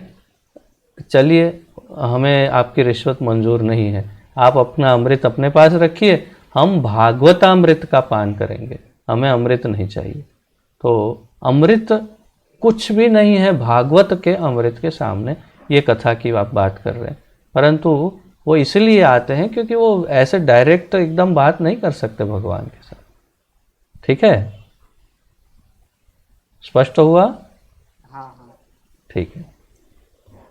चलिए, हमें आपकी रिश्वत मंजूर नहीं है, आप अपना अमृत अपने पास रखिए, हम भागवतामृत का पान करेंगे, हमें अमृत नहीं चाहिए। तो अमृत कुछ भी नहीं है भागवत के अमृत के सामने, ये कथा की आप बात कर रहे हैं। परंतु वो इसलिए आते हैं क्योंकि वो ऐसे डायरेक्ट एकदम बात नहीं कर सकते भगवान के साथ। ठीक है, स्पष्ट हुआ? हाँ हाँ। ठीक है।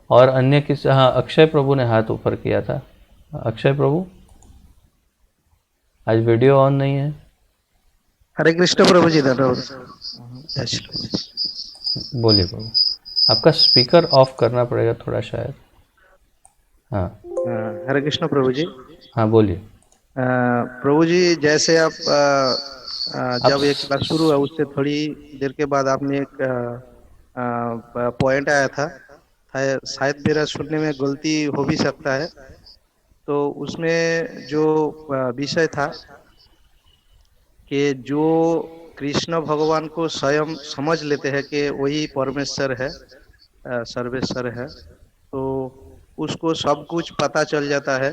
और अन्य किसी, हाँ अक्षय प्रभु ने हाथ ऊपर किया था। अक्षय प्रभु, आज वीडियो ऑन नहीं है। हरे कृष्ण प्रभु जी, धन्यवाद। बोलिए प्रभु, आपका स्पीकर ऑफ करना पड़ेगा थोड़ा शायद। हाँ हरे कृष्ण प्रभु जी। हाँ बोलिए। प्रभु जी, जैसे आप आप जब एक क्लास शुरू हुआ उससे थोड़ी देर के बाद आपने एक पॉइंट आया था, शायद मेरा सुनने में गलती हो भी सकता है। तो उसमें जो विषय था कि जो कृष्ण भगवान को स्वयं समझ लेते हैं कि वही परमेश्वर है, सर्वेश्वर है, तो उसको सब कुछ पता चल जाता है,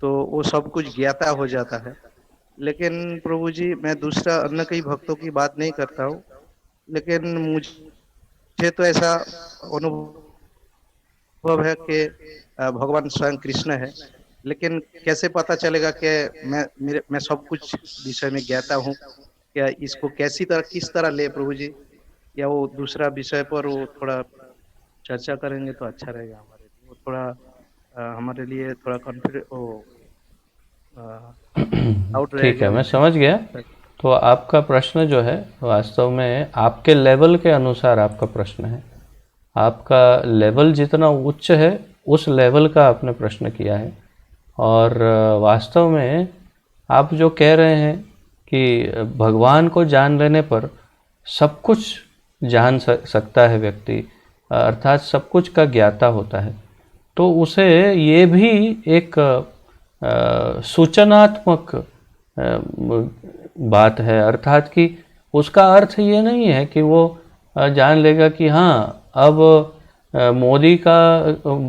तो वो सब कुछ ज्ञाता हो जाता है। लेकिन प्रभु जी, मैं दूसरा अन्य कई भक्तों की बात नहीं करता हूँ, लेकिन मुझे तो ऐसा अनुभव अनुभव है कि भगवान स्वयं कृष्ण है, लेकिन कैसे पता चलेगा कि मैं सब कुछ विषय में ज्ञाता हूँ? क्या इसको किस तरह ले प्रभु जी? या वो दूसरा विषय पर वो थोड़ा चर्चा करेंगे तो अच्छा रहेगा हमारे लिए। वो थोड़ा हमारे लिए थोड़ा कॉन्फिडेंट वो आउट ठीक है, रहेगा। मैं समझ गया। तो आपका प्रश्न जो है वास्तव में आपके लेवल के अनुसार आपका प्रश्न है। आपका लेवल जितना उच्च है उस लेवल का आपने प्रश्न किया है। और वास्तव में आप जो कह रहे हैं कि भगवान को जान लेने पर सब कुछ जान सकता है व्यक्ति, अर्थात सब कुछ का ज्ञाता होता है, तो उसे ये भी एक सूचनात्मक बात है। अर्थात कि उसका अर्थ ये नहीं है कि वो जान लेगा कि हाँ अब मोदी का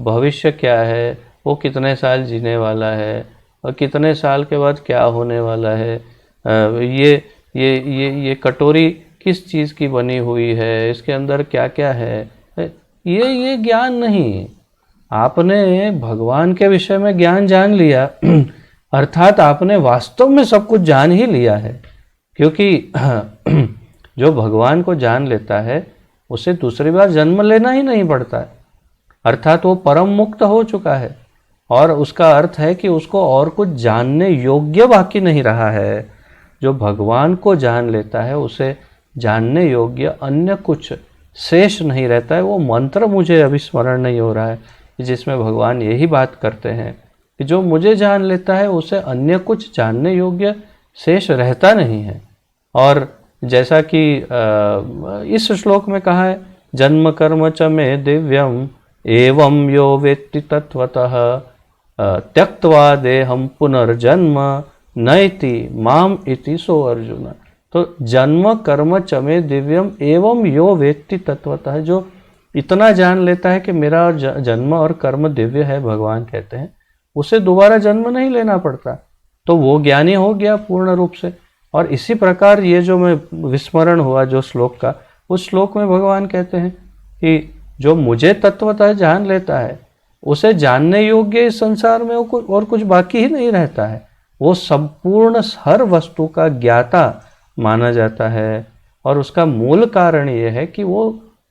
भविष्य क्या है, वो कितने साल जीने वाला है और कितने साल के बाद क्या होने वाला है, ये कटोरी किस चीज़ की बनी हुई है, इसके अंदर क्या क्या है, ये ज्ञान नहीं। आपने भगवान के विषय में ज्ञान जान लिया अर्थात आपने वास्तव में सब कुछ जान ही लिया है। क्योंकि जो भगवान को जान लेता है उसे दूसरी बार जन्म लेना ही नहीं पड़ता है, अर्थात वो परम मुक्त हो चुका है। और उसका अर्थ है कि उसको और कुछ जानने योग्य बाकी नहीं रहा है। जो भगवान को जान लेता है उसे जानने योग्य अन्य कुछ शेष नहीं रहता है। वो मंत्र मुझे अभी स्मरण नहीं हो रहा है जिसमें भगवान यही बात करते हैं कि जो मुझे जान लेता है उसे अन्य कुछ जानने योग्य शेष रहता नहीं है। और जैसा कि इस श्लोक में कहा है, जन्म कर्म च मे दिव्यम एवं यो वेत्ति तत्वतः त्यक्त्वा देहम पुनर्जन्म नयति माम इति सो अर्जुन। तो जन्म कर्म च मे दिव्यम एवं यो वेत्ति तत्वतः, जो इतना जान लेता है कि मेरा जन्म और कर्म दिव्य है, भगवान कहते हैं, उसे दोबारा जन्म नहीं लेना पड़ता, तो वो ज्ञानी हो गया पूर्ण रूप से। और इसी प्रकार ये जो मैं विस्मरण हुआ जो श्लोक का, उस श्लोक में भगवान कहते हैं कि जो मुझे तत्वतः जान लेता है उसे जानने योग्य इस संसार में और कुछ बाकी ही नहीं रहता है। वो संपूर्ण हर वस्तु का ज्ञाता माना जाता है। और उसका मूल कारण ये है कि वो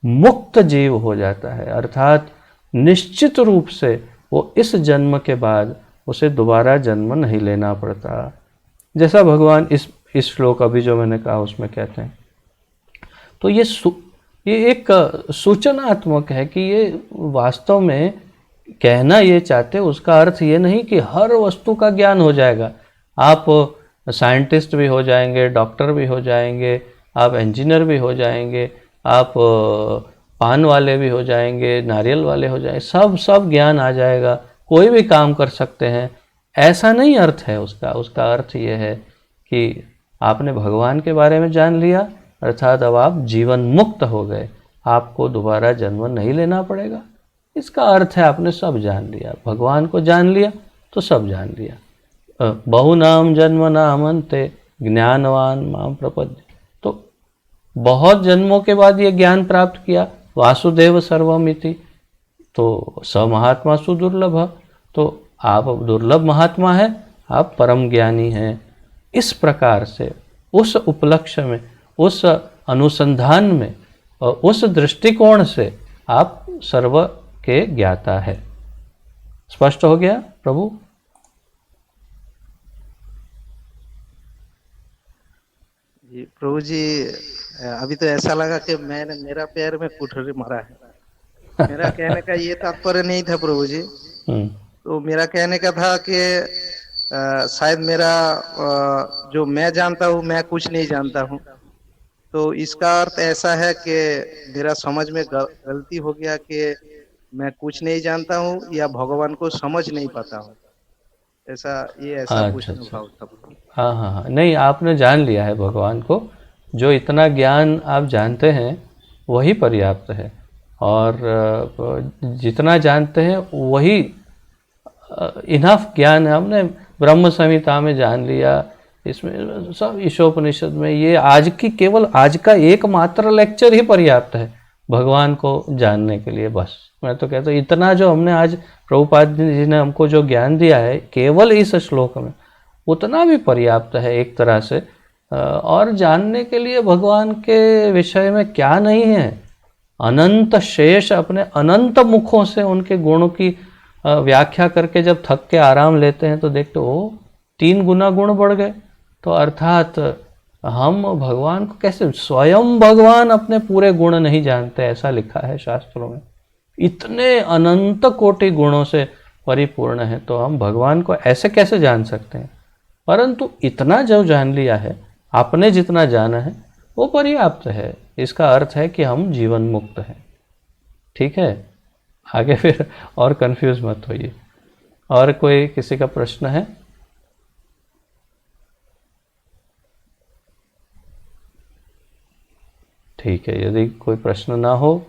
मुक्त जीव हो जाता है, अर्थात निश्चित रूप से वो इस जन्म के बाद उसे दोबारा जन्म नहीं लेना पड़ता, जैसा भगवान इस श्लोक अभी जो मैंने कहा उसमें कहते हैं। तो ये एक सूचनात्मक है कि ये वास्तव में कहना ये चाहते, उसका अर्थ ये नहीं कि हर वस्तु का ज्ञान हो जाएगा। आप साइंटिस्ट भी हो जाएंगे, डॉक्टर भी हो जाएंगे, आप इंजीनियर भी हो जाएंगे, आप पान वाले भी हो जाएंगे, नारियल वाले हो जाएंगे, सब ज्ञान आ जाएगा, कोई भी काम कर सकते हैं, ऐसा नहीं अर्थ है उसका। उसका अर्थ ये है कि आपने भगवान के बारे में जान लिया, अर्थात अब आप जीवन मुक्त हो गए, आपको दोबारा जन्म नहीं लेना पड़ेगा। इसका अर्थ है आपने सब जान लिया, भगवान को जान लिया तो सब जान लिया। बहुनाम जन्म नामन्ते ज्ञानवान माम प्रपद्य। तो बहुत जन्मों के बाद ये ज्ञान प्राप्त किया, वासुदेव सर्वमिति, तो स महात्मा सुदुर्लभ। तो आप दुर्लभ महात्मा हैं, आप परम ज्ञानी हैं। इस प्रकार से उस उपलक्ष्य में, उस अनुसंधान में और उस दृष्टिकोण से आप सर्व के ज्ञाता है। स्पष्ट हो गया प्रभु? जी प्रभु जी, अभी तो ऐसा लगा कि मेरा पैर में कुठरी मारा है। मेरा कहने का ये तात्पर्य नहीं था प्रभु जी। तो मेरा कहने का था कि शायद मेरा जो मैं जानता हूँ मैं कुछ नहीं जानता हूँ। तो इसका अर्थ ऐसा है कि मेरा समझ में गलती हो गया कि मैं कुछ नहीं जानता हूँ या भगवान को समझ नहीं पाता हूँ, ऐसा पूछने भाव था। हाँ, नहीं, आपने जान लिया है भगवान को। जो इतना ज्ञान आप जानते हैं वही पर्याप्त है, और जितना जानते हैं वही इनफ ज्ञान है। हमने ब्रह्म संहिता में जान लिया, इसमें सब ईशोपनिषद में, ये केवल आज का एकमात्र लेक्चर ही पर्याप्त है। भगवान को जानने के लिए। बस मैं तो कहता हूँ इतना जो हमने आज प्रभुपाद जी ने हमको जो ज्ञान दिया है केवल इस श्लोक में, उतना भी पर्याप्त है एक तरह से। और जानने के लिए भगवान के विषय में क्या नहीं है, अनंत शेष अपने अनंत मुखों से उनके गुणों की व्याख्या करके जब थक के आराम लेते हैं तो देखते हो 3 गुना गुण बढ़ गए। तो अर्थात हम भगवान को कैसे, स्वयं भगवान अपने पूरे गुण नहीं जानते, ऐसा लिखा है शास्त्रों में। इतने अनंत कोटि गुणों से परिपूर्ण है, तो हम भगवान को ऐसे कैसे जान सकते हैं। परंतु इतना जो जान लिया है, आपने जितना जाना है वो पर्याप्त है। इसका अर्थ है कि हम जीवन मुक्त हैं। ठीक है, आगे फिर और कंफ्यूज मत होइए। और कोई किसी का प्रश्न है? ठीक है, यदि कोई प्रश्न ना हो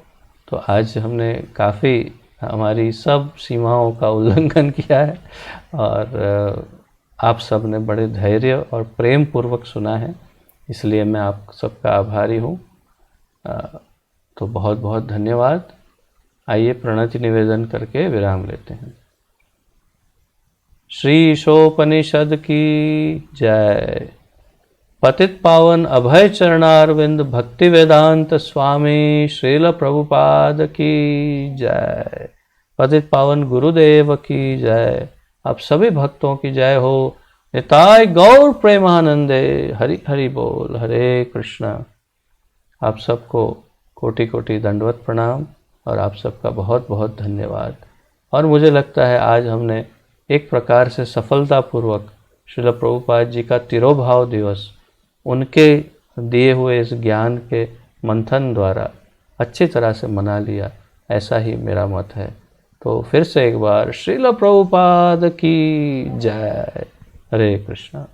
तो आज हमने काफ़ी हमारी सब सीमाओं का उल्लंघन किया है और आप सब ने बड़े धैर्य और प्रेम पूर्वक सुना है, इसलिए मैं आप सबका आभारी हूँ। तो बहुत बहुत धन्यवाद। आइए प्रणति निवेदन करके विराम लेते हैं। श्री ईशोपनिषद की जय। पतित पावन अभय चरणारविंद भक्ति वेदांत स्वामी श्रील प्रभुपाद की जय। पतित पावन गुरुदेव की जय। आप सभी भक्तों की जय हो। निताय गौर प्रेमानंदे। हरि हरि बोल। हरे कृष्णा। आप सबको कोटि कोटि दंडवत प्रणाम और आप सबका बहुत बहुत धन्यवाद। और मुझे लगता है आज हमने एक प्रकार से सफलतापूर्वक श्रील प्रभुपाद जी का तिरोभाव दिवस उनके दिए हुए इस ज्ञान के मंथन द्वारा अच्छी तरह से मना लिया, ऐसा ही मेरा मत है। तो फिर से एक बार श्रील प्रभुपाद की जय। हरे कृष्णा।